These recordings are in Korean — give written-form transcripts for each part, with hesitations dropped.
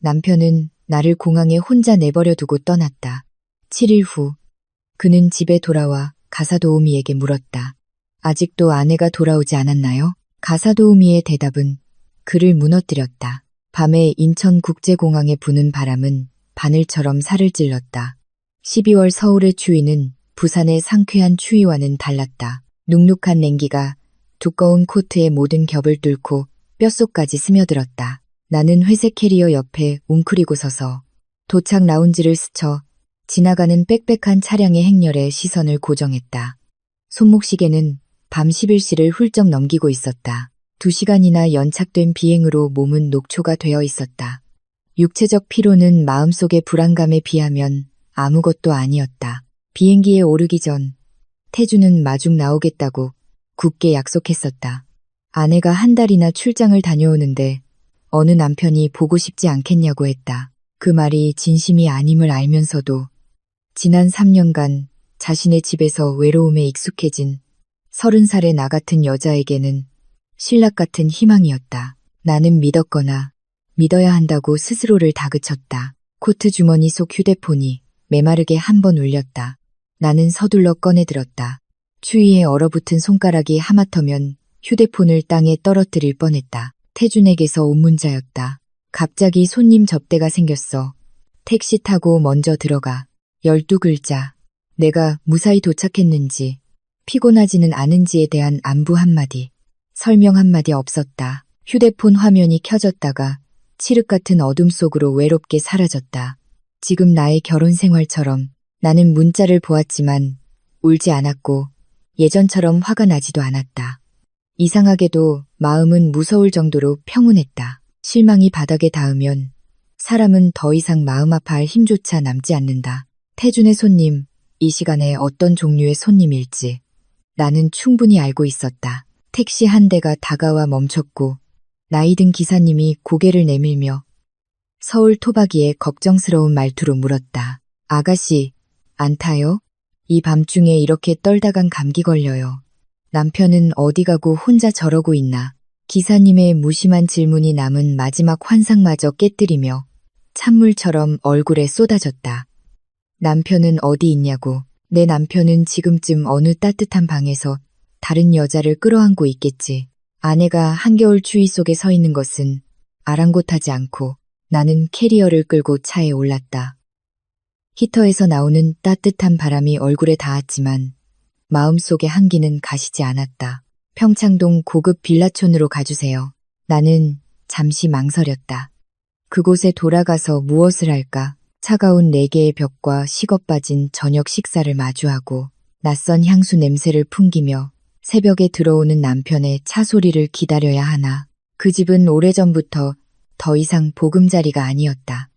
남편은 나를 공항에 혼자 내버려 두고 떠났다. 7일 후 그는 집에 돌아와 가사도우미에게 물었다. 아직도 아내가 돌아오지 않았나요? 가사도우미의 대답은 그를 무너뜨렸다. 밤에 인천국제공항에 부는 바람은 바늘처럼 살을 찔렀다. 12월 서울의 추위는 부산의 상쾌한 추위와는 달랐다. 눅눅한 냉기가 두꺼운 코트의 모든 겹을 뚫고 뼛속까지 스며들었다. 나는 회색 캐리어 옆에 웅크리고 서서 도착 라운지를 스쳐 지나가는 빽빽한 차량의 행렬에 시선을 고정했다. 손목시계는 밤 11시를 훌쩍 넘기고 있었다. 2시간이나 연착된 비행으로 몸은 녹초가 되어 있었다. 육체적 피로는 마음속의 불안감에 비하면 아무것도 아니었다. 비행기에 오르기 전 태주는 마중 나오겠다고 굳게 약속했었다. 아내가 한 달이나 출장을 다녀오는데 어느 남편이 보고 싶지 않겠냐고 했다. 그 말이 진심이 아님을 알면서도 지난 3년간 자신의 집에서 외로움에 익숙해진 30살의 나 같은 여자에게는 신락 같은 희망이었다. 나는 믿었거나 믿어야 한다고 스스로를 다그쳤다. 코트 주머니 속 휴대폰이 메마르게 한 번 울렸다. 나는 서둘러 꺼내들었다. 추위에 얼어붙은 손가락이 하마터면 휴대폰을 땅에 떨어뜨릴 뻔했다. 태준에게서 온 문자였다. 갑자기 손님 접대가 생겼어. 택시 타고 먼저 들어가. 12글자. 내가 무사히 도착했는지, 피곤하지는 않은지에 대한 안부 한마디, 설명 한마디 없었다. 휴대폰 화면이 켜졌다가 칠흑 같은 어둠 속으로 외롭게 사라졌다. 지금 나의 결혼 생활처럼 나는 문자를 보았지만 울지 않았고 예전처럼 화가 나지도 않았다. 이상하게도 마음은 무서울 정도로 평온했다. 실망이 바닥에 닿으면 사람은 더 이상 마음 아파할 힘조차 남지 않는다. 태준의 손님, 이 시간에 어떤 종류의 손님일지 나는 충분히 알고 있었다. 택시 한 대가 다가와 멈췄고 나이 든 기사님이 고개를 내밀며 서울 토박이의 걱정스러운 말투로 물었다. 아가씨, 안 타요? 이 밤중에 이렇게 떨다간 감기 걸려요. 남편은 어디 가고 혼자 저러고 있나. 기사님의 무심한 질문이 남은 마지막 환상마저 깨뜨리며 찬물처럼 얼굴에 쏟아졌다. 남편은 어디 있냐고. 내 남편은 지금쯤 어느 따뜻한 방에서 다른 여자를 끌어안고 있겠지. 아내가 한겨울 추위 속에 서 있는 것은 아랑곳하지 않고 나는 캐리어를 끌고 차에 올랐다. 히터에서 나오는 따뜻한 바람이 얼굴에 닿았지만 마음속의 한기는 가시지 않았다. 평창동 고급 빌라촌으로 가주세요. 나는 잠시 망설였다. 그곳에 돌아가서 무엇을 할까? 차가운 4개의 벽과 식어빠진 저녁 식사를 마주하고 낯선 향수 냄새를 풍기며 새벽에 들어오는 남편의 차 소리를 기다려야 하나. 그 집은 오래전부터 더 이상 보금자리가 아니었다.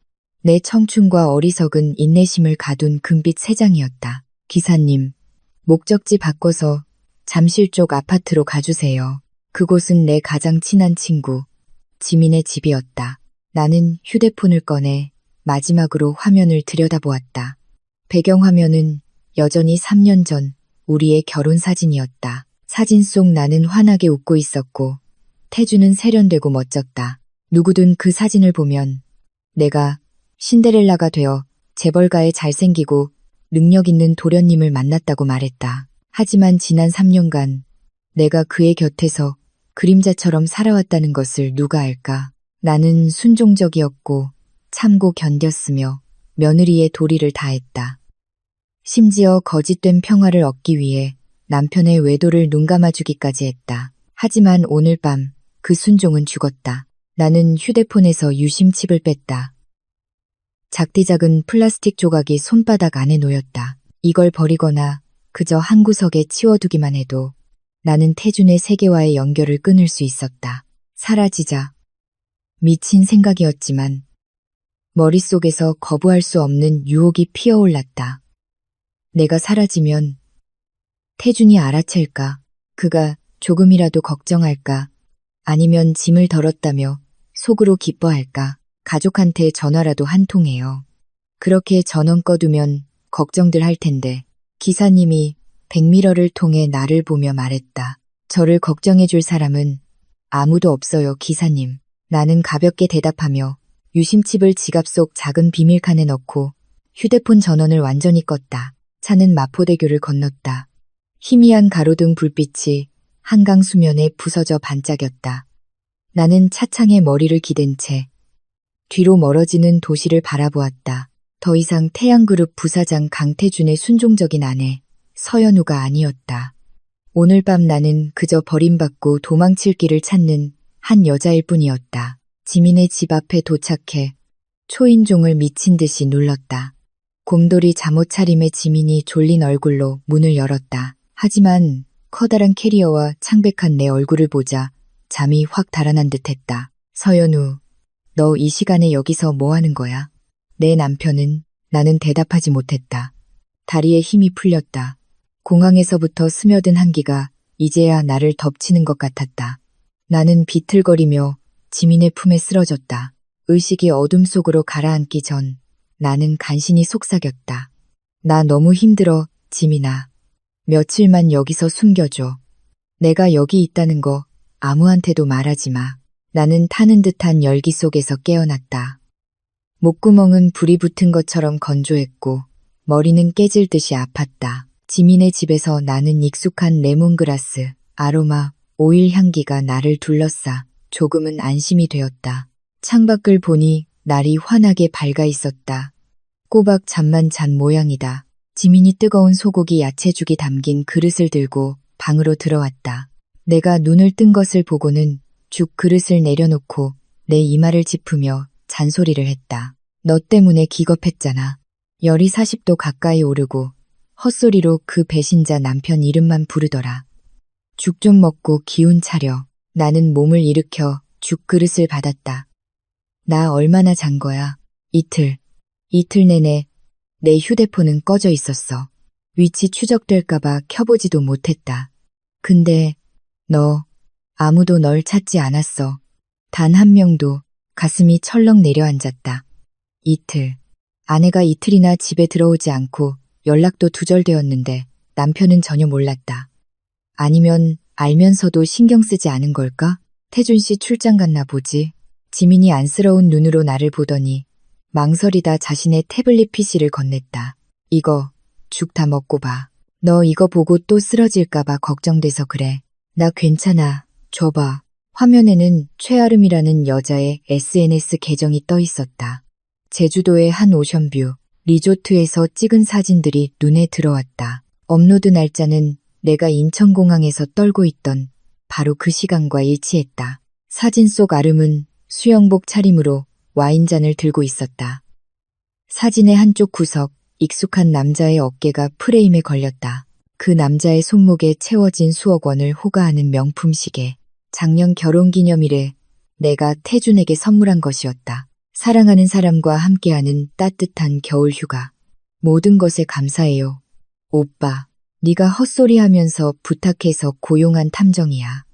내 청춘과 어리석은 인내심을 가둔 금빛 새장이었다. 기사님, 목적지 바꿔서 잠실 쪽 아파트로 가주세요. 그곳은 내 가장 친한 친구, 지민의 집이었다. 나는 휴대폰을 꺼내 마지막으로 화면을 들여다보았다. 배경화면은 여전히 3년 전 우리의 결혼 사진이었다. 사진 속 나는 환하게 웃고 있었고 태주는 세련되고 멋졌다. 누구든 그 사진을 보면 내가 신데렐라가 되어 재벌가의 잘생기고 능력 있는 도련님을 만났다고 말했다. 하지만 지난 3년간 내가 그의 곁에서 그림자처럼 살아왔다는 것을 누가 알까? 나는 순종적이었고 참고 견뎠으며 며느리의 도리를 다했다. 심지어 거짓된 평화를 얻기 위해 남편의 외도를 눈감아주기까지 했다. 하지만 오늘 밤 그 순종은 죽었다. 나는 휴대폰에서 유심칩을 뺐다. 작디작은 플라스틱 조각이 손바닥 안에 놓였다. 이걸 버리거나 그저 한 구석에 치워두기만 해도 나는 태준의 세계와의 연결을 끊을 수 있었다. 사라지자. 미친 생각이었지만 머릿속에서 거부할 수 없는 유혹이 피어올랐다. 내가 사라지면 태준이 알아챌까? 그가 조금이라도 걱정할까? 아니면 짐을 덜었다며 속으로 기뻐할까? 가족한테 전화라도 한 통 해요. 그렇게 전원 꺼두면 걱정들 할 텐데. 기사님이 백미러를 통해 나를 보며 말했다. 저를 걱정해 줄 사람은 아무도 없어요, 기사님. 나는 가볍게 대답하며 유심칩을 지갑 속 작은 비밀칸에 넣고 휴대폰 전원을 완전히 껐다. 차는 마포대교를 건넜다. 희미한 가로등 불빛이 한강 수면에 부서져 반짝였다. 나는 차창에 머리를 기댄 채 뒤로 멀어지는 도시를 바라보았다. 더 이상 태양그룹 부사장 강태준의 순종적인 아내 서연우가 아니었다. 오늘 밤 나는 그저 버림받고 도망칠 길을 찾는 한 여자일 뿐이었다. 지민의 집 앞에 도착해 초인종을 미친 듯이 눌렀다. 곰돌이 잠옷 차림의 지민이 졸린 얼굴로 문을 열었다. 하지만 커다란 캐리어와 창백한 내 얼굴을 보자 잠이 확 달아난 듯했다. 서연우, 너 이 시간에 여기서 뭐 하는 거야? 내 남편은. 나는 대답하지 못했다. 다리에 힘이 풀렸다. 공항에서부터 스며든 한기가 이제야 나를 덮치는 것 같았다. 나는 비틀거리며 지민의 품에 쓰러졌다. 의식이 어둠 속으로 가라앉기 전 나는 간신히 속삭였다. 나 너무 힘들어, 지민아. 며칠만 여기서 숨겨줘. 내가 여기 있다는 거 아무한테도 말하지 마. 나는 타는 듯한 열기 속에서 깨어났다. 목구멍은 불이 붙은 것처럼 건조했고 머리는 깨질 듯이 아팠다. 지민의 집에서 나는 익숙한 레몬그라스, 아로마, 오일 향기가 나를 둘러싸 조금은 안심이 되었다. 창밖을 보니 날이 환하게 밝아 있었다. 꼬박 잠만 잔 모양이다. 지민이 뜨거운 소고기 야채죽이 담긴 그릇을 들고 방으로 들어왔다. 내가 눈을 뜬 것을 보고는 죽 그릇을 내려놓고 내 이마를 짚으며 잔소리를 했다. 너 때문에 기겁했잖아. 열이 40도 가까이 오르고 헛소리로 그 배신자 남편 이름만 부르더라. 죽 좀 먹고 기운 차려. 나는 몸을 일으켜 죽 그릇을 받았다. 나 얼마나 잔 거야? 이틀 내내 내 휴대폰은 꺼져 있었어. 위치 추적될까봐 켜보지도 못했다. 근데 아무도 널 찾지 않았어. 단 한 명도. 가슴이 철렁 내려앉았다. 이틀. 아내가 이틀이나 집에 들어오지 않고 연락도 두절되었는데 남편은 전혀 몰랐다. 아니면 알면서도 신경 쓰지 않은 걸까? 태준 씨 출장 갔나 보지. 지민이 안쓰러운 눈으로 나를 보더니 망설이다 자신의 태블릿 PC를 건넸다. 이거 죽 다 먹고 봐. 너 이거 보고 또 쓰러질까봐 걱정돼서 그래. 나 괜찮아. 줘봐. 화면에는 최아름이라는 여자의 SNS 계정이 떠 있었다. 제주도의 한 오션뷰, 리조트에서 찍은 사진들이 눈에 들어왔다. 업로드 날짜는 내가 인천공항에서 떨고 있던 바로 그 시간과 일치했다. 사진 속 아름은 수영복 차림으로 와인잔을 들고 있었다. 사진의 한쪽 구석, 익숙한 남자의 어깨가 프레임에 걸렸다. 그 남자의 손목에 채워진 수억 원을 호가하는 명품 시계. 작년 결혼기념일에 내가 태준에게 선물한 것이었다. 사랑하는 사람과 함께하는 따뜻한 겨울 휴가. 모든 것에 감사해요. 오빠, 네가 헛소리하면서 부탁해서 고용한 탐정이야.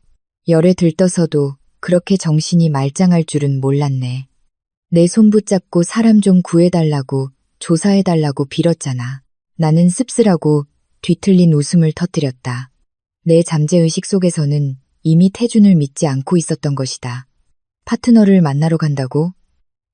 열에 들떠서도 그렇게 정신이 말짱할 줄은 몰랐네. 내 손 붙잡고 사람 좀 구해달라고 조사해달라고 빌었잖아. 나는 씁쓸하고 뒤틀린 웃음을 터뜨렸다. 내 잠재의식 속에서는 이미 태준을 믿지 않고 있었던 것이다. 파트너를 만나러 간다고?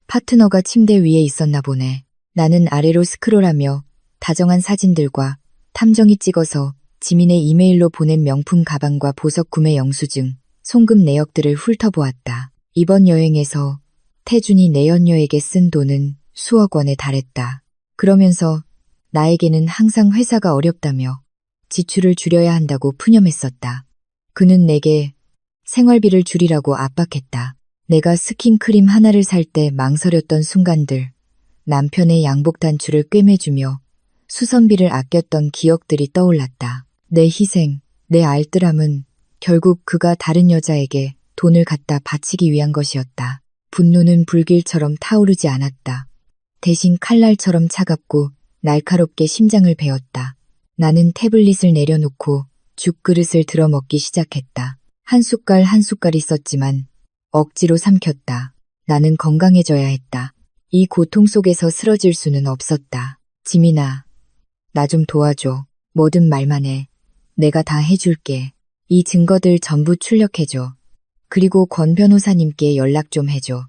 파트너가 침대 위에 있었나 보네. 나는 아래로 스크롤하며 다정한 사진들과 탐정이 찍어서 지민의 이메일로 보낸 명품 가방과 보석 구매 영수증, 송금 내역들을 훑어보았다. 이번 여행에서 태준이 내 연녀에게 쓴 돈은 수억 원에 달했다. 그러면서 나에게는 항상 회사가 어렵다며 지출을 줄여야 한다고 푸념했었다. 그는 내게 생활비를 줄이라고 압박했다. 내가 스킨크림 하나를 살 때 망설였던 순간들, 남편의 양복 단추를 꿰매주며 수선비를 아꼈던 기억들이 떠올랐다. 내 희생, 내 알뜰함은 결국 그가 다른 여자에게 돈을 갖다 바치기 위한 것이었다. 분노는 불길처럼 타오르지 않았다. 대신 칼날처럼 차갑고 날카롭게 심장을 베었다. 나는 태블릿을 내려놓고 죽그릇을 들어먹기 시작했다. 한 숟갈 한 숟갈이 썼지만 억지로 삼켰다. 나는 건강해져야 했다. 이 고통 속에서 쓰러질 수는 없었다. 지민아, 나 좀 도와줘. 뭐든 말만 해. 내가 다 해줄게. 이 증거들 전부 출력해줘. 그리고 권 변호사님께 연락 좀 해줘.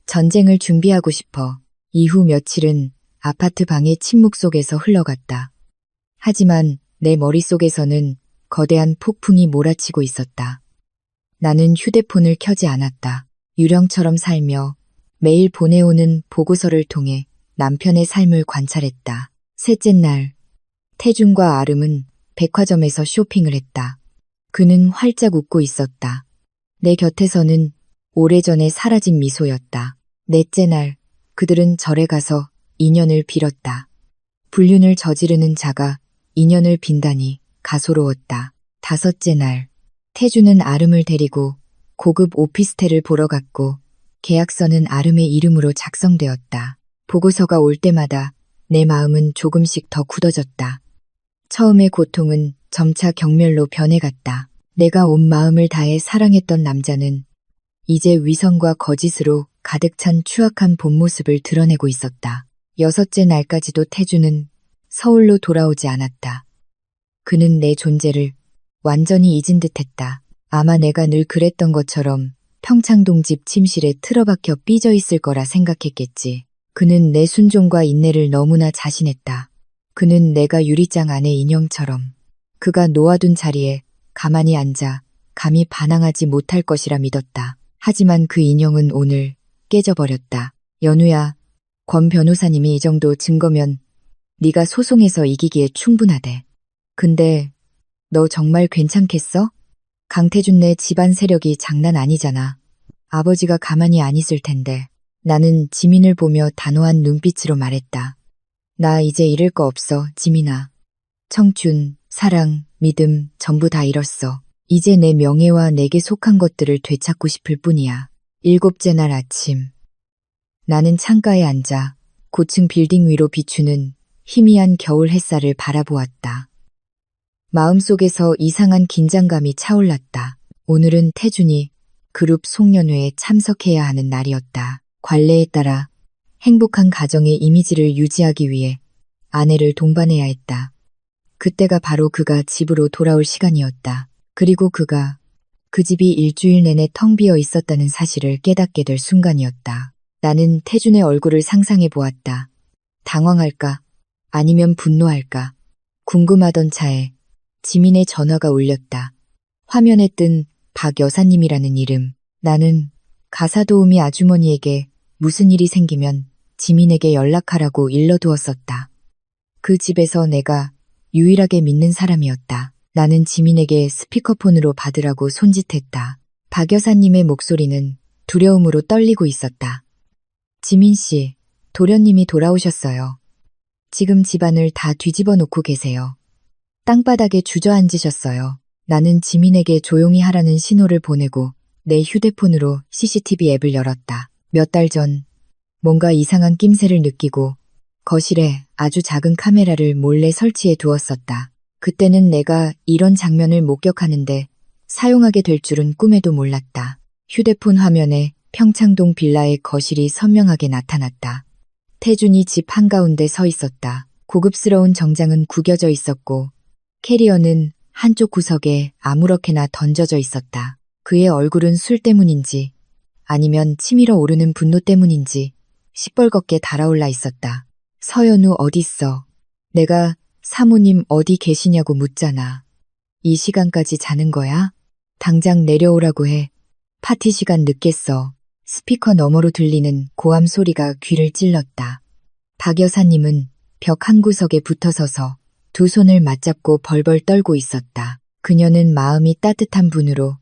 전쟁을 준비하고 싶어. 이후 며칠은 아파트 방의 침묵 속에서 흘러갔다. 하지만 내 머릿속에서는 거대한 폭풍이 몰아치고 있었다. 나는 휴대폰을 켜지 않았다. 유령처럼 살며 매일 보내오는 보고서를 통해 남편의 삶을 관찰했다. 셋째 날, 태준과 아름은 백화점에서 쇼핑을 했다. 그는 활짝 웃고 있었다. 내 곁에서는 오래전에 사라진 미소였다. 넷째 날, 그들은 절에 가서 인연을 빌었다. 불륜을 저지르는 자가 인연을 빈다니 가소로웠다. 다섯째 날, 태주는 아름을 데리고 고급 오피스텔을 보러 갔고 계약서는 아름의 이름으로 작성되었다. 보고서가 올 때마다 내 마음은 조금씩 더 굳어졌다. 처음의 고통은 점차 경멸로 변해갔다. 내가 온 마음을 다해 사랑했던 남자는 이제 위선과 거짓으로 가득 찬 추악한 본 모습을 드러내고 있었다. 여섯째 날까지도 태주는 서울로 돌아오지 않았다. 그는 내 존재를 완전히 잊은 듯했다. 아마 내가 늘 그랬던 것처럼 평창동 집 침실에 틀어박혀 삐져 있을 거라 생각했겠지. 그는 내 순종과 인내를 너무나 자신했다. 그는 내가 유리장 안의 인형처럼 그가 놓아둔 자리에 가만히 앉아 감히 반항하지 못할 것이라 믿었다. 하지만 그 인형은 오늘 깨져버렸다. 연우야, 권 변호사님이 이 정도 증거면 네가 소송에서 이기기에 충분하대. 근데 너 정말 괜찮겠어? 강태준 네 집안 세력이 장난 아니잖아. 아버지가 가만히 안 있을 텐데. 나는 지민을 보며 단호한 눈빛으로 말했다. 나 이제 잃을 거 없어, 지민아. 청춘, 사랑, 믿음 전부 다 잃었어. 이제 내 명예와 내게 속한 것들을 되찾고 싶을 뿐이야. 일곱째 날 아침. 나는 창가에 앉아 고층 빌딩 위로 비추는 희미한 겨울 햇살을 바라보았다. 마음속에서 이상한 긴장감이 차올랐다. 오늘은 태준이 그룹 송년회에 참석해야 하는 날이었다. 관례에 따라 행복한 가정의 이미지를 유지하기 위해 아내를 동반해야 했다. 그때가 바로 그가 집으로 돌아올 시간이었다. 그리고 그가 그 집이 일주일 내내 텅 비어 있었다는 사실을 깨닫게 될 순간이었다. 나는 태준의 얼굴을 상상해 보았다. 당황할까? 아니면 분노할까? 궁금하던 차에 지민의 전화가 울렸다. 화면에 뜬 박 여사님이라는 이름. 나는 가사도우미 아주머니에게 무슨 일이 생기면 지민에게 연락하라고 일러두었었다. 그 집에서 내가 유일하게 믿는 사람이었다. 나는 지민에게 스피커폰으로 받으라고 손짓했다. 박 여사님의 목소리는 두려움으로 떨리고 있었다. 지민 씨, 도련님이 돌아오셨어요. 지금 집안을 다 뒤집어 놓고 계세요. 땅바닥에 주저앉으셨어요. 나는 지민에게 조용히 하라는 신호를 보내고 내 휴대폰으로 CCTV 앱을 열었다. 몇 달 전 뭔가 이상한 낌새를 느끼고 거실에 아주 작은 카메라를 몰래 설치해 두었었다. 그때는 내가 이런 장면을 목격하는데 사용하게 될 줄은 꿈에도 몰랐다. 휴대폰 화면에 평창동 빌라의 거실이 선명하게 나타났다. 태준이 집 한가운데 서 있었다. 고급스러운 정장은 구겨져 있었고 캐리어는 한쪽 구석에 아무렇게나 던져져 있었다. 그의 얼굴은 술 때문인지 아니면 치밀어 오르는 분노 때문인지 시뻘겋게 달아올라 있었다. 서연우 어딨어? 내가 사모님 어디 계시냐고 묻잖아. 이 시간까지 자는 거야? 당장 내려오라고 해. 파티 시간 늦겠어. 스피커 너머로 들리는 고함 소리가 귀를 찔렀다. 박 여사님은 벽 한 구석에 붙어서서 두 손을 맞잡고 벌벌 떨고 있었다. 그녀는 마음이 따뜻한 분으로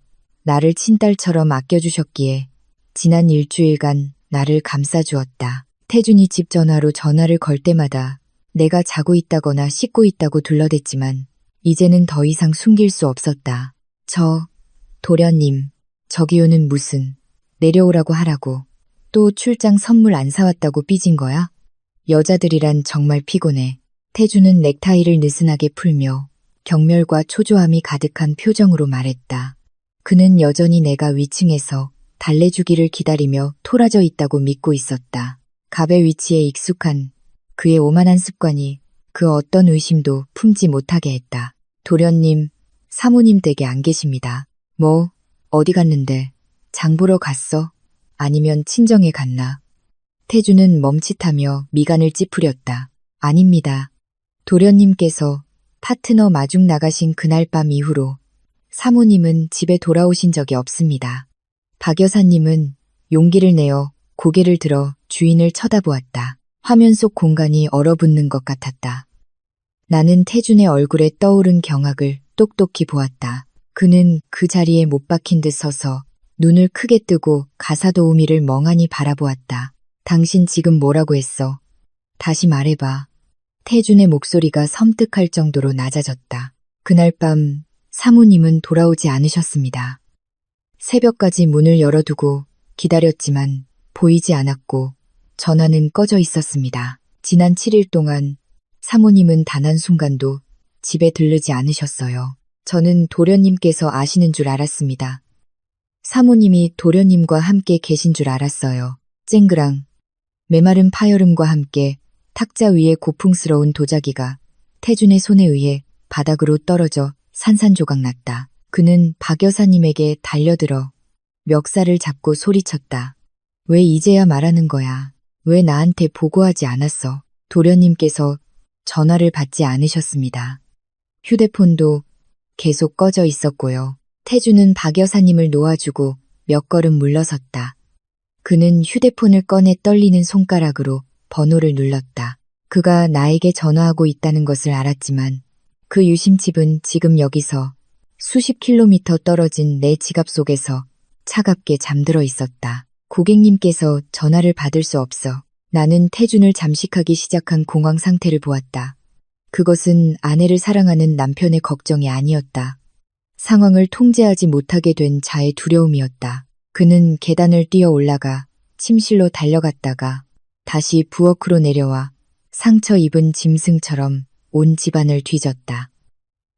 나를 친딸처럼 아껴주셨기에 지난 일주일간 나를 감싸주었다. 태준이 집 전화로 전화를 걸 때마다 내가 자고 있다거나 씻고 있다고 둘러댔지만 이제는 더 이상 숨길 수 없었다. 도련님, 저기요는 무슨 내려오라고 하라고 또 출장 선물 안 사왔다고 삐진 거야? 여자들이란 정말 피곤해. 태주는 넥타이를 느슨하게 풀며 경멸과 초조함이 가득한 표정으로 말했다. 그는 여전히 내가 위층에서 달래주기를 기다리며 토라져 있다고 믿고 있었다. 갑의 위치에 익숙한 그의 오만한 습관이 그 어떤 의심도 품지 못하게 했다. 도련님, 사모님 댁에 안 계십니다. 뭐, 어디 갔는데? 장 보러 갔어? 아니면 친정에 갔나? 태주는 멈칫하며 미간을 찌푸렸다. 아닙니다. 도련님께서 파트너 마중 나가신 그날 밤 이후로 사모님은 집에 돌아오신 적이 없습니다. 박 여사님은 용기를 내어 고개를 들어 주인을 쳐다보았다. 화면 속 공간이 얼어붙는 것 같았다. 나는 태준의 얼굴에 떠오른 경악을 똑똑히 보았다. 그는 그 자리에 못 박힌 듯 서서 눈을 크게 뜨고 가사도우미를 멍하니 바라보았다. 당신 지금 뭐라고 했어? 다시 말해봐. 태준의 목소리가 섬뜩할 정도로 낮아졌다. 그날 밤 사모님은 돌아오지 않으셨습니다. 새벽까지 문을 열어두고 기다렸지만 보이지 않았고 전화는 꺼져 있었습니다. 지난 7일 동안 사모님은 단 한순간도 집에 들르지 않으셨어요. 저는 도련님께서 아시는 줄 알았습니다. 사모님이 도련님과 함께 계신 줄 알았어요. 쨍그랑 메마른 파여름과 함께 탁자 위에 고풍스러운 도자기가 태준의 손에 의해 바닥으로 떨어져 산산조각 났다. 그는 박 여사님에게 달려들어 멱살을 잡고 소리쳤다. 왜 이제야 말하는 거야? 왜 나한테 보고하지 않았어? 도련님께서 전화를 받지 않으셨습니다. 휴대폰도 계속 꺼져 있었고요. 태주는 박 여사님을 놓아주고 몇 걸음 물러섰다. 그는 휴대폰을 꺼내 떨리는 손가락으로 번호를 눌렀다. 그가 나에게 전화하고 있다는 것을 알았지만 그 유심칩은 지금 여기서 수십 킬로미터 떨어진 내 지갑 속에서 차갑게 잠들어 있었다. 고객님께서 전화를 받을 수 없어. 나는 태준을 잠식하기 시작한 공황 상태를 보았다. 그것은 아내를 사랑하는 남편의 걱정이 아니었다. 상황을 통제하지 못하게 된 자의 두려움이었다. 그는 계단을 뛰어 올라가 침실로 달려갔다가 다시 부엌으로 내려와 상처 입은 짐승처럼 온 집안을 뒤졌다.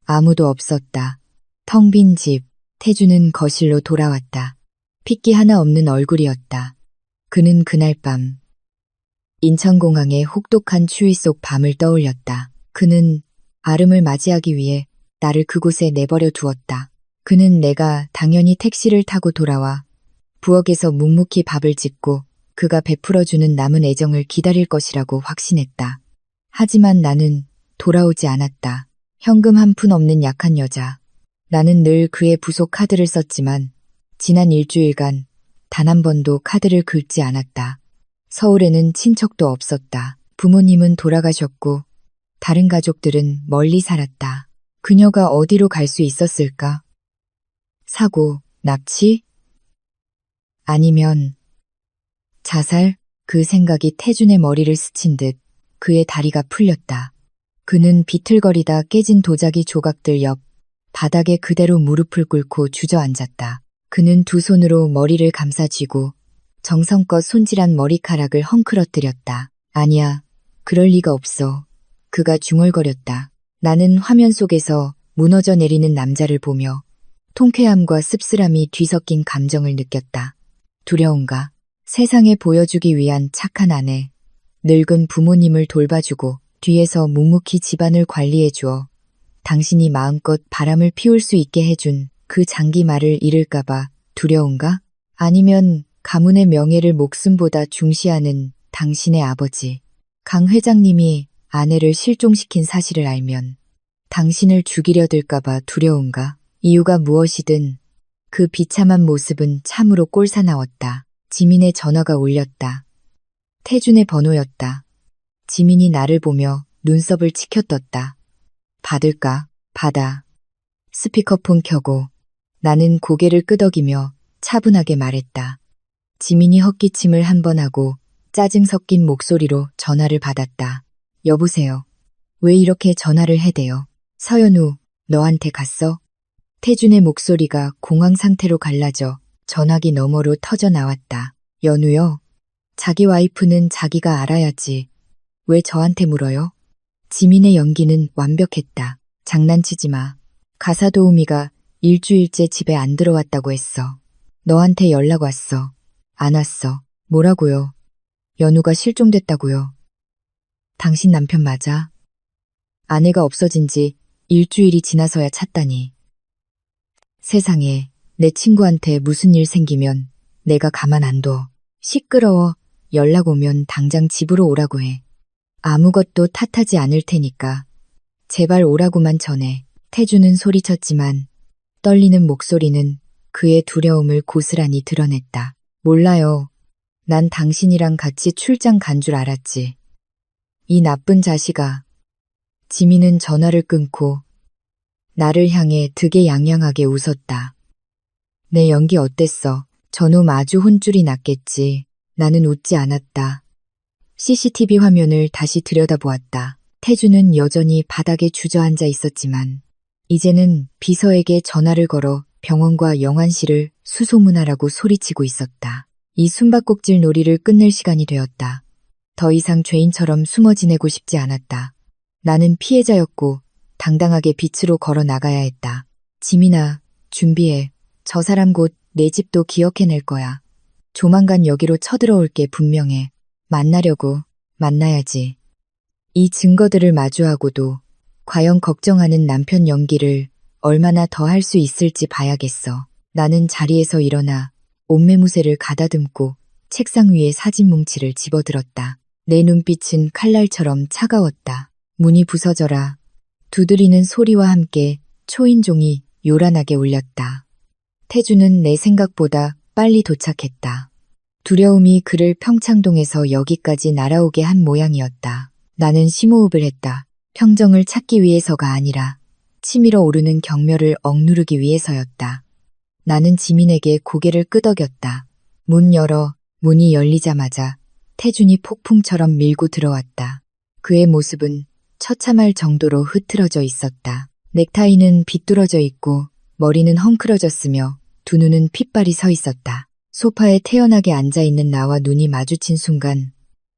아무도 없었다. 텅 빈 집. 태주는 거실로 돌아왔다. 핏기 하나 없는 얼굴이었다. 그는 그날 밤 인천공항의 혹독한 추위 속 밤을 떠올렸다. 그는 아름을 맞이하기 위해 나를 그곳에 내버려 두었다. 그는 내가 당연히 택시를 타고 돌아와 부엌에서 묵묵히 밥을 짓고 그가 베풀어주는 남은 애정을 기다릴 것이라고 확신했다. 하지만 나는 돌아오지 않았다. 현금 한 푼 없는 약한 여자. 나는 늘 그의 부속 카드를 썼지만 지난 일주일간 단 한 번도 카드를 긁지 않았다. 서울에는 친척도 없었다. 부모님은 돌아가셨고 다른 가족들은 멀리 살았다. 그녀가 어디로 갈 수 있었을까? 사고, 납치? 아니면 자살? 그 생각이 태준의 머리를 스친 듯 그의 다리가 풀렸다. 그는 비틀거리다 깨진 도자기 조각들 옆 바닥에 그대로 무릎을 꿇고 주저앉았다. 그는 두 손으로 머리를 감싸 쥐고 정성껏 손질한 머리카락을 헝클어뜨렸다. 아니야, 그럴 리가 없어. 그가 중얼거렸다. 나는 화면 속에서 무너져 내리는 남자를 보며 통쾌함과 씁쓸함이 뒤섞인 감정을 느꼈다. 두려운가? 세상에 보여주기 위한 착한 아내, 늙은 부모님을 돌봐주고 뒤에서 묵묵히 집안을 관리해주어 당신이 마음껏 바람을 피울 수 있게 해준 그 장기말을 잃을까봐 두려운가? 아니면 가문의 명예를 목숨보다 중시하는 당신의 아버지, 강 회장님이 아내를 실종시킨 사실을 알면 당신을 죽이려 들까봐 두려운가? 이유가 무엇이든 그 비참한 모습은 참으로 꼴사나웠다. 지민의 전화가 울렸다. 태준의 번호였다. 지민이 나를 보며 눈썹을 치켜떴다. 받을까? 받아. 스피커폰 켜고 나는 고개를 끄덕이며 차분하게 말했다. 지민이 헛기침을 한 번 하고 짜증 섞인 목소리로 전화를 받았다. 여보세요. 왜 이렇게 전화를 해대요? 서연우, 너한테 갔어? 태준의 목소리가 공황 상태로 갈라져 전화기 너머로 터져 나왔다. 연우요? 자기 와이프는 자기가 알아야지. 왜 저한테 물어요? 지민의 연기는 완벽했다. 장난치지 마. 가사도우미가 일주일째 집에 안 들어왔다고 했어. 너한테 연락 왔어. 안 왔어. 뭐라고요? 연우가 실종됐다고요. 당신 남편 맞아? 아내가 없어진 지 일주일이 지나서야 찾다니. 세상에, 내 친구한테 무슨 일 생기면 내가 가만 안 둬. 시끄러워. 연락 오면 당장 집으로 오라고 해. 아무것도 탓하지 않을 테니까. 제발 오라고만 전해. 태주는 소리쳤지만 떨리는 목소리는 그의 두려움을 고스란히 드러냈다. 몰라요. 난 당신이랑 같이 출장 간 줄 알았지. 이 나쁜 자식아. 지민은 전화를 끊고 나를 향해 득에양양하게 웃었다. 내 연기 어땠어? 저놈 아주 혼쭐이 났겠지. 나는 웃지 않았다. CCTV 화면을 다시 들여다보았다. 태주는 여전히 바닥에 주저앉아 있었지만 이제는 비서에게 전화를 걸어 병원과 영안실을 수소문하라고 소리치고 있었다. 이 숨바꼭질 놀이를 끝낼 시간이 되었다. 더 이상 죄인처럼 숨어 지내고 싶지 않았다. 나는 피해자였고 당당하게 빛으로 걸어 나가야 했다. 지민아, 준비해. 저 사람 곧 내 집도 기억해낼 거야. 조만간 여기로 쳐들어올게 분명해. 만나려고. 만나야지. 이 증거들을 마주하고도 과연 걱정하는 남편 연기를 얼마나 더 할 수 있을지 봐야겠어. 나는 자리에서 일어나 옷매무새를 가다듬고 책상 위에 사진 뭉치를 집어들었다. 내 눈빛은 칼날처럼 차가웠다. 문이 부서져라. 두드리는 소리와 함께 초인종이 요란하게 울렸다. 태주는 내 생각보다 빨리 도착했다. 두려움이 그를 평창동에서 여기까지 날아오게 한 모양이었다. 나는 심호흡을 했다. 평정을 찾기 위해서가 아니라 치밀어 오르는 경멸을 억누르기 위해서였다. 나는 지민에게 고개를 끄덕였다. 문 열어. 문이 열리자마자 태준이 폭풍처럼 밀고 들어왔다. 그의 모습은 처참할 정도로 흐트러져 있었다. 넥타이는 비뚤어져 있고 머리는 헝클어졌으며 두 눈은 핏발이 서 있었다. 소파에 태연하게 앉아있는 나와 눈이 마주친 순간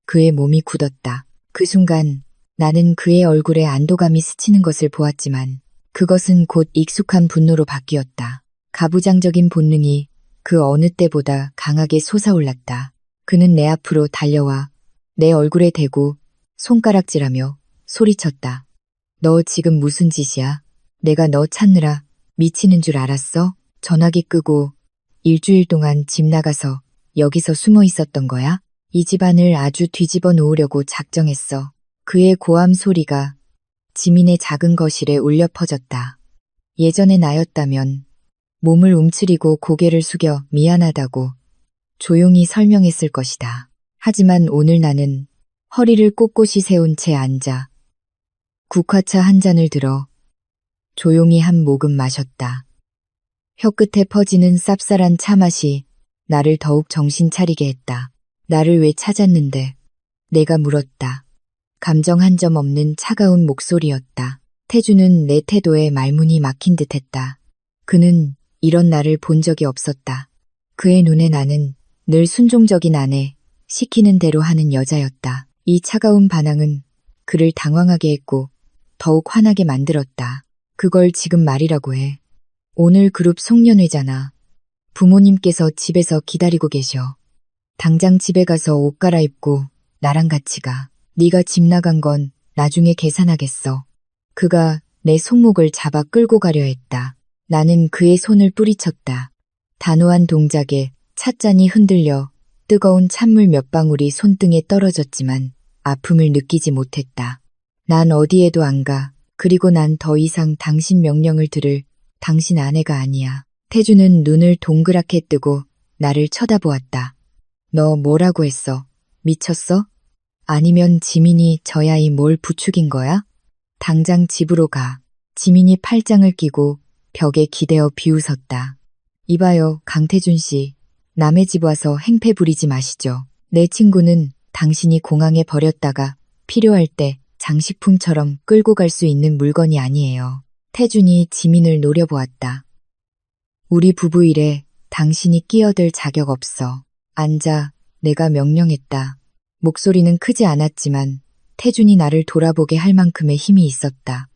그의 몸이 굳었다. 그 순간 나는 그의 얼굴에 안도감이 스치는 것을 보았지만 그것은 곧 익숙한 분노로 바뀌었다. 가부장적인 본능이 그 어느 때보다 강하게 솟아올랐다. 그는 내 앞으로 달려와 내 얼굴에 대고 손가락질하며 소리쳤다. 너 지금 무슨 짓이야? 내가 너 찾느라 미치는 줄 알았어? 전화기 끄고 일주일 동안 집 나가서 여기서 숨어 있었던 거야? 이 집안을 아주 뒤집어 놓으려고 작정했어. 그의 고함 소리가 지민의 작은 거실에 울려 퍼졌다. 예전의 나였다면 몸을 움츠리고 고개를 숙여 미안하다고 조용히 설명했을 것이다. 하지만 오늘 나는 허리를 꼿꼿이 세운 채 앉아 국화차 한 잔을 들어 조용히 한 모금 마셨다. 혀끝에 퍼지는 쌉쌀한 차맛이 나를 더욱 정신 차리게 했다. 나를 왜 찾았는데? 내가 물었다. 감정 한 점 없는 차가운 목소리였다. 태주는 내 태도에 말문이 막힌 듯했다. 그는 이런 나를 본 적이 없었다. 그의 눈에 나는 늘 순종적인 아내, 시키는 대로 하는 여자였다. 이 차가운 반항은 그를 당황하게 했고 더욱 화나게 만들었다. 그걸 지금 말이라고 해. 오늘 그룹 송년회잖아. 부모님께서 집에서 기다리고 계셔. 당장 집에 가서 옷 갈아입고 나랑 같이 가. 네가 집 나간 건 나중에 계산하겠어. 그가 내 손목을 잡아 끌고 가려 했다. 나는 그의 손을 뿌리쳤다. 단호한 동작에 찻잔이 흔들려 뜨거운 찬물 몇 방울이 손등에 떨어졌지만 아픔을 느끼지 못했다. 난 어디에도 안 가. 그리고 난 더 이상 당신 명령을 들을 당신 아내가 아니야. 태주는 눈을 동그랗게 뜨고 나를 쳐다보았다. 너 뭐라고 했어? 미쳤어? 아니면 지민이 저야이 뭘 부추긴 거야? 당장 집으로 가. 지민이 팔짱을 끼고 벽에 기대어 비웃었다. 이봐요, 강태준 씨. 남의 집 와서 행패 부리지 마시죠. 내 친구는 당신이 공항에 버렸다가 필요할 때 장식품처럼 끌고 갈 수 있는 물건이 아니에요. 태준이 지민을 노려보았다. 우리 부부 일에 당신이 끼어들 자격 없어. 앉아. 내가 명령했다. 목소리는 크지 않았지만 태준이 나를 돌아보게 할 만큼의 힘이 있었다.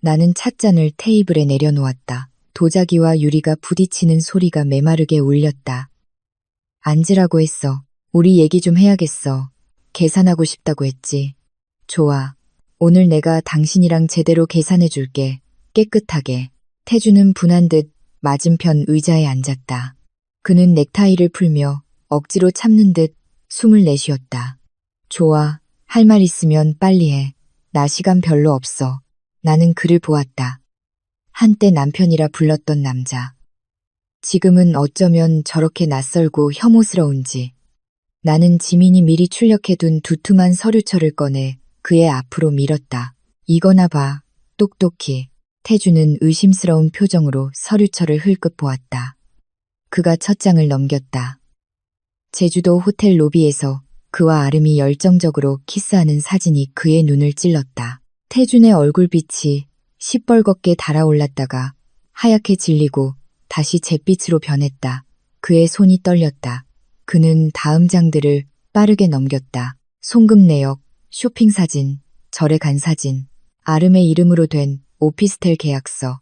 나는 찻잔을 테이블에 내려놓았다. 도자기와 유리가 부딪히는 소리가 메마르게 울렸다. 앉으라고 했어. 우리 얘기 좀 해야겠어. 계산하고 싶다고 했지. 좋아. 오늘 내가 당신이랑 제대로 계산해 줄게. 깨끗하게. 태주는 분한 듯 맞은편 의자에 앉았다. 그는 넥타이를 풀며 억지로 참는 듯 숨을 내쉬었다. 좋아. 할 말 있으면 빨리 해. 나 시간 별로 없어. 나는 그를 보았다. 한때 남편이라 불렀던 남자. 지금은 어쩌면 저렇게 낯설고 혐오스러운지. 나는 지민이 미리 출력해둔 두툼한 서류철을 꺼내 그의 앞으로 밀었다. 이거나 봐. 똑똑히. 태주는 의심스러운 표정으로 서류철을 흘끗 보았다. 그가 첫 장을 넘겼다. 제주도 호텔 로비에서 그와 아름이 열정적으로 키스하는 사진이 그의 눈을 찔렀다. 태준의 얼굴빛이 시뻘겋게 달아올랐다가 하얗게 질리고 다시 잿빛으로 변했다. 그의 손이 떨렸다. 그는 다음 장들을 빠르게 넘겼다. 송금 내역, 쇼핑 사진, 절에 간 사진, 아름의 이름으로 된 오피스텔 계약서.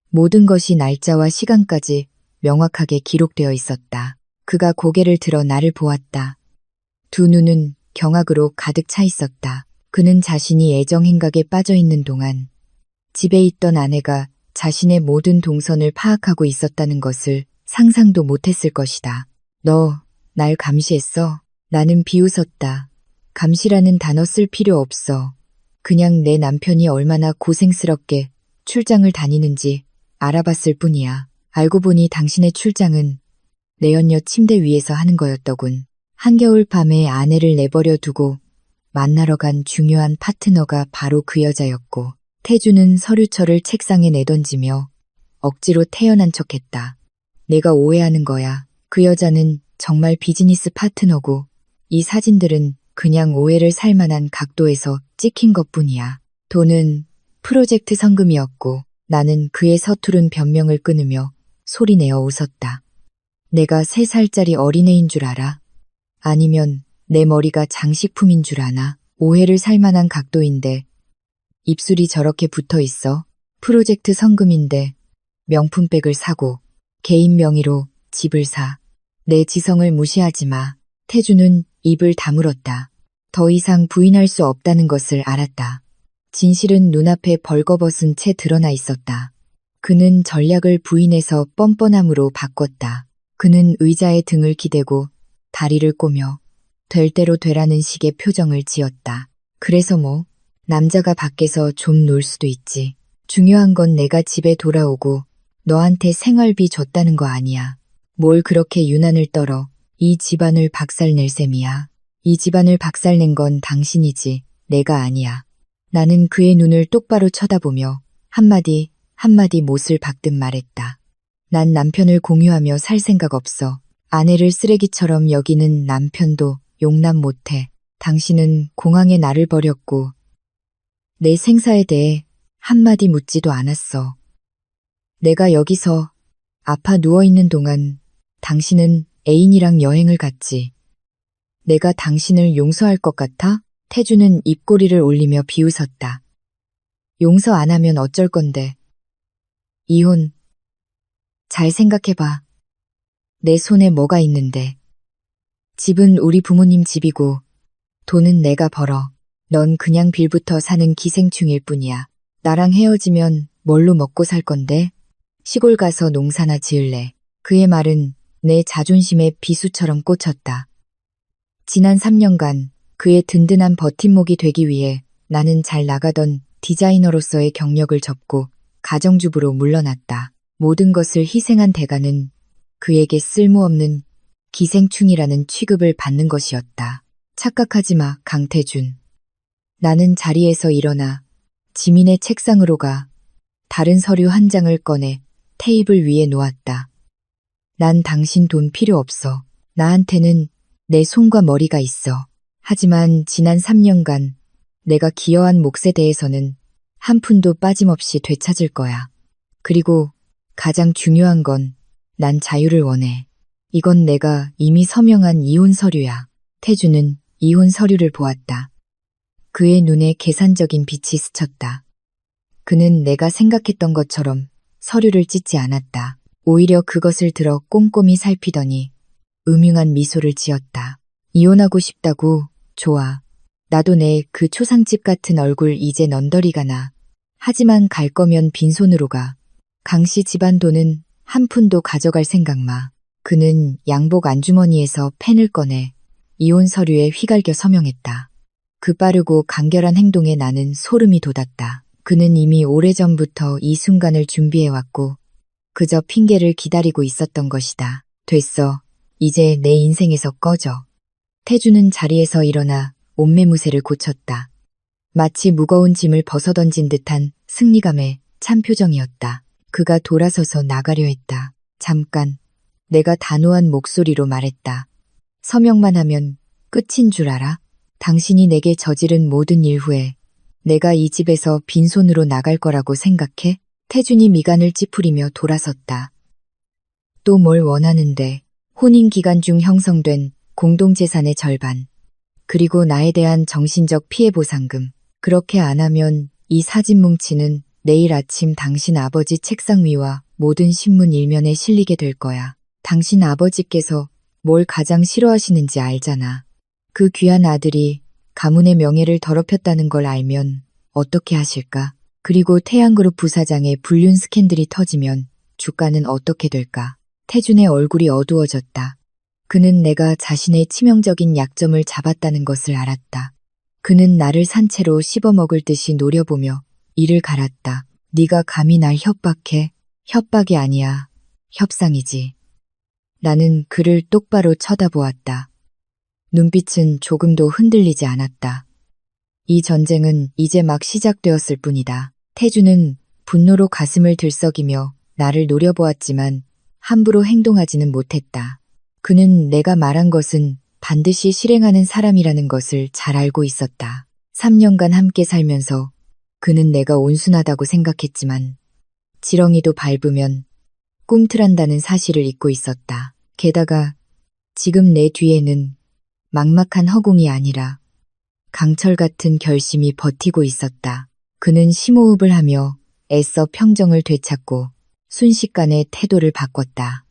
모든 것이 날짜와 시간까지 명확하게 기록되어 있었다. 그가 고개를 들어 나를 보았다. 두 눈은 경악으로 가득 차 있었다. 그는 자신이 애정 행각에 빠져 있는 동안 집에 있던 아내가 자신의 모든 동선을 파악하고 있었다는 것을 상상도 못했을 것이다. 너, 날 감시했어? 나는 비웃었다. 감시라는 단어 쓸 필요 없어. 그냥 내 남편이 얼마나 고생스럽게 출장을 다니는지 알아봤을 뿐이야. 알고 보니 당신의 출장은 내연녀 침대 위에서 하는 거였더군. 한겨울 밤에 아내를 내버려 두고 만나러 간 중요한 파트너가 바로 그 여자였고, 태주는 서류철을 책상에 내던지며 억지로 태연한 척했다. 내가 오해하는 거야. 그 여자는 정말 비즈니스 파트너고 이 사진들은 그냥 오해를 살 만한 각도에서 찍힌 것뿐이야. 돈은 프로젝트 성금이었고 나는 그의 서투른 변명을 끊으며 소리내어 웃었다. 내가 3살짜리 어린애인 줄 알아? 아니면 내 머리가 장식품인 줄 아나? 오해를 살 만한 각도인데 입술이 저렇게 붙어 있어. 프로젝트 성금인데 명품백을 사고 개인 명의로 집을 사. 내 지성을 무시하지 마. 태주는 입을 다물었다. 더 이상 부인할 수 없다는 것을 알았다. 진실은 눈앞에 벌거벗은 채 드러나 있었다. 그는 전략을 부인해서 뻔뻔함으로 바꿨다. 그는 의자에 등을 기대고 다리를 꼬며 될 대로 되라는 식의 표정을 지었다. 그래서 뭐, 남자가 밖에서 좀 놀 수도 있지. 중요한 건 내가 집에 돌아오고 너한테 생활비 줬다는 거 아니야. 뭘 그렇게 유난을 떨어. 이 집안을 박살낼 셈이야. 이 집안을 박살낸 건 당신이지 내가 아니야. 나는 그의 눈을 똑바로 쳐다보며 한마디 한마디 못을 박듯 말했다. 난 남편을 공유하며 살 생각 없어. 아내를 쓰레기처럼 여기는 남편도 용납 못해. 당신은 공항에 나를 버렸고 내 생사에 대해 한마디 묻지도 않았어. 내가 여기서 아파 누워있는 동안 당신은 애인이랑 여행을 갔지. 내가 당신을 용서할 것 같아? 태주는 입꼬리를 올리며 비웃었다. 용서 안 하면 어쩔 건데. 이혼. 잘 생각해봐. 내 손에 뭐가 있는데. 집은 우리 부모님 집이고 돈은 내가 벌어. 넌 그냥 빌부터 사는 기생충일 뿐이야. 나랑 헤어지면 뭘로 먹고 살 건데? 시골 가서 농사나 지을래. 그의 말은 내 자존심에 비수처럼 꽂혔다. 지난 3년간 그의 든든한 버팀목이 되기 위해 나는 잘 나가던 디자이너로서의 경력을 접고 가정주부로 물러났다. 모든 것을 희생한 대가는 그에게 쓸모없는 기생충이라는 취급을 받는 것이었다. 착각하지 마, 강태준. 나는 자리에서 일어나 지민의 책상으로 가 다른 서류 한 장을 꺼내 테이블 위에 놓았다. 난 당신 돈 필요 없어. 나한테는 내 손과 머리가 있어. 하지만 지난 3년간 내가 기여한 몫에 대해서는 한 푼도 빠짐없이 되찾을 거야. 그리고 가장 중요한 건 난 자유를 원해. 이건 내가 이미 서명한 이혼 서류야. 태주는 이혼 서류를 보았다. 그의 눈에 계산적인 빛이 스쳤다. 그는 내가 생각했던 것처럼 서류를 찢지 않았다. 오히려 그것을 들어 꼼꼼히 살피더니 음흉한 미소를 지었다. 이혼하고 싶다고? 좋아. 나도 내 그 초상집 같은 얼굴 이제 넌더리가 나. 하지만 갈 거면 빈손으로 가. 강씨 집안 돈은 한 푼도 가져갈 생각 마. 그는 양복 안주머니에서 펜을 꺼내 이혼 서류에 휘갈겨 서명했다. 그 빠르고 간결한 행동에 나는 소름이 돋았다. 그는 이미 오래전부터 이 순간을 준비해왔고 그저 핑계를 기다리고 있었던 것이다. 됐어. 이제 내 인생에서 꺼져. 태주는 자리에서 일어나 옷매무새를 고쳤다. 마치 무거운 짐을 벗어던진 듯한 승리감의 찬 표정이었다. 그가 돌아서서 나가려 했다. 잠깐. 내가 단호한 목소리로 말했다. 서명만 하면 끝인 줄 알아? 당신이 내게 저지른 모든 일 후에 내가 이 집에서 빈손으로 나갈 거라고 생각해? 태준이 미간을 찌푸리며 돌아섰다. 또 뭘 원하는데? 혼인 기간 중 형성된 공동재산의 절반, 그리고 나에 대한 정신적 피해 보상금. 그렇게 안 하면 이 사진 뭉치는 내일 아침 당신 아버지 책상 위와 모든 신문 일면에 실리게 될 거야. 당신 아버지께서 뭘 가장 싫어하시는지 알잖아. 그 귀한 아들이 가문의 명예를 더럽혔다는 걸 알면 어떻게 하실까? 그리고 태양그룹 부사장의 불륜 스캔들이 터지면 주가는 어떻게 될까? 태준의 얼굴이 어두워졌다. 그는 내가 자신의 치명적인 약점을 잡았다는 것을 알았다. 그는 나를 산채로 씹어먹을 듯이 노려보며 이를 갈았다. 네가 감히 날 협박해? 협박이 아니야. 협상이지. 나는 그를 똑바로 쳐다보았다. 눈빛은 조금도 흔들리지 않았다. 이 전쟁은 이제 막 시작되었을 뿐이다. 태주는 분노로 가슴을 들썩이며 나를 노려보았지만 함부로 행동하지는 못했다. 그는 내가 말한 것은 반드시 실행하는 사람이라는 것을 잘 알고 있었다. 3년간 함께 살면서 그는 내가 온순하다고 생각했지만 지렁이도 밟으면 꿈틀한다는 사실을 잊고 있었다. 게다가 지금 내 뒤에는 막막한 허공이 아니라 강철 같은 결심이 버티고 있었다. 그는 심호흡을 하며 애써 평정을 되찾고 순식간에 태도를 바꿨다.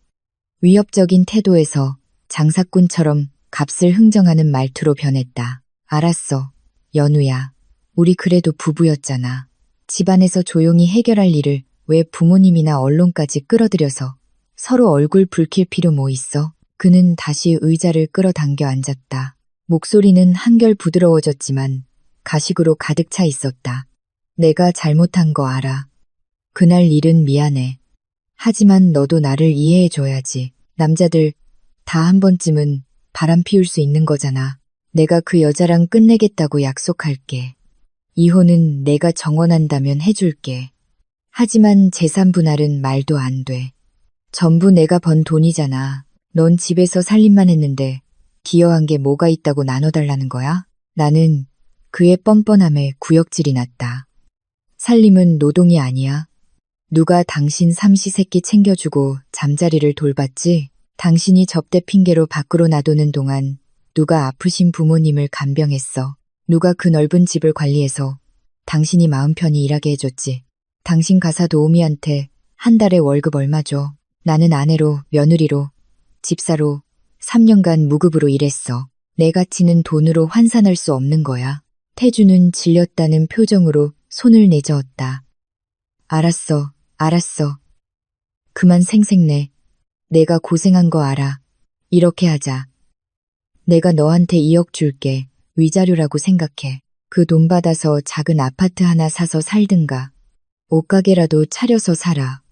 위협적인 태도에서 장사꾼처럼 값을 흥정하는 말투로 변했다. 알았어, 연우야. 우리 그래도 부부였잖아. 집안에서 조용히 해결할 일을 왜 부모님이나 언론까지 끌어들여서 서로 얼굴 붉힐 필요 뭐 있어? 그는 다시 의자를 끌어당겨 앉았다. 목소리는 한결 부드러워졌지만 가식으로 가득 차 있었다. 내가 잘못한 거 알아. 그날 일은 미안해. 하지만 너도 나를 이해해줘야지. 남자들 다 한 번쯤은 바람 피울 수 있는 거잖아. 내가 그 여자랑 끝내겠다고 약속할게. 이혼은 내가 정원한다면 해줄게. 하지만 재산 분할은 말도 안 돼. 전부 내가 번 돈이잖아. 넌 집에서 살림만 했는데 기여한 게 뭐가 있다고 나눠달라는 거야? 나는 그의 뻔뻔함에 구역질이 났다. 살림은 노동이 아니야. 누가 당신 삼시세끼 챙겨주고 잠자리를 돌봤지? 당신이 접대 핑계로 밖으로 놔두는 동안 누가 아프신 부모님을 간병했어? 누가 그 넓은 집을 관리해서 당신이 마음 편히 일하게 해줬지? 당신 가사 도우미한테 한 달에 월급 얼마 줘? 나는 아내로, 며느리로, 집사로 3년간 무급으로 일했어. 내 가치는 돈으로 환산할 수 없는 거야. 태주는 질렸다는 표정으로 손을 내저었다. 알았어, 알았어. 그만 생색내. 내가 고생한 거 알아. 이렇게 하자. 내가 너한테 2억 줄게. 위자료라고 생각해. 그 돈 받아서 작은 아파트 하나 사서 살든가. 옷가게라도 차려서 살아.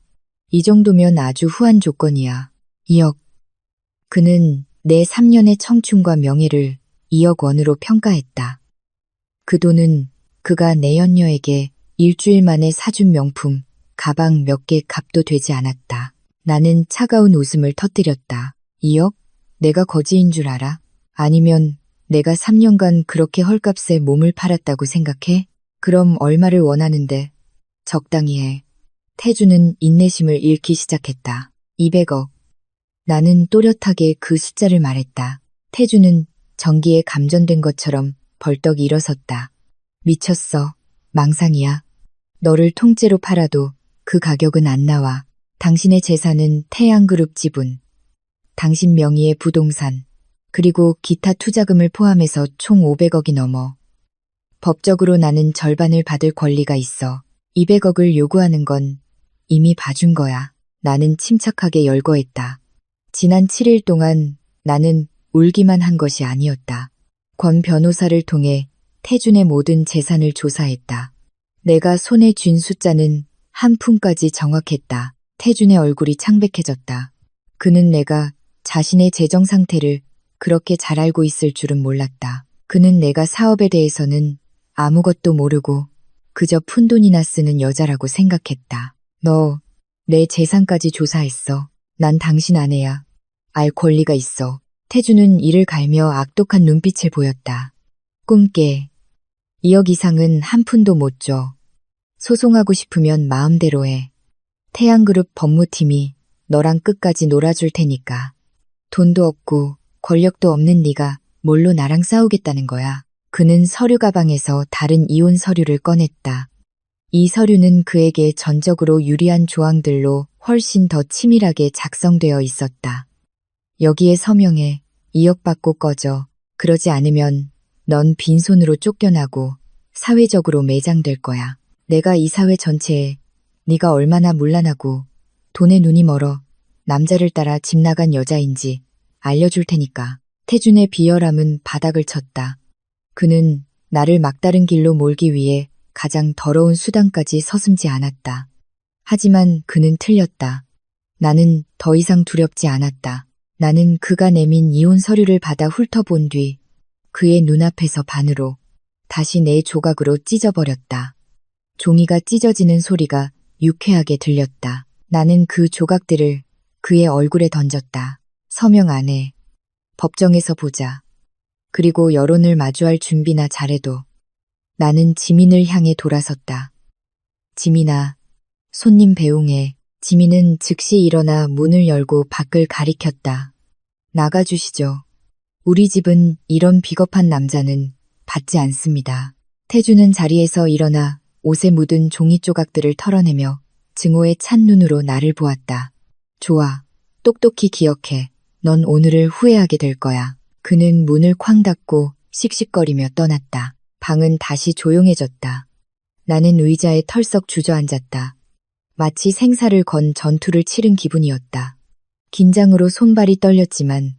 이 정도면 아주 후한 조건이야. 2억. 그는 내 3년의 청춘과 명예를 2억 원으로 평가했다. 그 돈은 그가 내 연녀에게 일주일 만에 사준 명품, 가방 몇 개 값도 되지 않았다. 나는 차가운 웃음을 터뜨렸다. 2억? 내가 거지인 줄 알아? 아니면 내가 3년간 그렇게 헐값에 몸을 팔았다고 생각해? 그럼 얼마를 원하는데? 적당히 해. 태주는 인내심을 잃기 시작했다. 200억. 나는 또렷하게 그 숫자를 말했다. 태주는 전기에 감전된 것처럼 벌떡 일어섰다. 미쳤어. 망상이야. 너를 통째로 팔아도 그 가격은 안 나와. 당신의 재산은 태양그룹 지분, 당신 명의의 부동산, 그리고 기타 투자금을 포함해서 총 500억이 넘어. 법적으로 나는 절반을 받을 권리가 있어. 200억을 요구하는 건 이미 봐준 거야. 나는 침착하게 열거했다. 지난 7일 동안 나는 울기만 한 것이 아니었다. 권 변호사를 통해 태준의 모든 재산을 조사했다. 내가 손에 쥔 숫자는 한 푼까지 정확했다. 태준의 얼굴이 창백해졌다. 그는 내가 자신의 재정 상태를 그렇게 잘 알고 있을 줄은 몰랐다. 그는 내가 사업에 대해서는 아무것도 모르고 그저 푼돈이나 쓰는 여자라고 생각했다. 너, 내 재산까지 조사했어. 난 당신 아내야. 알 권리가 있어. 태주는 이를 갈며 악독한 눈빛을 보였다. 꿈깨. 2억 이상은 한 푼도 못 줘. 소송하고 싶으면 마음대로 해. 태양그룹 법무팀이 너랑 끝까지 놀아줄 테니까. 돈도 없고 권력도 없는 네가 뭘로 나랑 싸우겠다는 거야. 그는 서류 가방에서 다른 이혼 서류를 꺼냈다. 이 서류는 그에게 전적으로 유리한 조항들로 훨씬 더 치밀하게 작성되어 있었다. 여기에 서명해 2억 받고 꺼져. 그러지 않으면 넌 빈손으로 쫓겨나고 사회적으로 매장될 거야. 내가 이 사회 전체에 네가 얼마나 문란하고 돈에 눈이 멀어 남자를 따라 집 나간 여자인지 알려줄 테니까. 태준의 비열함은 바닥을 쳤다. 그는 나를 막다른 길로 몰기 위해 가장 더러운 수단까지 서슴지 않았다. 하지만 그는 틀렸다. 나는 더 이상 두렵지 않았다. 나는 그가 내민 이혼 서류를 받아 훑어본 뒤 그의 눈앞에서 반으로 다시 내 조각으로 찢어버렸다. 종이가 찢어지는 소리가 유쾌하게 들렸다. 나는 그 조각들을 그의 얼굴에 던졌다. 서명 안 해. 법정에서 보자. 그리고 여론을 마주할 준비나 잘해도. 나는 지민을 향해 돌아섰다. 지민아, 손님 배웅해. 지민은 즉시 일어나 문을 열고 밖을 가리켰다. 나가주시죠. 우리 집은 이런 비겁한 남자는 받지 않습니다. 태주는 자리에서 일어나 옷에 묻은 종이 조각들을 털어내며 증오의 찬 눈으로 나를 보았다. 좋아. 똑똑히 기억해. 넌 오늘을 후회하게 될 거야. 그는 문을 쾅 닫고 씩씩거리며 떠났다. 방은 다시 조용해졌다. 나는 의자에 털썩 주저앉았다. 마치 생사를 건 전투를 치른 기분이었다. 긴장으로 손발이 떨렸지만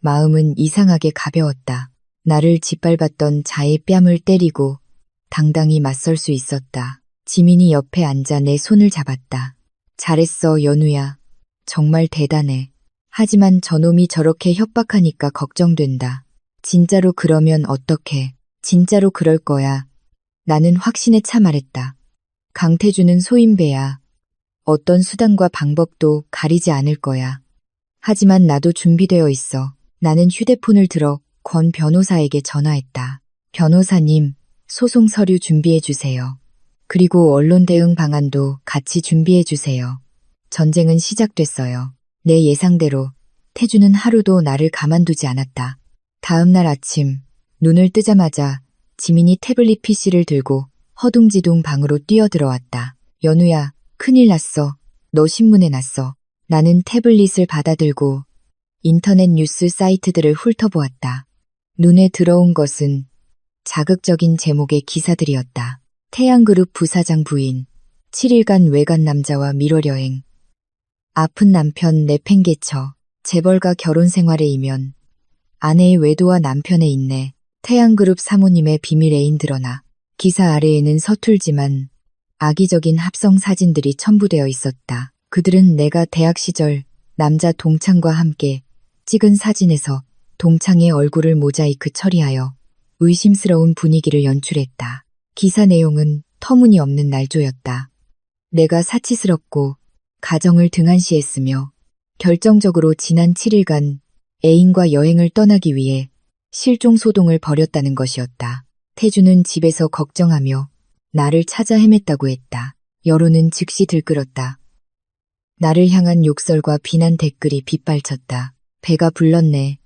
마음은 이상하게 가벼웠다. 나를 짓밟았던 자의 뺨을 때리고 당당히 맞설 수 있었다. 지민이 옆에 앉아 내 손을 잡았다. 잘했어, 연우야. 정말 대단해. 하지만 저놈이 저렇게 협박하니까 걱정된다. 진짜로 그러면 어떡해. 진짜로 그럴 거야. 나는 확신에 차 말했다. 강태주는 소인배야. 어떤 수단과 방법도 가리지 않을 거야. 하지만 나도 준비되어 있어. 나는 휴대폰을 들어 권 변호사에게 전화했다. 변호사님, 소송 서류 준비해 주세요. 그리고 언론 대응 방안도 같이 준비해 주세요. 전쟁은 시작됐어요. 내 예상대로 태주는 하루도 나를 가만두지 않았다. 다음 날 아침 눈을 뜨자마자 지민이 태블릿 PC를 들고 허둥지둥 방으로 뛰어들어왔다. 연우야, 큰일 났어. 너 신문에 났어. 나는 태블릿을 받아들고 인터넷 뉴스 사이트들을 훑어보았다. 눈에 들어온 것은 자극적인 제목의 기사들이었다. 태양그룹 부사장 부인, 7일간 외간 남자와 밀월여행, 아픈 남편 내팽개쳐, 재벌가 결혼 생활에 이면, 아내의 외도와 남편의 인내, 태양그룹 사모님의 비밀 애인 드러나. 기사 아래에는 서툴지만 악의적인 합성 사진들이 첨부되어 있었다. 그들은 내가 대학 시절 남자 동창과 함께 찍은 사진에서 동창의 얼굴을 모자이크 처리하여 의심스러운 분위기를 연출했다. 기사 내용은 터무니없는 날조였다. 내가 사치스럽고 가정을 등한시했으며 결정적으로 지난 7일간 애인과 여행을 떠나기 위해 실종 소동을 벌였다는 것이었다. 태주는 집에서 걱정하며 나를 찾아 헤맸다고 했다. 여론은 즉시 들끓었다. 나를 향한 욕설과 비난 댓글이 빗발쳤다. 배가 불렀네.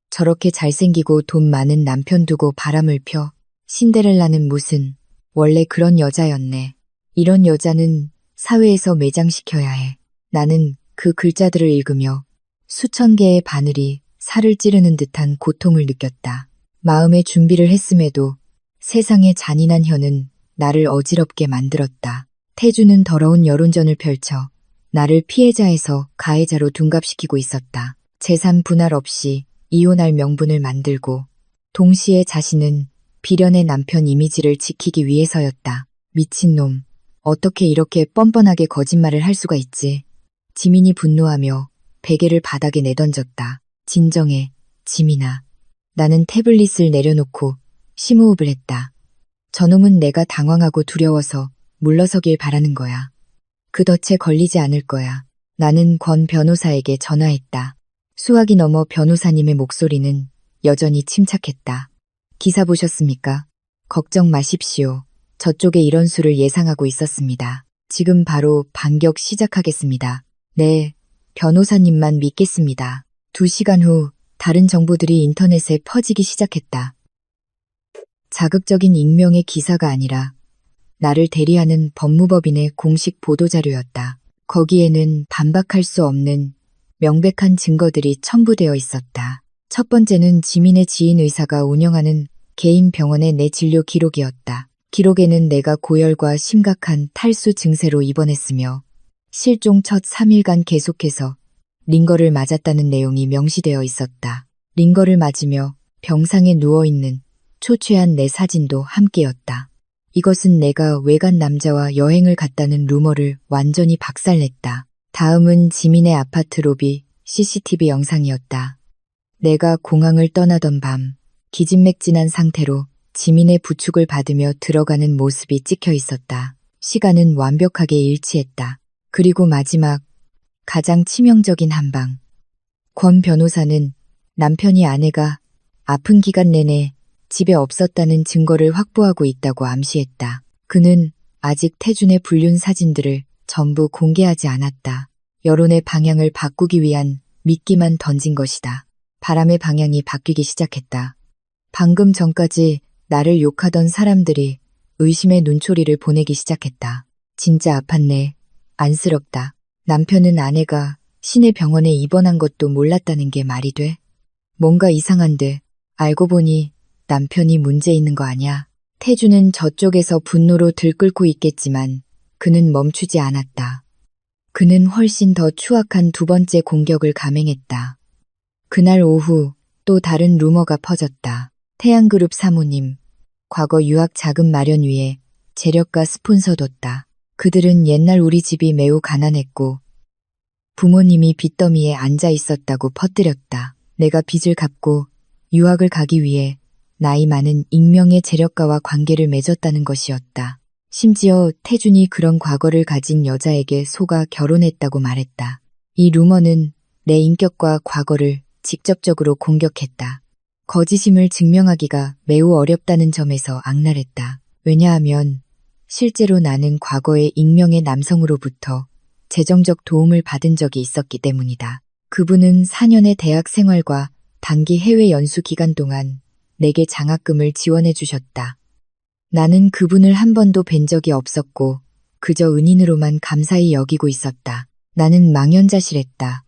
저렇게 잘생기고 돈 많은 남편 두고 바람을 펴. 신데렐라는 무슨, 원래 그런 여자였네. 이런 여자는 사회에서 매장시켜야 해. 나는 그 글자들을 읽으며 수천 개의 바늘이 살을 찌르는 듯한 고통을 느꼈다. 마음의 준비를 했음에도 세상의 잔인한 혀는 나를 어지럽게 만들었다. 태주는 더러운 여론전을 펼쳐 나를 피해자에서 가해자로 둔갑시키고 있었다. 재산 분할 없이 이혼할 명분을 만들고 동시에 자신은 비련의 남편 이미지를 지키기 위해서였다. 미친놈. 어떻게 이렇게 뻔뻔하게 거짓말을 할 수가 있지? 지민이 분노하며 베개를 바닥에 내던졌다. 진정해, 지민아. 나는 태블릿을 내려놓고 심호흡을 했다. 저놈은 내가 당황하고 두려워서 물러서길 바라는 거야. 그 덫에 걸리지 않을 거야. 나는 권 변호사에게 전화했다. 수화기 넘어 변호사님의 목소리는 여전히 침착했다. 기사 보셨습니까? 걱정 마십시오. 저쪽에 이런 수를 예상하고 있었습니다. 지금 바로 반격 시작하겠습니다. 네, 변호사님만 믿겠습니다. 2시간 후 다른 정보들이 인터넷에 퍼지기 시작했다. 자극적인 익명의 기사가 아니라 나를 대리하는 법무법인의 공식 보도자료였다. 거기에는 반박할 수 없는 명백한 증거들이 첨부되어 있었다. 첫 번째는 지민의 지인 의사가 운영하는 개인 병원의 내 진료 기록이었다. 기록에는 내가 고열과 심각한 탈수 증세로 입원했으며 실종 첫 3일간 계속해서 링거를 맞았다는 내용이 명시되어 있었다. 링거를 맞으며 병상에 누워있는 초췌한 내 사진도 함께였다. 이것은 내가 외간 남자와 여행을 갔다는 루머를 완전히 박살냈다. 다음은 지민의 아파트 로비 CCTV 영상이었다. 내가 공항을 떠나던 밤 기진맥진한 상태로 지민의 부축을 받으며 들어가는 모습이 찍혀 있었다. 시간은 완벽하게 일치했다. 그리고 마지막 가장 치명적인 한방. 권 변호사는 남편이 아내가 아픈 기간 내내 집에 없었다는 증거를 확보하고 있다고 암시했다. 그는 아직 태준의 불륜 사진들을 전부 공개하지 않았다. 여론의 방향을 바꾸기 위한 미끼만 던진 것이다. 바람의 방향이 바뀌기 시작했다. 방금 전까지 나를 욕하던 사람들이 의심의 눈초리를 보내기 시작했다. 진짜 아팠네. 안쓰럽다. 남편은 아내가 시내 병원에 입원한 것도 몰랐다는 게 말이 돼? 뭔가 이상한데 알고 보니 남편이 문제 있는 거 아냐? 태주는 저쪽에서 분노로 들끓고 있겠지만 그는 멈추지 않았다. 그는 훨씬 더 추악한 두 번째 공격을 감행했다. 그날 오후 또 다른 루머가 퍼졌다. 태양그룹 사모님, 과거 유학 자금 마련 위해 재력가 스폰서 뒀다. 그들은 옛날 우리 집이 매우 가난했고 부모님이 빚더미에 앉아 있었다고 퍼뜨렸다. 내가 빚을 갚고 유학을 가기 위해 나이 많은 익명의 재력가와 관계를 맺었다는 것이었다. 심지어 태준이 그런 과거를 가진 여자에게 속아 결혼했다고 말했다. 이 루머는 내 인격과 과거를 직접적으로 공격했다. 거짓임을 증명하기가 매우 어렵다는 점에서 악랄했다. 왜냐하면 실제로 나는 과거의 익명의 남성으로부터 재정적 도움을 받은 적이 있었기 때문이다. 그분은 4년의 대학 생활과 단기 해외 연수 기간 동안 내게 장학금을 지원해 주셨다. 나는 그분을 한 번도 뵌 적이 없었고 그저 은인으로만 감사히 여기고 있었다. 나는 망연자실했다.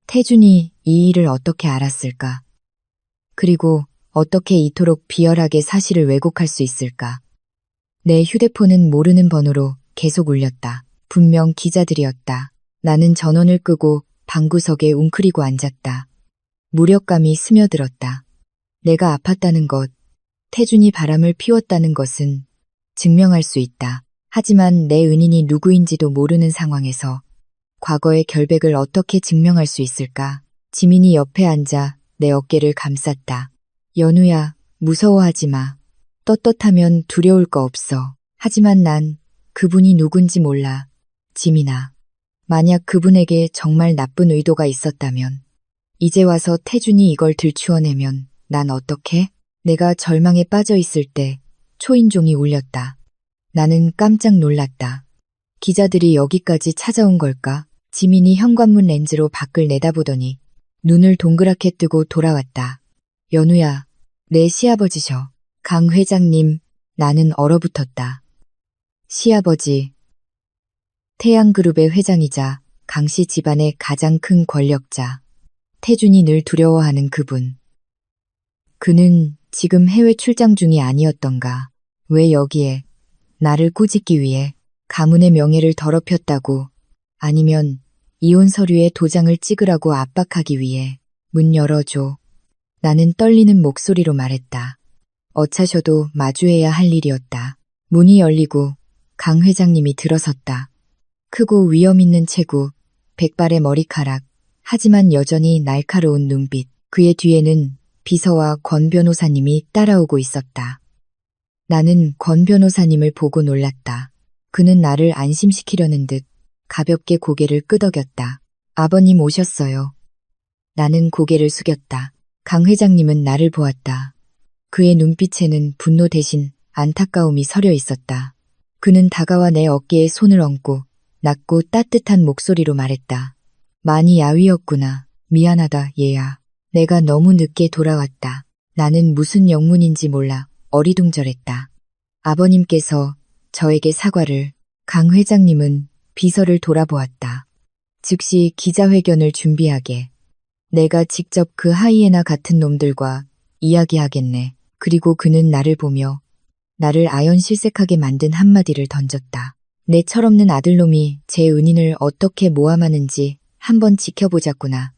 태준이 이 일을 어떻게 알았을까? 그리고 어떻게 이토록 비열하게 사실을 왜곡할 수 있을까? 내 휴대폰은 모르는 번호로 계속 울렸다. 분명 기자들이었다. 나는 전원을 끄고 방구석에 웅크리고 앉았다. 무력감이 스며들었다. 내가 아팠다는 것, 태준이 바람을 피웠다는 것은 증명할 수 있다. 하지만 내 은인이 누구인지도 모르는 상황에서 과거의 결백을 어떻게 증명할 수 있을까? 지민이 옆에 앉아 내 어깨를 감쌌다. 연우야, 무서워하지 마. 떳떳하면 두려울 거 없어. 하지만 난 그분이 누군지 몰라. 지민아. 만약 그분에게 정말 나쁜 의도가 있었다면, 이제 와서 태준이 이걸 들추어내면 난 어떡해? 내가 절망에 빠져 있을 때 초인종이 울렸다. 나는 깜짝 놀랐다. 기자들이 여기까지 찾아온 걸까? 지민이 현관문 렌즈로 밖을 내다보더니 눈을 동그랗게 뜨고 돌아왔다. 연우야, 내 시아버지셔. 강 회장님, 나는 얼어붙었다. 시아버지. 태양그룹의 회장이자 강씨 집안의 가장 큰 권력자. 태준이 늘 두려워하는 그분. 그는 지금 해외 출장 중이 아니었던가. 왜 여기에 나를 꾸짖기 위해 가문의 명예를 더럽혔다고, 아니면 이혼 서류에 도장을 찍으라고 압박하기 위해 문 열어줘. 나는 떨리는 목소리로 말했다. 어차셔도 마주해야 할 일이었다. 문이 열리고 강 회장님이 들어섰다. 크고 위험 있는 체구, 백발의 머리카락, 하지만 여전히 날카로운 눈빛. 그의 뒤에는 비서와 권 변호사님이 따라오고 있었다. 나는 권 변호사님을 보고 놀랐다. 그는 나를 안심시키려는 듯 가볍게 고개를 끄덕였다. 아버님 오셨어요. 나는 고개를 숙였다. 강 회장님은 나를 보았다. 그의 눈빛에는 분노 대신 안타까움이 서려 있었다. 그는 다가와 내 어깨에 손을 얹고 낮고 따뜻한 목소리로 말했다. 많이 야위었구나. 미안하다, 얘야. 내가 너무 늦게 돌아왔다. 나는 무슨 영문인지 몰라 어리둥절했다. 아버님께서 저에게 사과를. 강 회장님은 비서를 돌아보았다. 즉시 기자회견을 준비하게. 내가 직접 그 하이에나 같은 놈들과 이야기하겠네. 그리고 그는 나를 보며 나를 아연실색하게 만든 한마디를 던졌다. 내 철없는 아들놈이 제 은인을 어떻게 모함하는지 한번 지켜보자꾸나.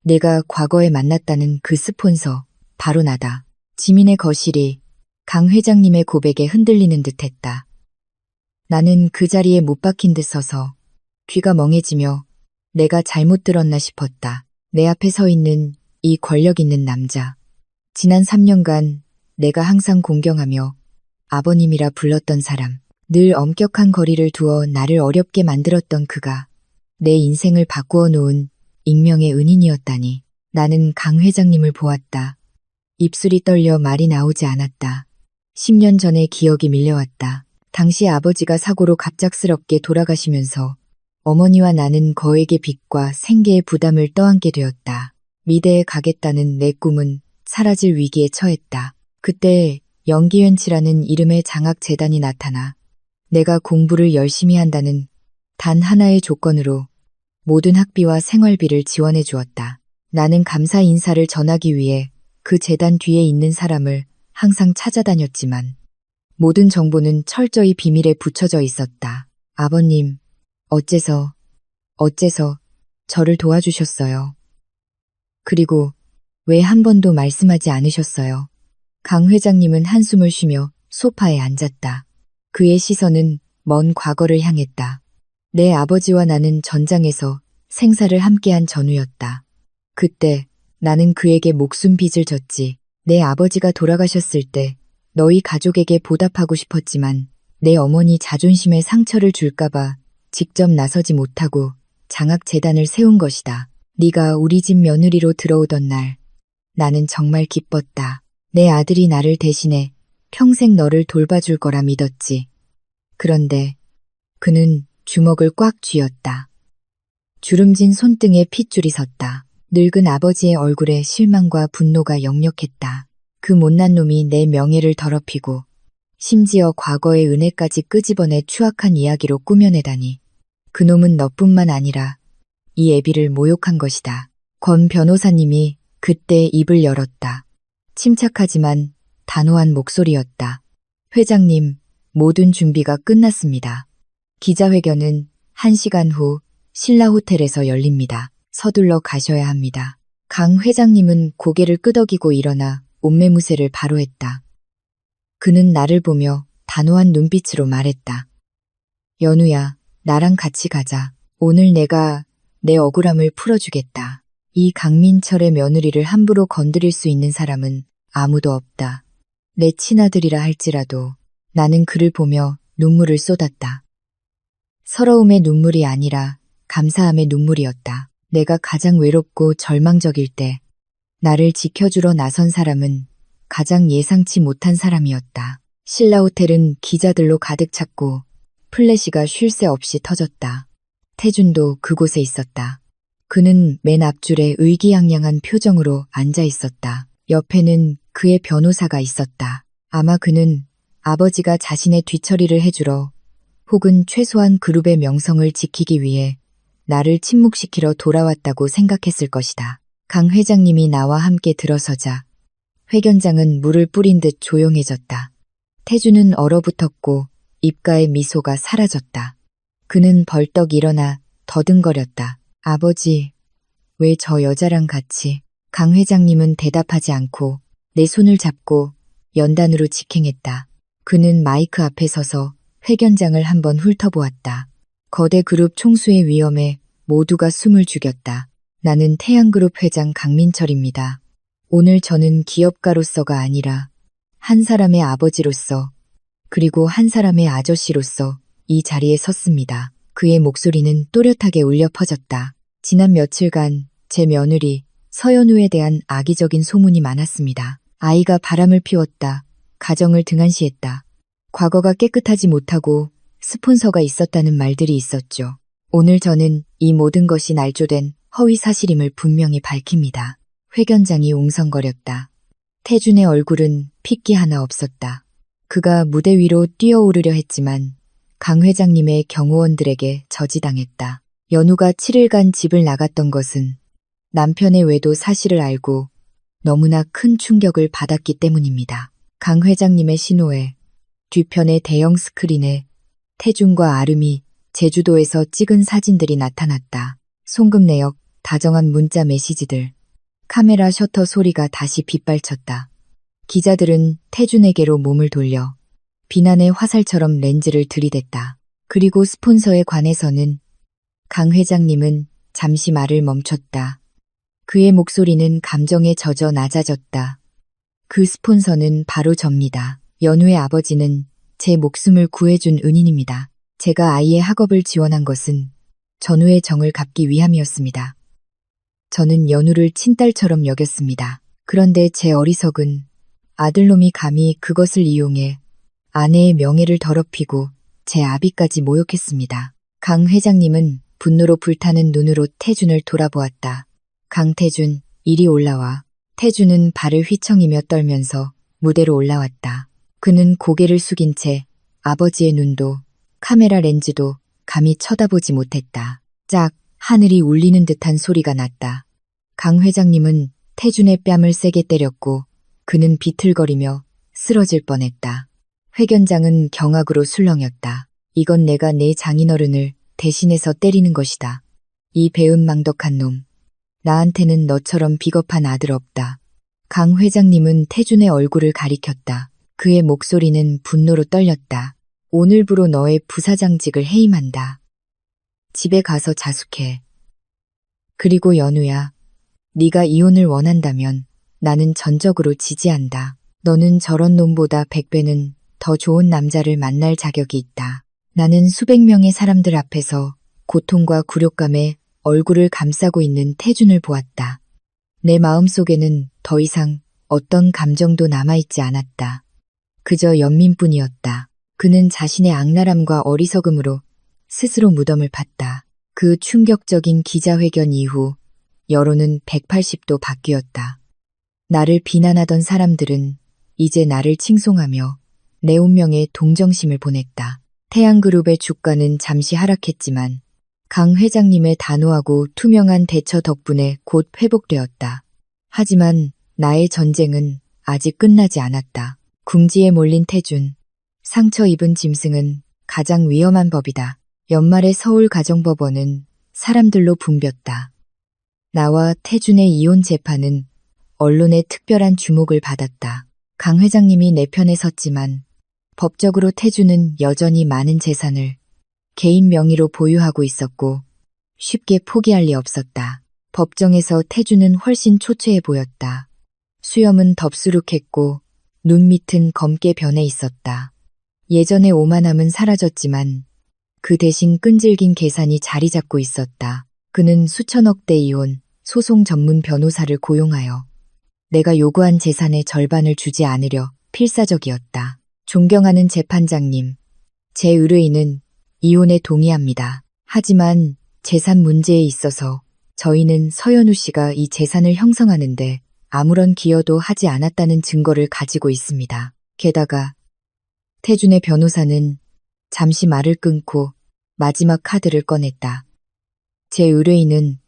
내가 과거에 만났다는 그 스폰서, 바로 나다. 지민의 거실이 강 회장님의 고백에 흔들리는 듯했다. 나는 그 자리에 못 박힌 듯 서서 귀가 멍해지며 내가 잘못 들었나 싶었다. 내 앞에 서 있는 이 권력 있는 남자. 지난 3년간 내가 항상 공경하며 아버님이라 불렀던 사람. 늘 엄격한 거리를 두어 나를 어렵게 만들었던 그가 내 인생을 바꾸어 놓은 익명의 은인이었다니. 나는 강 회장님을 보았다. 입술이 떨려 말이 나오지 않았다. 10년 전의 기억이 밀려왔다. 당시 아버지가 사고로 갑작스럽게 돌아가시면서 어머니와 나는 거액의 빚과 생계의 부담을 떠안게 되었다. 미대에 가겠다는 내 꿈은 사라질 위기에 처했다. 그때 영기현치라는 이름의 장학재단이 나타나 내가 공부를 열심히 한다는 단 하나의 조건으로 모든 학비와 생활비를 지원해 주었다. 나는 감사 인사를 전하기 위해 그 재단 뒤에 있는 사람을 항상 찾아다녔지만 모든 정보는 철저히 비밀에 붙여져 있었다. 아버님, 어째서 저를 도와주셨어요. 그리고 왜 한 번도 말씀하지 않으셨어요? 강 회장님은 한숨을 쉬며 소파에 앉았다. 그의 시선은 먼 과거를 향했다. 내 아버지와 나는 전장에서 생사를 함께한 전우였다. 그때 나는 그에게 목숨 빚을 졌지. 내 아버지가 돌아가셨을 때 너희 가족에게 보답하고 싶었지만 내 어머니 자존심에 상처를 줄까봐 직접 나서지 못하고 장학재단을 세운 것이다. 네가 우리 집 며느리로 들어오던 날 나는 정말 기뻤다. 내 아들이 나를 대신해 평생 너를 돌봐줄 거라 믿었지. 그런데 그는 주먹을 꽉 쥐었다. 주름진 손등에 핏줄이 섰다. 늙은 아버지의 얼굴에 실망과 분노가 역력했다. 그 못난 놈이 내 명예를 더럽히고 심지어 과거의 은혜까지 끄집어내 추악한 이야기로 꾸며내다니. 그놈은 너뿐만 아니라 이 애비를 모욕한 것이다. 권 변호사님이 그때 입을 열었다. 침착하지만 단호한 목소리였다. 회장님, 모든 준비가 끝났습니다. 기자회견은 1시간 후 신라호텔에서 열립니다. 서둘러 가셔야 합니다. 강 회장님은 고개를 끄덕이고 일어나 옷매무새를 바로 했다. 그는 나를 보며 단호한 눈빛으로 말했다. 연우야, 나랑 같이 가자. 오늘 내가 내 억울함을 풀어주겠다. 이 강민철의 며느리를 함부로 건드릴 수 있는 사람은 아무도 없다. 내 친아들이라 할지라도. 나는 그를 보며 눈물을 쏟았다. 서러움의 눈물이 아니라 감사함의 눈물이었다. 내가 가장 외롭고 절망적일 때 나를 지켜주러 나선 사람은 가장 예상치 못한 사람이었다. 신라호텔은 기자들로 가득 찼고 플래시가 쉴 새 없이 터졌다. 태준도 그곳에 있었다. 그는 맨 앞줄에 의기양양한 표정으로 앉아 있었다. 옆에는 그의 변호사가 있었다. 아마 그는 아버지가 자신의 뒤처리를 해주러 혹은 최소한 그룹의 명성을 지키기 위해 나를 침묵시키러 돌아왔다고 생각했을 것이다. 강 회장님이 나와 함께 들어서자 회견장은 물을 뿌린 듯 조용해졌다. 태주는 얼어붙었고 입가의 미소가 사라졌다. 그는 벌떡 일어나 더듬거렸다. 아버지, 왜 저 여자랑 같이? 강 회장님은 대답하지 않고 내 손을 잡고 연단으로 직행했다. 그는 마이크 앞에 서서 회견장을 한번 훑어보았다. 거대 그룹 총수의 위험에 모두가 숨을 죽였다. 나는 태양그룹 회장 강민철입니다. 오늘 저는 기업가로서가 아니라 한 사람의 아버지로서 그리고 한 사람의 아저씨로서 이 자리에 섰습니다. 그의 목소리는 또렷하게 울려 퍼졌다. 지난 며칠간 제 며느리 서연우에 대한 악의적인 소문이 많았습니다. 아이가 바람을 피웠다. 가정을 등한시했다. 과거가 깨끗하지 못하고 스폰서가 있었다는 말들이 있었죠. 오늘 저는 이 모든 것이 날조된 허위 사실임을 분명히 밝힙니다. 회견장이 웅성거렸다. 태준의 얼굴은 핏기 하나 없었다. 그가 무대 위로 뛰어오르려 했지만 강 회장님의 경호원들에게 저지당했다. 연우가 7일간 집을 나갔던 것은 남편의 외도 사실을 알고 너무나 큰 충격을 받았기 때문입니다. 강 회장님의 신호에 뒤편의 대형 스크린에 태준과 아름이 제주도에서 찍은 사진들이 나타났다. 송금 내역, 다정한 문자 메시지들, 카메라 셔터 소리가 다시 빗발쳤다. 기자들은 태준에게로 몸을 돌려 비난의 화살처럼 렌즈를 들이댔다. 그리고 스폰서에 관해서는 강 회장님은 잠시 말을 멈췄다. 그의 목소리는 감정에 젖어 낮아졌다. 그 스폰서는 바로 접니다. 연우의 아버지는 제 목숨을 구해준 은인입니다. 제가 아이의 학업을 지원한 것은 전우의 정을 갚기 위함이었습니다. 저는 연우를 친딸처럼 여겼습니다. 그런데 제 어리석은 아들놈이 감히 그것을 이용해 아내의 명예를 더럽히고 제 아비까지 모욕했습니다. 강 회장님은 분노로 불타는 눈으로 태준을 돌아보았다. 강태준, 이리 올라와. 태준은 발을 휘청이며 떨면서 무대로 올라왔다. 그는 고개를 숙인 채 아버지의 눈도 카메라 렌즈도 감히 쳐다보지 못했다. 짝, 하늘이 울리는 듯한 소리가 났다. 강 회장님은 태준의 뺨을 세게 때렸고 그는 비틀거리며 쓰러질 뻔했다. 회견장은 경악으로 술렁였다. 이건 내가 내 장인어른을 대신해서 때리는 것이다. 이 배은망덕한 놈. 나한테는 너처럼 비겁한 아들 없다. 강 회장님은 태준의 얼굴을 가리켰다. 그의 목소리는 분노로 떨렸다. 오늘부로 너의 부사장직을 해임한다. 집에 가서 자숙해. 그리고 연우야, 네가 이혼을 원한다면 나는 전적으로 지지한다. 너는 저런 놈보다 100배는 더 좋은 남자를 만날 자격이 있다. 나는 수백 명의 사람들 앞에서 고통과 굴욕감에 얼굴을 감싸고 있는 태준을 보았다. 내 마음속에는 더 이상 어떤 감정도 남아있지 않았다. 그저 연민뿐이었다. 그는 자신의 악랄함과 어리석음으로 스스로 무덤을 팠다. 그 충격적인 기자회견 이후 여론은 180도 바뀌었다. 나를 비난하던 사람들은 이제 나를 칭송하며 내 운명에 동정심을 보냈다. 태양그룹의 주가는 잠시 하락했지만 강 회장님의 단호하고 투명한 대처 덕분에 곧 회복되었다. 하지만 나의 전쟁은 아직 끝나지 않았다. 궁지에 몰린 태준. 상처 입은 짐승은 가장 위험한 법이다. 연말에 서울가정법원은 사람들로 붐볐다. 나와 태준의 이혼 재판은 언론의 특별한 주목을 받았다. 강 회장님이 내 편에 섰지만 법적으로 태준은 여전히 많은 재산을 개인 명의로 보유하고 있었고 쉽게 포기할 리 없었다. 법정에서 태준은 훨씬 초췌해 보였다. 수염은 덥수룩했고 눈 밑은 검게 변해 있었다. 예전의 오만함은 사라졌지만 그 대신 끈질긴 계산이 자리 잡고 있었다. 그는 수천억대 이혼, 소송 전문 변호사를 고용하여 내가 요구한 재산의 절반을 주지 않으려 필사적이었다. 존경하는 재판장님, 제 의뢰인은 이혼에 동의합니다. 하지만 재산 문제에 있어서 저희는 서연우 씨가 이 재산을 형성하는데 아무런 기여도 하지 않았다는 증거를 가지고 있습니다. 게다가 태준의 변호사는 잠시 말을 끊고 마지막 카드를 꺼냈다. 제 의뢰인은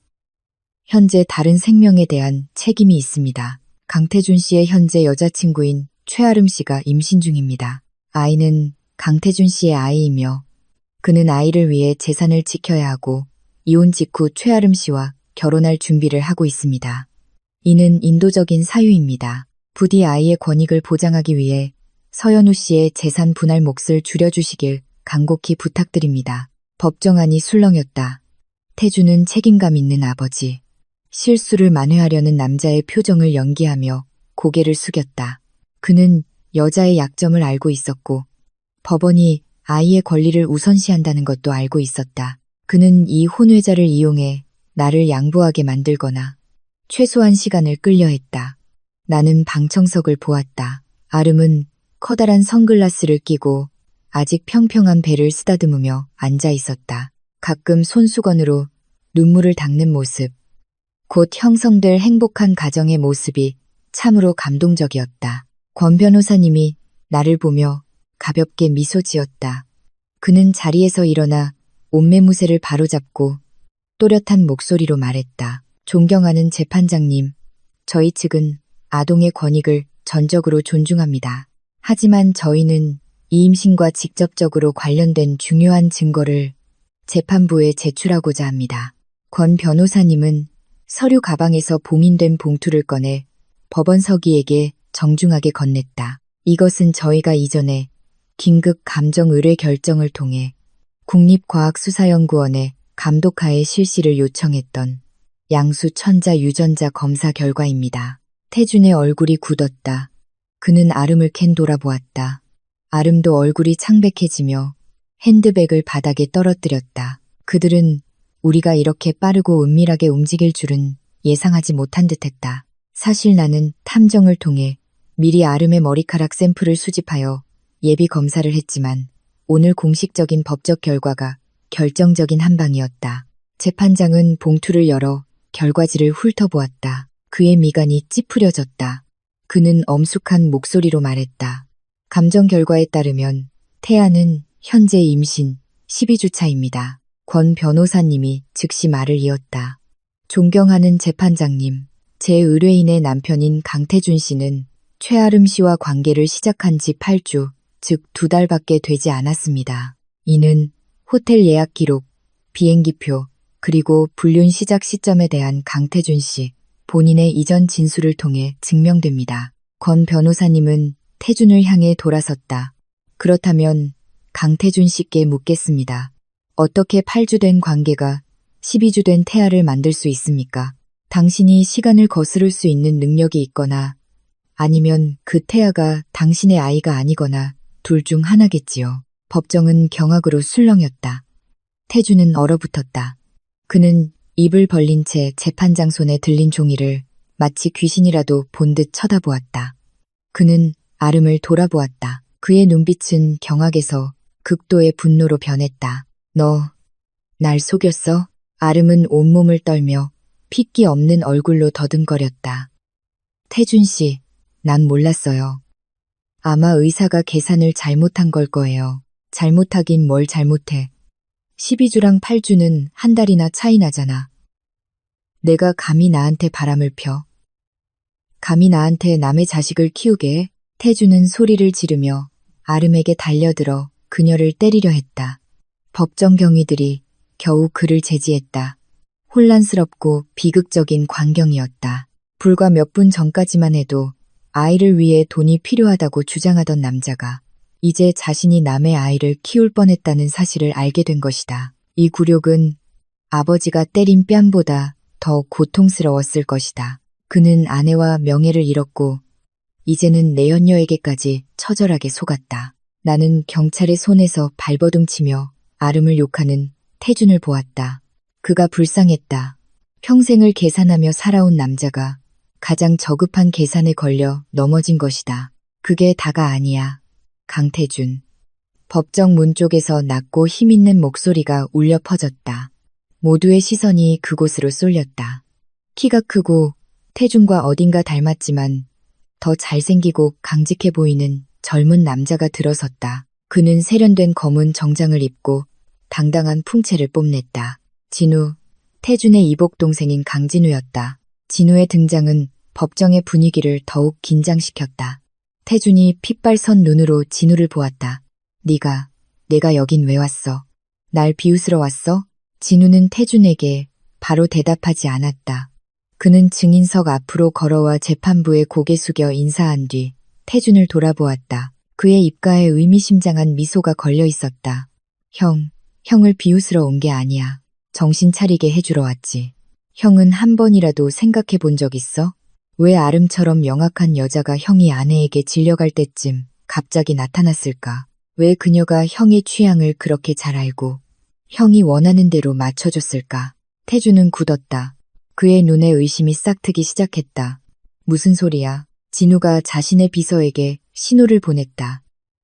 현재 다른 생명에 대한 책임이 있습니다. 강태준 씨의 현재 여자친구인 최아름 씨가 임신 중입니다. 아이는 강태준 씨의 아이이며 그는 아이를 위해 재산을 지켜야 하고 이혼 직후 최아름 씨와 결혼할 준비를 하고 있습니다. 이는 인도적인 사유입니다. 부디 아이의 권익을 보장하기 위해 서연우 씨의 재산 분할 몫을 줄여주시길 간곡히 부탁드립니다. 법정안이 술렁였다. 태주는 책임감 있는 아버지, 실수를 만회하려는 남자의 표정을 연기하며 고개를 숙였다. 그는 여자의 약점을 알고 있었고 법원이 아이의 권리를 우선시한다는 것도 알고 있었다. 그는 이 혼외자를 이용해 나를 양보하게 만들거나 최소한 시간을 끌려 했다. 나는 방청석을 보았다. 아름은 커다란 선글라스를 끼고 아직 평평한 배를 쓰다듬으며 앉아 있었다. 가끔 손수건으로 눈물을 닦는 모습, 곧 형성될 행복한 가정의 모습이 참으로 감동적이었다. 권 변호사님이 나를 보며 가볍게 미소 지었다. 그는 자리에서 일어나 옷매무새를 바로잡고 또렷한 목소리로 말했다. 존경하는 재판장님, 저희 측은 아동의 권익을 전적으로 존중합니다. 하지만 저희는 이 임신과 직접적으로 관련된 중요한 증거를 재판부에 제출하고자 합니다. 권 변호사님은 서류 가방에서 봉인된 봉투를 꺼내 법원 서기에게 정중하게 건넸다. 이것은 저희가 이전에 긴급 감정 의뢰 결정을 통해 국립과학수사연구원의 감독하에 실시를 요청했던 양수 천자 유전자 검사 결과입니다. 태준의 얼굴이 굳었다. 그는 아름을 캔 돌아보았다. 아름도 얼굴이 창백해지며 핸드백을 바닥에 떨어뜨렸다. 그들은 우리가 이렇게 빠르고 은밀하게 움직일 줄은 예상하지 못한 듯했다. 사실 나는 탐정을 통해 미리 아름의 머리카락 샘플을 수집하여 예비 검사를 했지만 오늘 공식적인 법적 결과가 결정적인 한 방이었다. 재판장은 봉투를 열어 결과지를 훑어보았다. 그의 미간이 찌푸려졌다. 그는 엄숙한 목소리로 말했다. 감정 결과에 따르면 태아는 현재 임신 12주 차입니다. 권 변호사님이 즉시 말을 이었다. 존경하는 재판장님, 제 의뢰인의 남편인 강태준 씨는 최아름 씨와 관계를 시작한 지 8주, 즉 2달밖에 되지 않았습니다. 이는 호텔 예약 기록, 비행기표, 그리고 불륜 시작 시점에 대한 강태준 씨 본인의 이전 진술을 통해 증명됩니다. 권 변호사님은 태준을 향해 돌아섰다. 그렇다면 강태준 씨께 묻겠습니다. 어떻게 8주 된 관계가 12주 된 태아를 만들 수 있습니까? 당신이 시간을 거스를 수 있는 능력이 있거나 아니면 그 태아가 당신의 아이가 아니거나 둘 중 하나겠지요. 법정은 경악으로 술렁였다. 태준은 얼어붙었다. 그는 입을 벌린 채 재판장 손에 들린 종이를 마치 귀신이라도 본 듯 쳐다보았다. 그는 아름을 돌아보았다. 그의 눈빛은 경악에서 극도의 분노로 변했다. 너, 날 속였어? 아름은 온몸을 떨며 핏기 없는 얼굴로 더듬거렸다. 태준 씨, 난 몰랐어요. 아마 의사가 계산을 잘못한 걸 거예요. 잘못하긴 뭘 잘못해. 12주랑 8주는 한 달이나 차이 나잖아. 내가 감히 나한테 바람을 펴. 감히 나한테 남의 자식을 키우게 해? 태주는 소리를 지르며 아름에게 달려들어 그녀를 때리려 했다. 법정 경위들이 겨우 그를 제지했다. 혼란스럽고 비극적인 광경이었다. 불과 몇 분 전까지만 해도 아이를 위해 돈이 필요하다고 주장하던 남자가 이제 자신이 남의 아이를 키울 뻔했다는 사실을 알게 된 것이다. 이 굴욕은 아버지가 때린 뺨보다 더 고통스러웠을 것이다. 그는 아내와 명예를 잃었고 이제는 내연녀에게까지 처절하게 속았다. 나는 경찰의 손에서 발버둥치며 아름을 욕하는 태준을 보았다. 그가 불쌍했다. 평생을 계산하며 살아온 남자가 가장 저급한 계산에 걸려 넘어진 것이다. 그게 다가 아니야. 강태준. 법정 문 쪽에서 낮고 힘있는 목소리가 울려 퍼졌다. 모두의 시선이 그곳으로 쏠렸다. 키가 크고 태준과 어딘가 닮았지만 더 잘생기고 강직해 보이는 젊은 남자가 들어섰다. 그는 세련된 검은 정장을 입고 당당한 풍채를 뽐냈다. 진우, 태준의 이복 동생인 강진우였다. 진우의 등장은 법정의 분위기를 더욱 긴장시켰다. 태준이 핏발선 눈으로 진우를 보았다. 내가 여긴 왜 왔어? 날 비웃으러 왔어? 진우는 태준에게 바로 대답하지 않았다. 그는 증인석 앞으로 걸어와 재판부에 고개 숙여 인사한 뒤 태준을 돌아보았다. 그의 입가에 의미심장한 미소가 걸려 있었다. 형을 비웃으러 온 게 아니야. 정신 차리게 해주러 왔지. 형은 한 번이라도 생각해 본 적 있어? 왜 아름처럼 명확한 여자가 형이 아내에게 질려갈 때쯤 갑자기 나타났을까? 왜 그녀가 형의 취향을 그렇게 잘 알고 형이 원하는 대로 맞춰줬을까? 태주는 굳었다. 그의 눈에 의심이 싹트기 시작했다. 무슨 소리야? 진우가 자신의 비서에게 신호를 보냈다.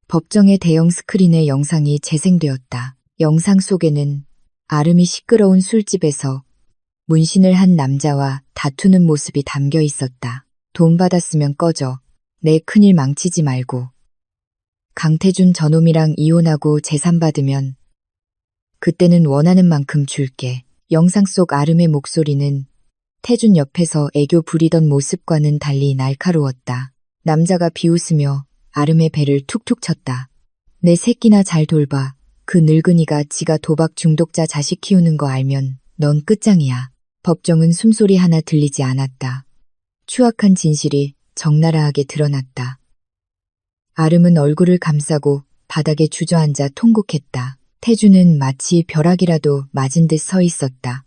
법정의 대형 스크린에 영상이 재생되었다. 영상 속에는 아름이 시끄러운 술집에서 문신을 한 남자와 다투는 모습이 담겨 있었다. 돈 받았으면 꺼져. 내 큰일 망치지 말고. 강태준 저놈이랑 이혼하고 재산 받으면 그때는 원하는 만큼 줄게. 영상 속 아름의 목소리는 태준 옆에서 애교 부리던 모습과는 달리 날카로웠다. 남자가 비웃으며 아름의 배를 툭툭 쳤다. 내 새끼나 잘 돌봐. 그 늙은이가 지가 도박 중독자 자식 키우는 거 알면 넌 끝장이야. 법정은 숨소리 하나 들리지 않았다. 추악한 진실이 적나라하게 드러났다. 아름은 얼굴을 감싸고 바닥에 주저앉아 통곡했다. 태주는 마치 벼락이라도 맞은 듯 서 있었다.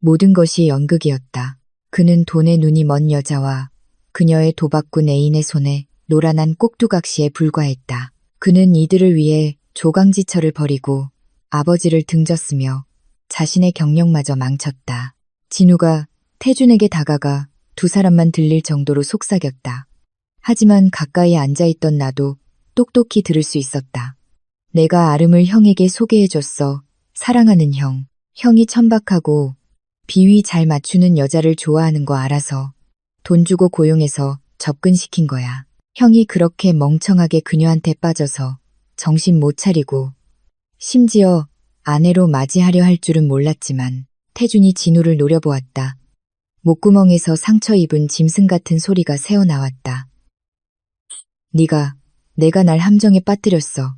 모든 것이 연극이었다. 그는 돈에 눈이 먼 여자와 그녀의 도박꾼 애인의 손에 노란한 꼭두각시에 불과했다. 그는 이들을 위해 조강지처를 버리고 아버지를 등졌으며 자신의 경력마저 망쳤다. 진우가 태준에게 다가가 두 사람만 들릴 정도로 속삭였다. 하지만 가까이 앉아있던 나도 똑똑히 들을 수 있었다. 내가 아름을 형에게 소개해줬어. 사랑하는 형. 형이 천박하고 비위 잘 맞추는 여자를 좋아하는 거 알아서 돈 주고 고용해서 접근시킨 거야. 형이 그렇게 멍청하게 그녀한테 빠져서 정신 못 차리고 심지어 아내로 맞이하려 할 줄은 몰랐지만 태준이 진우를 노려보았다. 목구멍에서 상처 입은 짐승 같은 소리가 새어나왔다. 내가 날 함정에 빠뜨렸어.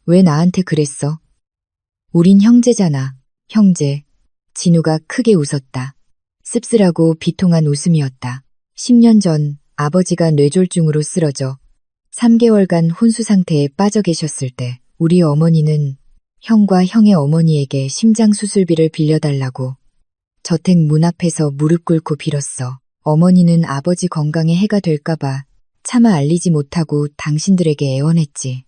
왜 나한테 그랬어? 우린 형제잖아. 형제. 진우가 크게 웃었다. 씁쓸하고 비통한 웃음이었다. 10년 전 아버지가 뇌졸중으로 쓰러져 3개월간 혼수 상태에 빠져 계셨을 때 우리 어머니는 형과 형의 어머니에게 심장수술비를 빌려달라고 저택 문 앞에서 무릎 꿇고 빌었어. 어머니는 아버지 건강에 해가 될까봐 차마 알리지 못하고 당신들에게 애원했지.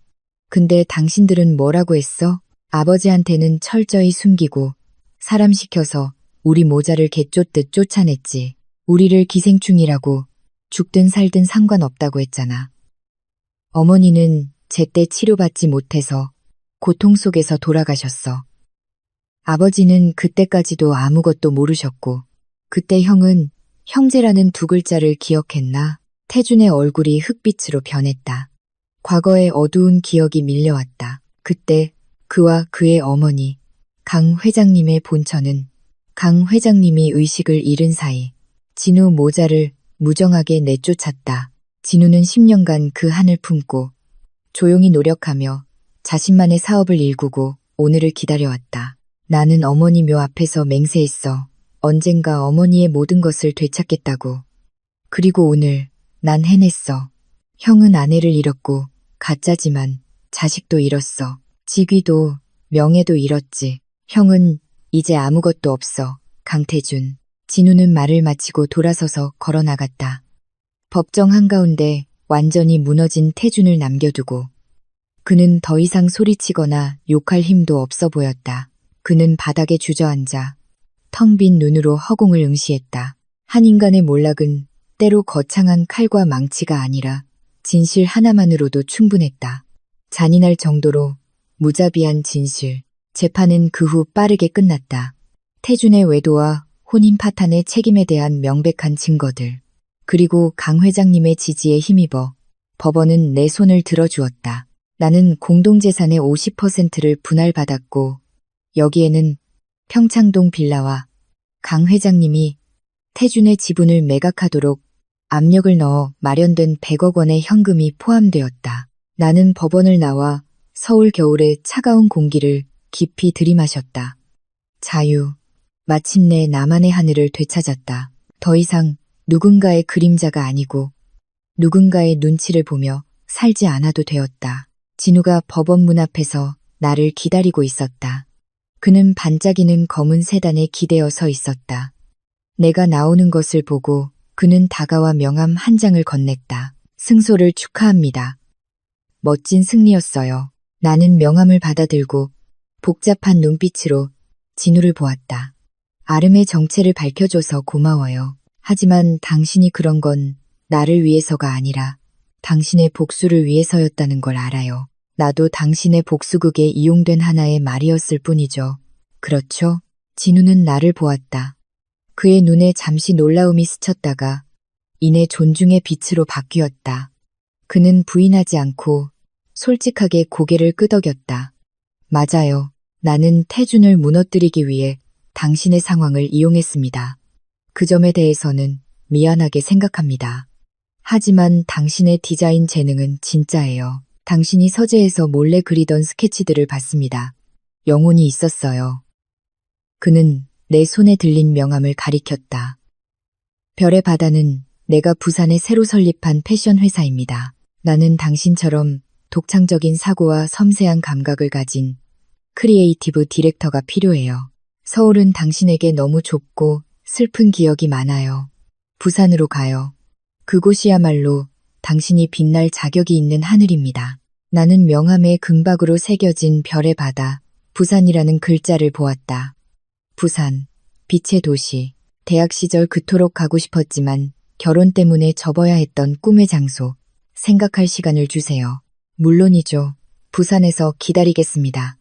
근데 당신들은 뭐라고 했어? 아버지한테는 철저히 숨기고 사람 시켜서 우리 모자를 개쫓듯 쫓아냈지. 우리를 기생충이라고 죽든 살든 상관없다고 했잖아. 어머니는 제때 치료받지 못해서 고통 속에서 돌아가셨어. 아버지는 그때까지도 아무것도 모르셨고 그때 형은 형제라는 두 글자를 기억했나? 태준의 얼굴이 흑빛으로 변했다. 과거의 어두운 기억이 밀려왔다. 그때 그와 그의 어머니 강 회장님의 본처는 강 회장님이 의식을 잃은 사이 진우 모자를 무정하게 내쫓았다. 진우는 10년간 그 한을 품고 조용히 노력하며 자신만의 사업을 일구고 오늘을 기다려왔다. 나는 어머니 묘 앞에서 맹세했어. 언젠가 어머니의 모든 것을 되찾겠다고. 그리고 오늘 난 해냈어. 형은 아내를 잃었고 가짜지만 자식도 잃었어. 직위도 명예도 잃었지. 형은 이제 아무것도 없어. 강태준. 진우는 말을 마치고 돌아서서 걸어나갔다. 법정 한가운데 완전히 무너진 태준을 남겨두고 그는 더 이상 소리치거나 욕할 힘도 없어 보였다. 그는 바닥에 주저앉아 텅 빈 눈으로 허공을 응시했다. 한 인간의 몰락은 때로 거창한 칼과 망치가 아니라 진실 하나만으로도 충분했다. 잔인할 정도로 무자비한 진실. 재판은 그 후 빠르게 끝났다. 태준의 외도와 혼인 파탄의 책임에 대한 명백한 증거들. 그리고 강 회장님의 지지에 힘입어 법원은 내 손을 들어주었다. 나는 공동재산의 50%를 분할받았고 여기에는 평창동 빌라와 강 회장님이 태준의 지분을 매각하도록 압력을 넣어 마련된 100억 원의 현금이 포함되었다. 나는 법원을 나와 서울 겨울의 차가운 공기를 깊이 들이마셨다. 자유. 마침내 나만의 하늘을 되찾았다. 더 이상 누군가의 그림자가 아니고 누군가의 눈치를 보며 살지 않아도 되었다. 진우가 법원 문 앞에서 나를 기다리고 있었다. 그는 반짝이는 검은 세단에 기대어 서 있었다. 내가 나오는 것을 보고 그는 다가와 명함 한 장을 건넸다. 승소를 축하합니다. 멋진 승리였어요. 나는 명함을 받아들고 복잡한 눈빛으로 진우를 보았다. 아름의 정체를 밝혀줘서 고마워요. 하지만 당신이 그런 건 나를 위해서가 아니라 당신의 복수를 위해서였다는 걸 알아요. 나도 당신의 복수극에 이용된 하나의 말이었을 뿐이죠. 그렇죠? 진우는 나를 보았다. 그의 눈에 잠시 놀라움이 스쳤다가 이내 존중의 빛으로 바뀌었다. 그는 부인하지 않고 솔직하게 고개를 끄덕였다. 맞아요. 나는 태준을 무너뜨리기 위해 당신의 상황을 이용했습니다. 그 점에 대해서는 미안하게 생각합니다. 하지만 당신의 디자인 재능은 진짜예요. 당신이 서재에서 몰래 그리던 스케치들을 봤습니다. 영혼이 있었어요. 그는 내 손에 들린 명함을 가리켰다. 별의 바다는 내가 부산에 새로 설립한 패션 회사입니다. 나는 당신처럼 독창적인 사고와 섬세한 감각을 가진 크리에이티브 디렉터가 필요해요. 서울은 당신에게 너무 좁고 슬픈 기억이 많아요. 부산으로 가요. 그곳이야말로 당신이 빛날 자격이 있는 하늘입니다. 나는 명함에 금박으로 새겨진 별의 바다, 부산이라는 글자를 보았다. 부산, 빛의 도시. 대학 시절 그토록 가고 싶었지만 결혼 때문에 접어야 했던 꿈의 장소. 생각할 시간을 주세요. 물론이죠. 부산에서 기다리겠습니다.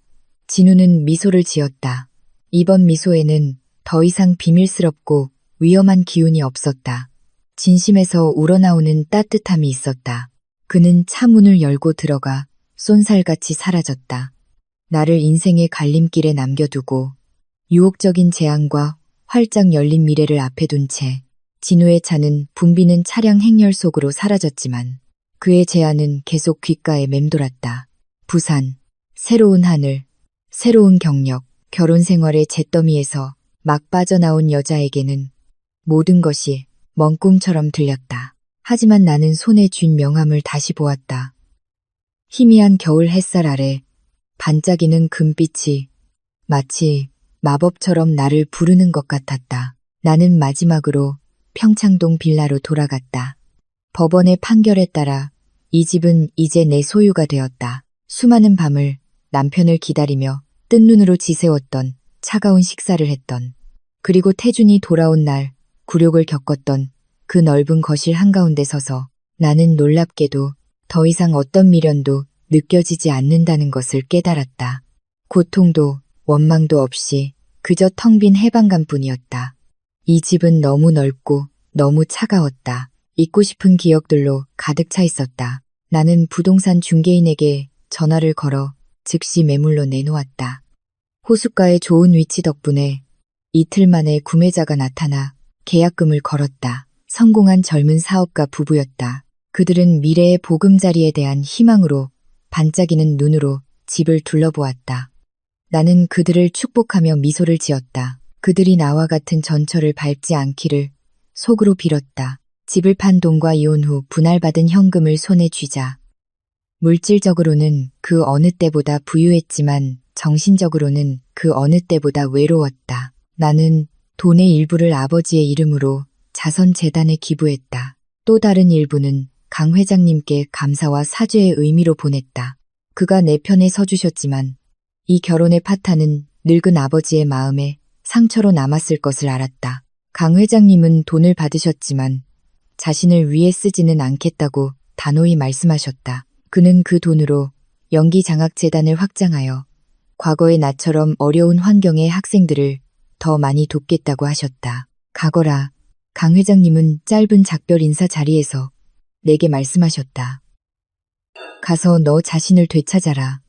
진우는 미소를 지었다. 이번 미소에는 더 이상 비밀스럽고 위험한 기운이 없었다. 진심에서 우러나오는 따뜻함이 있었다. 그는 차 문을 열고 들어가 쏜살같이 사라졌다. 나를 인생의 갈림길에 남겨두고 유혹적인 재앙과 활짝 열린 미래를 앞에 둔 채 진우의 차는 붐비는 차량 행렬 속으로 사라졌지만 그의 제안은 계속 귓가에 맴돌았다. 부산, 새로운 하늘, 새로운 경력, 결혼 생활의 잿더미에서 막 빠져나온 여자에게는 모든 것이 먼 꿈처럼 들렸다. 하지만 나는 손에 쥔 명함을 다시 보았다. 희미한 겨울 햇살 아래 반짝이는 금빛이 마치 마법처럼 나를 부르는 것 같았다. 나는 마지막으로 평창동 빌라로 돌아갔다. 법원의 판결에 따라 이 집은 이제 내 소유가 되었다. 수많은 밤을 남편을 기다리며 뜬 눈으로 지새웠던 차가운 식사를 했던 그리고 태준이 돌아온 날 굴욕을 겪었던 그 넓은 거실 한가운데 서서 나는 놀랍게도 더 이상 어떤 미련도 느껴지지 않는다는 것을 깨달았다. 고통도 원망도 없이 그저 텅 빈 해방감뿐이었다. 이 집은 너무 넓고 너무 차가웠다. 잊고 싶은 기억들로 가득 차 있었다. 나는 부동산 중개인에게 전화를 걸어 즉시 매물로 내놓았다. 호숫가의 좋은 위치 덕분에 이틀 만에 구매자가 나타나 계약금을 걸었다. 성공한 젊은 사업가 부부였다. 그들은 미래의 보금자리에 대한 희망으로 반짝이는 눈으로 집을 둘러보았다. 나는 그들을 축복하며 미소를 지었다. 그들이 나와 같은 전철을 밟지 않기를 속으로 빌었다. 집을 판 돈과 이혼 후 분할받은 현금을 손에 쥐자. 물질적으로는 그 어느 때보다 부유했지만 정신적으로는 그 어느 때보다 외로웠다. 나는 돈의 일부를 아버지의 이름으로 자선재단에 기부했다. 또 다른 일부는 강 회장님께 감사와 사죄의 의미로 보냈다. 그가 내 편에 서주셨지만 이 결혼의 파탄은 늙은 아버지의 마음에 상처로 남았을 것을 알았다. 강 회장님은 돈을 받으셨지만 자신을 위해 쓰지는 않겠다고 단호히 말씀하셨다. 그는 그 돈으로 연기장학재단을 확장하여 과거의 나처럼 어려운 환경의 학생들을 더 많이 돕겠다고 하셨다. 가거라. 강 회장님은 짧은 작별 인사 자리에서 내게 말씀하셨다. 가서 너 자신을 되찾아라.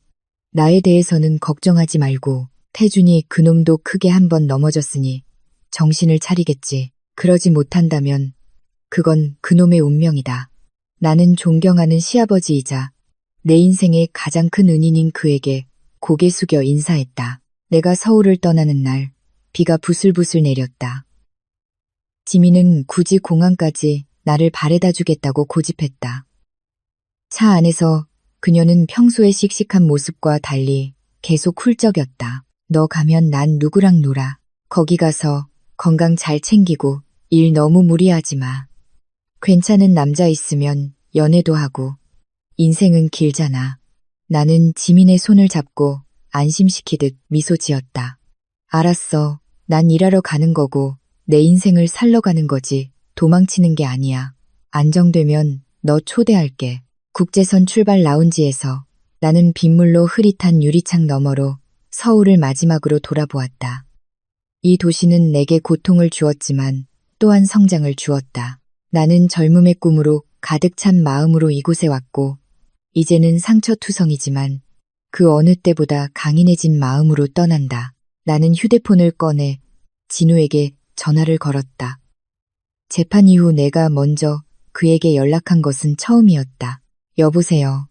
나에 대해서는 걱정하지 말고 태준이 그놈도 크게 한번 넘어졌으니 정신을 차리겠지. 그러지 못한다면 그건 그놈의 운명이다. 나는 존경하는 시아버지이자 내 인생의 가장 큰 은인인 그에게 고개 숙여 인사했다. 내가 서울을 떠나는 날 비가 부슬부슬 내렸다. 지민은 굳이 공항까지 나를 바래다 주겠다고 고집했다. 차 안에서 그녀는 평소의 씩씩한 모습과 달리 계속 훌쩍였다. 너 가면 난 누구랑 놀아. 거기 가서 건강 잘 챙기고 일 너무 무리하지 마. 괜찮은 남자 있으면 연애도 하고. 인생은 길잖아. 나는 지민의 손을 잡고 안심시키듯 미소 지었다. 알았어. 난 일하러 가는 거고 내 인생을 살러 가는 거지. 도망치는 게 아니야. 안정되면 너 초대할게. 국제선 출발 라운지에서 나는 빗물로 흐릿한 유리창 너머로 서울을 마지막으로 돌아보았다. 이 도시는 내게 고통을 주었지만 또한 성장을 주었다. 나는 젊음의 꿈으로 가득 찬 마음으로 이곳에 왔고 이제는 상처투성이지만 그 어느 때보다 강인해진 마음으로 떠난다. 나는 휴대폰을 꺼내 진우에게 전화를 걸었다. 재판 이후 내가 먼저 그에게 연락한 것은 처음이었다. 여보세요.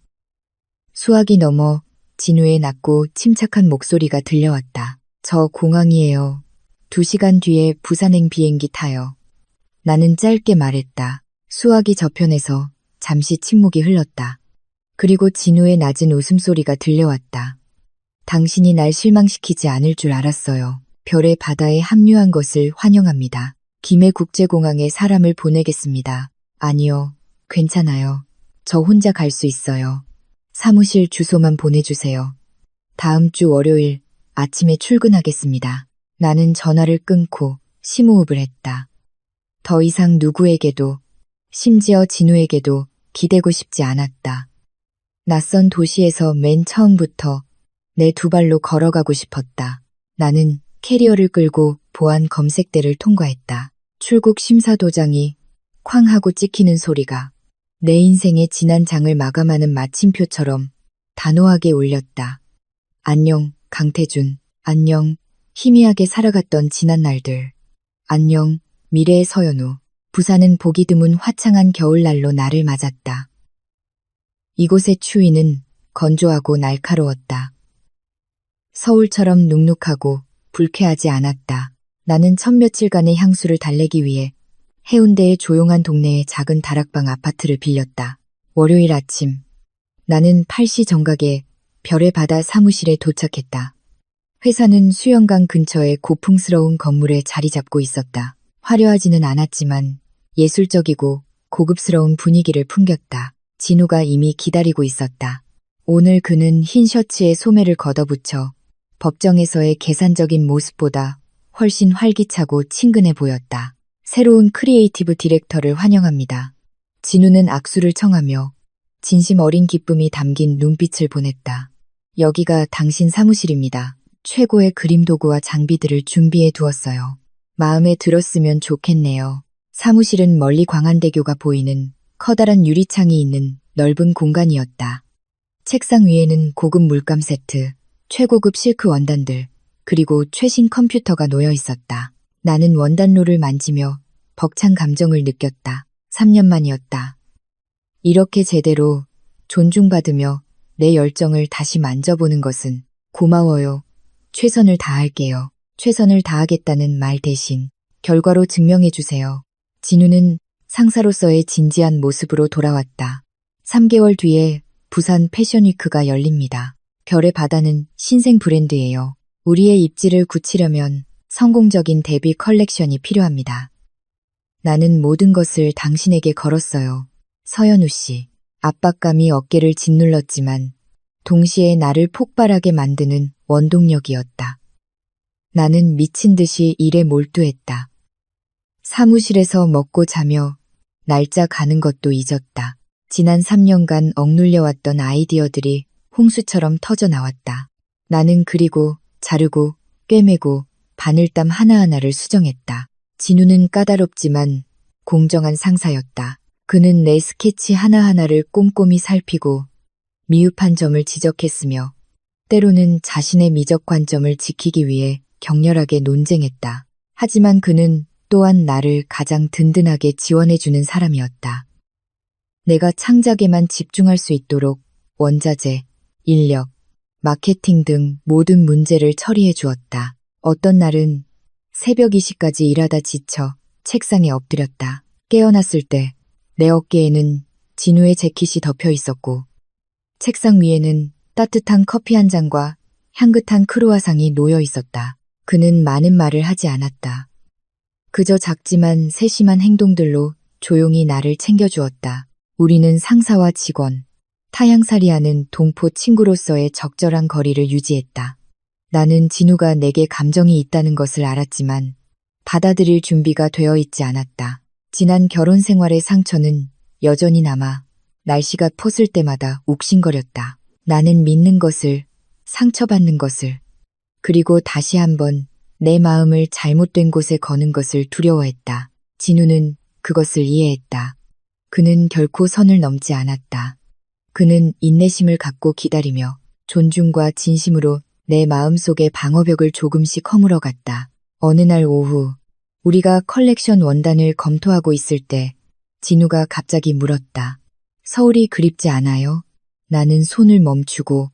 수화기 너머 진우의 낮고 침착한 목소리가 들려왔다. 저 공항이에요. 2시간 뒤에 부산행 비행기 타요. 나는 짧게 말했다. 수화기 저편에서 잠시 침묵이 흘렀다. 그리고 진우의 낮은 웃음소리가 들려왔다. 당신이 날 실망시키지 않을 줄 알았어요. 별의 바다에 합류한 것을 환영합니다. 김해국제공항에 사람을 보내겠습니다. 아니요, 괜찮아요. 저 혼자 갈 수 있어요. 사무실 주소만 보내주세요. 다음 주 월요일 아침에 출근하겠습니다. 나는 전화를 끊고 심호흡을 했다. 더 이상 누구에게도, 심지어 진우에게도 기대고 싶지 않았다. 낯선 도시에서 맨 처음부터 내 두 발로 걸어가고 싶었다. 나는 캐리어를 끌고 보안 검색대를 통과했다. 출국 심사 도장이 쾅 하고 찍히는 소리가 내 인생의 지난 장을 마감하는 마침표처럼 단호하게 울렸다. 안녕, 강태준. 안녕, 희미하게 살아갔던 지난 날들. 안녕, 미래의 서연우. 부산은 보기 드문 화창한 겨울날로 나를 맞았다. 이곳의 추위는 건조하고 날카로웠다. 서울처럼 눅눅하고 불쾌하지 않았다. 나는 첫 며칠간의 향수를 달래기 위해 해운대의 조용한 동네의 작은 다락방 아파트를 빌렸다. 월요일 아침, 나는 8시 정각에 별의 바다 사무실에 도착했다. 회사는 수영강 근처의 고풍스러운 건물에 자리 잡고 있었다. 화려하지는 않았지만 예술적이고 고급스러운 분위기를 풍겼다. 진우가 이미 기다리고 있었다. 오늘 그는 흰 셔츠에 소매를 걷어붙여 법정에서의 계산적인 모습보다 훨씬 활기차고 친근해 보였다. 새로운 크리에이티브 디렉터를 환영합니다. 진우는 악수를 청하며 진심 어린 기쁨이 담긴 눈빛을 보냈다. 여기가 당신 사무실입니다. 최고의 그림 도구와 장비들을 준비해 두었어요. 마음에 들었으면 좋겠네요. 사무실은 멀리 광안대교가 보이는 커다란 유리창이 있는 넓은 공간이었다. 책상 위에는 고급 물감 세트, 최고급 실크 원단들, 그리고 최신 컴퓨터가 놓여 있었다. 나는 원단로를 만지며 벅찬 감정을 느꼈다. 3년 만이었다. 이렇게 제대로 존중받으며 내 열정을 다시 만져보는 것은 고마워요. 최선을 다할게요. 최선을 다하겠다는 말 대신 결과로 증명해주세요. 진우는 상사로서의 진지한 모습으로 돌아왔다. 3개월 뒤에 부산 패션위크가 열립니다. 별의 바다는 신생 브랜드예요. 우리의 입지를 굳히려면 성공적인 데뷔 컬렉션이 필요합니다. 나는 모든 것을 당신에게 걸었어요. 서연우 씨. 압박감이 어깨를 짓눌렀지만 동시에 나를 폭발하게 만드는 원동력이었다. 나는 미친 듯이 일에 몰두했다. 사무실에서 먹고 자며 날짜 가는 것도 잊었다. 지난 3년간 억눌려왔던 아이디어들이 홍수처럼 터져 나왔다. 나는 그리고 자르고 꿰매고 바늘땀 하나하나를 수정했다. 진우는 까다롭지만 공정한 상사였다. 그는 내 스케치 하나하나를 꼼꼼히 살피고 미흡한 점을 지적했으며 때로는 자신의 미적 관점을 지키기 위해 격렬하게 논쟁했다. 하지만 그는 또한 나를 가장 든든하게 지원해주는 사람이었다. 내가 창작에만 집중할 수 있도록 원자재, 인력, 마케팅 등 모든 문제를 처리해 주었다. 어떤 날은 새벽 2시까지 일하다 지쳐 책상에 엎드렸다. 깨어났을 때 내 어깨에는 진우의 재킷이 덮여 있었고 책상 위에는 따뜻한 커피 한 잔과 향긋한 크루아상이 놓여 있었다. 그는 많은 말을 하지 않았다. 그저 작지만 세심한 행동들로 조용히 나를 챙겨주었다. 우리는 상사와 직원, 타향살이하는 동포 친구로서의 적절한 거리를 유지했다. 나는 진우가 내게 감정이 있다는 것을 알았지만 받아들일 준비가 되어 있지 않았다. 지난 결혼 생활의 상처는 여전히 남아 날씨가 퍼질 때마다 욱신거렸다. 나는 믿는 것을, 상처받는 것을, 그리고 다시 한번 내 마음을 잘못된 곳에 거는 것을 두려워했다. 진우는 그것을 이해했다. 그는 결코 선을 넘지 않았다. 그는 인내심을 갖고 기다리며 존중과 진심으로 내 마음속의 방어벽을 조금씩 허물어갔다. 어느 날 오후, 우리가 컬렉션 원단을 검토하고 있을 때 진우가 갑자기 물었다. 서울이 그립지 않아요? 나는 손을 멈추고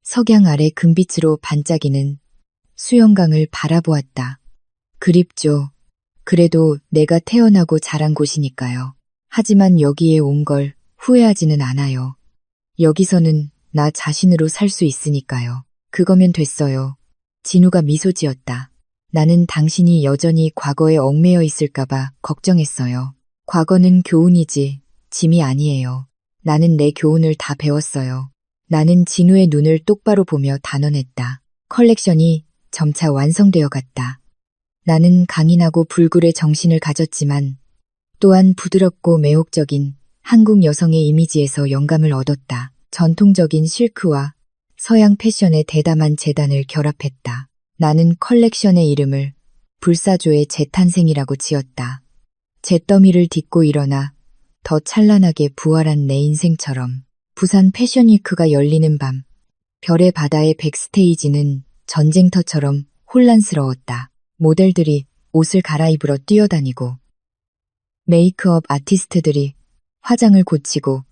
석양 아래 금빛으로 반짝이는 수영강을 바라보았다. 그립죠. 그래도 내가 태어나고 자란 곳이니까요. 하지만 여기에 온 걸 후회하지는 않아요. 여기서는 나 자신으로 살 수 있으니까요. 그거면 됐어요. 진우가 미소 지었다. 나는 당신이 여전히 과거에 얽매여 있을까봐 걱정했어요. 과거는 교훈이지 짐이 아니에요. 나는 내 교훈을 다 배웠어요. 나는 진우의 눈을 똑바로 보며 단언했다. 컬렉션이 점차 완성되어 갔다. 나는 강인하고 불굴의 정신을 가졌지만 또한 부드럽고 매혹적인 한국 여성의 이미지에서 영감을 얻었다. 전통적인 실크와 서양 패션의 대담한 재단을 결합했다. 나는 컬렉션의 이름을 불사조의 재탄생이라고 지었다. 잿더미를 딛고 일어나 더 찬란하게 부활한 내 인생처럼. 부산 패션위크가 열리는 밤, 별의 바다의 백스테이지는 전쟁터처럼 혼란스러웠다. 모델들이 옷을 갈아입으러 뛰어다니고 메이크업 아티스트들이 화장을 고치고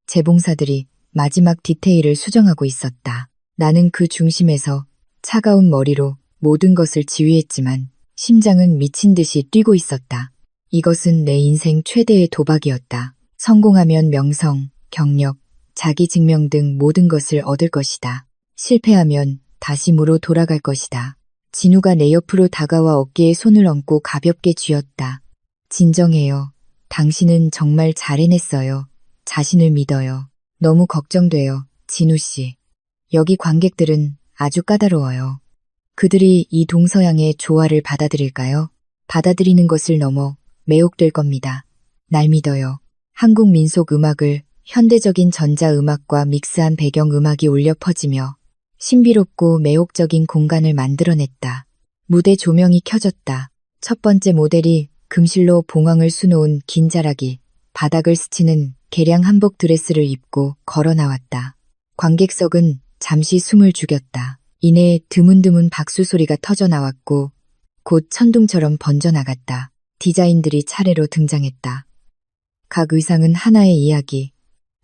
재봉사들이 마지막 디테일을 수정하고 있었다. 나는 그 중심에서 차가운 머리로 모든 것을 지휘했지만 심장은 미친 듯이 뛰고 있었다. 이것은 내 인생 최대의 도박이었다. 성공하면 명성, 경력, 자기 증명 등 모든 것을 얻을 것이다. 실패하면 다시 무로 돌아갈 것이다. 진우가 내 옆으로 다가와 어깨에 손을 얹고 가볍게 쥐었다. 진정해요. 당신은 정말 잘 해냈어요. 자신을 믿어요. 너무 걱정돼요, 진우 씨. 여기 관객들은 아주 까다로워요. 그들이 이 동서양의 조화를 받아들일까요? 받아들이는 것을 넘어 매혹될 겁니다. 날 믿어요. 한국 민속 음악을 현대적인 전자음악과 믹스한 배경음악이 울려 퍼지며 신비롭고 매혹적인 공간을 만들어냈다. 무대 조명이 켜졌다. 첫 번째 모델이 금실로 봉황을 수놓은 긴 자락이 바닥을 스치는 개량 한복 드레스를 입고 걸어 나왔다. 관객석은 잠시 숨을 죽였다. 이내 드문드문 박수 소리가 터져 나왔고 곧 천둥처럼 번져나갔다. 디자인들이 차례로 등장했다. 각 의상은 하나의 이야기,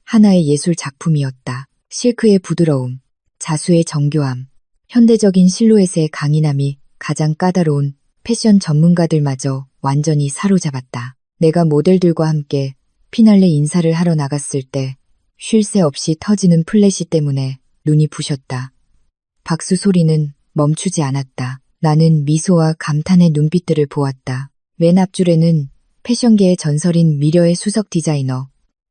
하나의 예술 작품이었다. 실크의 부드러움, 자수의 정교함, 현대적인 실루엣의 강인함이 가장 까다로운 패션 전문가들마저 완전히 사로잡았다. 내가 모델들과 함께 피날레 인사를 하러 나갔을 때 쉴 새 없이 터지는 플래시 때문에 눈이 부셨다. 박수 소리는 멈추지 않았다. 나는 미소와 감탄의 눈빛들을 보았다. 맨 앞줄에는 패션계의 전설인 미려의 수석 디자이너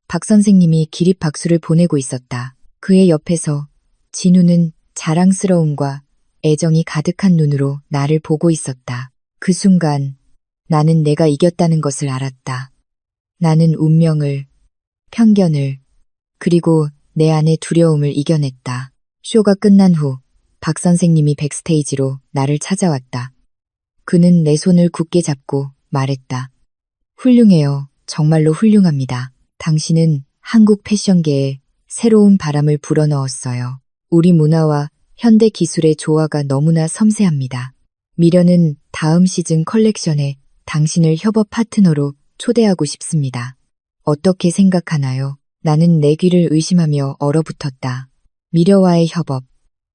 박 선생님이 기립 박수를 보내고 있었다. 그의 옆에서 진우는 자랑스러움과 애정이 가득한 눈으로 나를 보고 있었다. 그 순간 나는 내가 이겼다는 것을 알았다. 나는 운명을, 편견을, 그리고 내 안의 두려움을 이겨냈다. 쇼가 끝난 후 박 선생님이 백스테이지로 나를 찾아왔다. 그는 내 손을 굳게 잡고 말했다. 훌륭해요. 정말로 훌륭합니다. 당신은 한국 패션계에 새로운 바람을 불어넣었어요. 우리 문화와 현대 기술의 조화가 너무나 섬세합니다. 미려는 다음 시즌 컬렉션에 당신을 협업 파트너로 초대하고 싶습니다. 어떻게 생각하나요? 나는 내 귀를 의심하며 얼어붙었다. 미려와의 협업.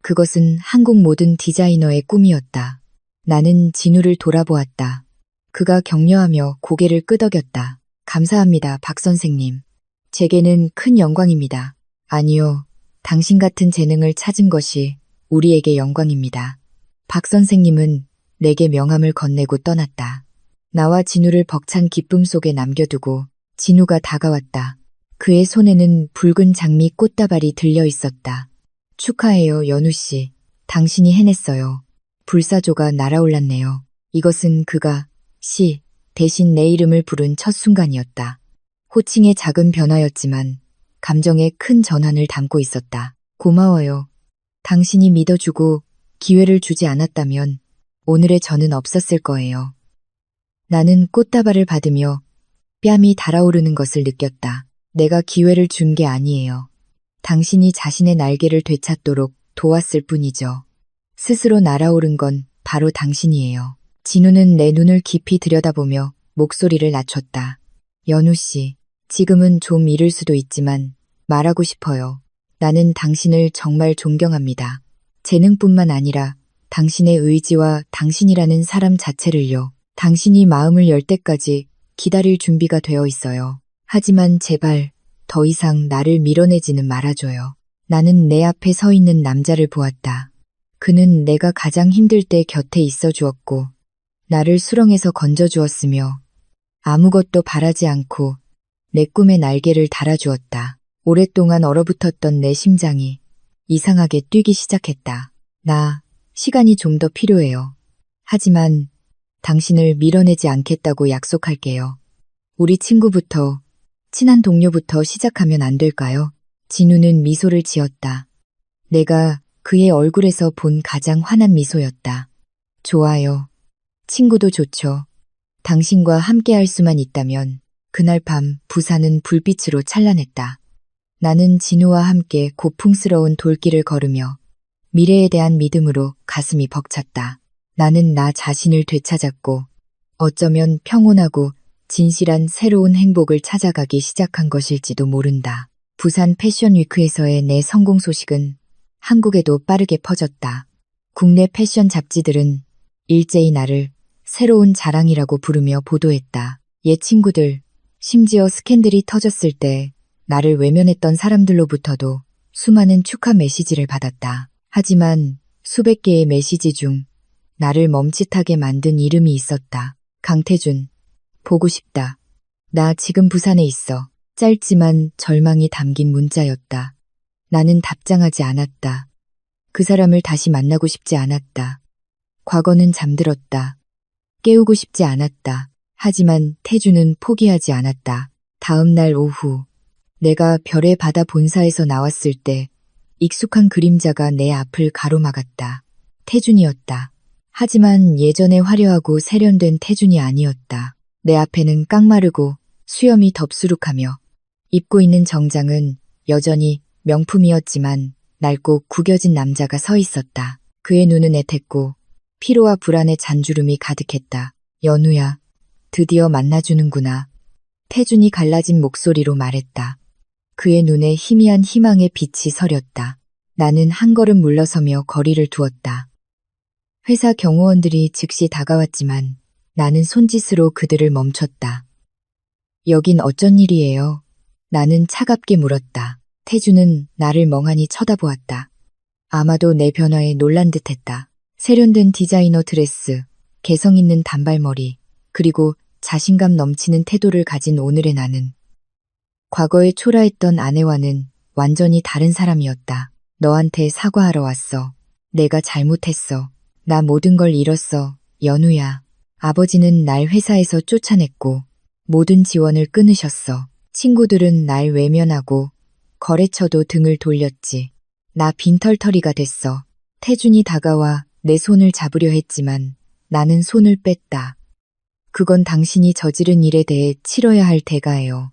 그것은 한국 모든 디자이너의 꿈이었다. 나는 진우를 돌아보았다. 그가 격려하며 고개를 끄덕였다. 감사합니다, 박 선생님. 제게는 큰 영광입니다. 아니요, 당신 같은 재능을 찾은 것이 우리에게 영광입니다. 박 선생님은 내게 명함을 건네고 떠났다. 나와 진우를 벅찬 기쁨 속에 남겨두고 진우가 다가왔다. 그의 손에는 붉은 장미 꽃다발이 들려 있었다. 축하해요, 연우 씨. 당신이 해냈어요. 불사조가 날아올랐네요. 이것은 그가 씨 대신 내 이름을 부른 첫 순간이었다. 호칭의 작은 변화였지만 감정에 큰 전환을 담고 있었다. 고마워요. 당신이 믿어주고 기회를 주지 않았다면 오늘의 저는 없었을 거예요. 나는 꽃다발을 받으며 뺨이 달아오르는 것을 느꼈다. 내가 기회를 준 게 아니에요. 당신이 자신의 날개를 되찾도록 도왔을 뿐이죠. 스스로 날아오른 건 바로 당신이에요. 진우는 내 눈을 깊이 들여다보며 목소리를 낮췄다. 연우 씨, 지금은 좀 이를 수도 있지만 말하고 싶어요. 나는 당신을 정말 존경합니다. 재능뿐만 아니라 당신의 의지와 당신이라는 사람 자체를요. 당신이 마음을 열 때까지 기다릴 준비가 되어 있어요. 하지만 제발 더 이상 나를 밀어내지는 말아줘요. 나는 내 앞에 서 있는 남자를 보았다. 그는 내가 가장 힘들 때 곁에 있어 주었고 나를 수렁에서 건져 주었으며 아무것도 바라지 않고 내 꿈의 날개를 달아주었다. 오랫동안 얼어붙었던 내 심장이 이상하게 뛰기 시작했다. 시간이 좀 더 필요해요. 하지만 당신을 밀어내지 않겠다고 약속할게요. 우리 친구부터, 친한 동료부터 시작하면 안 될까요? 진우는 미소를 지었다. 내가 그의 얼굴에서 본 가장 환한 미소였다. 좋아요. 친구도 좋죠. 당신과 함께할 수만 있다면 그날 밤 부산은 불빛으로 찬란했다. 나는 진우와 함께 고풍스러운 돌길을 걸으며 미래에 대한 믿음으로 가슴이 벅찼다. 나는 나 자신을 되찾았고 어쩌면 평온하고 진실한 새로운 행복을 찾아가기 시작한 것일지도 모른다. 부산 패션위크에서의 내 성공 소식은 한국에도 빠르게 퍼졌다. 국내 패션 잡지들은 일제히 나를 새로운 자랑이라고 부르며 보도했다. 옛 친구들, 심지어 스캔들이 터졌을 때 나를 외면했던 사람들로부터도 수많은 축하 메시지를 받았다. 하지만 수백 개의 메시지 중 나를 멈칫하게 만든 이름이 있었다. 강태준, 보고 싶다. 나 지금 부산에 있어. 짧지만 절망이 담긴 문자였다. 나는 답장하지 않았다. 그 사람을 다시 만나고 싶지 않았다. 과거는 잠들었다. 깨우고 싶지 않았다. 하지만 태주는 포기하지 않았다. 다음 날 오후, 내가 별의 바다 본사에서 나왔을 때 익숙한 그림자가 내 앞을 가로막았다. 태준이었다. 하지만 예전에 화려하고 세련된 태준이 아니었다. 내 앞에는 깡마르고 수염이 덥수룩하며 입고 있는 정장은 여전히 명품이었지만 낡고 구겨진 남자가 서 있었다. 그의 눈은 애텄고 피로와 불안의 잔주름이 가득했다. 연우야, 드디어 만나주는구나. 태준이 갈라진 목소리로 말했다. 그의 눈에 희미한 희망의 빛이 서렸다. 나는 한 걸음 물러서며 거리를 두었다. 회사 경호원들이 즉시 다가왔지만 나는 손짓으로 그들을 멈췄다. 여긴 어쩐 일이에요? 나는 차갑게 물었다. 태주는 나를 멍하니 쳐다보았다. 아마도 내 변화에 놀란 듯했다. 세련된 디자이너 드레스, 개성 있는 단발머리, 그리고 자신감 넘치는 태도를 가진 오늘의 나는 과거에 초라했던 아내와는 완전히 다른 사람이었다. 너한테 사과하러 왔어. 내가 잘못했어. 나 모든 걸 잃었어. 연우야. 아버지는 날 회사에서 쫓아냈고 모든 지원을 끊으셨어. 친구들은 날 외면하고 거래처도 등을 돌렸지. 나 빈털터리가 됐어. 태준이 다가와 내 손을 잡으려 했지만 나는 손을 뺐다. 그건 당신이 저지른 일에 대해 치러야 할 대가예요.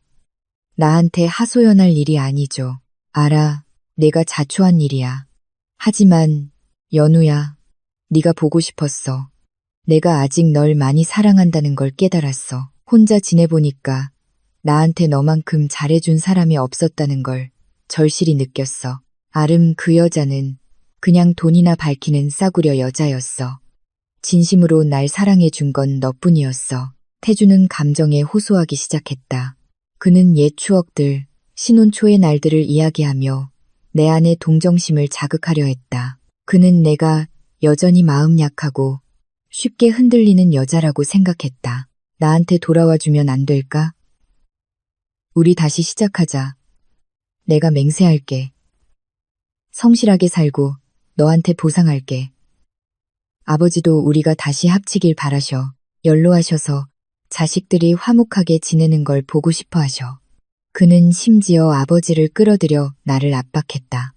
나한테 하소연할 일이 아니죠. 알아. 내가 자초한 일이야. 하지만 연우야, 네가 보고 싶었어. 내가 아직 널 많이 사랑한다는 걸 깨달았어. 혼자 지내보니까 나한테 너만큼 잘해준 사람이 없었다는 걸 절실히 느꼈어. 아름 그 여자는 그냥 돈이나 밝히는 싸구려 여자였어. 진심으로 날 사랑해준 건 너뿐이었어. 태주는 감정에 호소하기 시작했다. 그는 옛 추억들, 신혼 초의 날들을 이야기하며 내 안의 동정심을 자극하려 했다. 그는 내가 여전히 마음 약하고 쉽게 흔들리는 여자라고 생각했다. 나한테 돌아와 주면 안 될까? 우리 다시 시작하자. 내가 맹세할게. 성실하게 살고 너한테 보상할게. 아버지도 우리가 다시 합치길 바라셔. 연로하셔서 자식들이 화목하게 지내는 걸 보고 싶어 하셔. 그는 심지어 아버지를 끌어들여 나를 압박했다.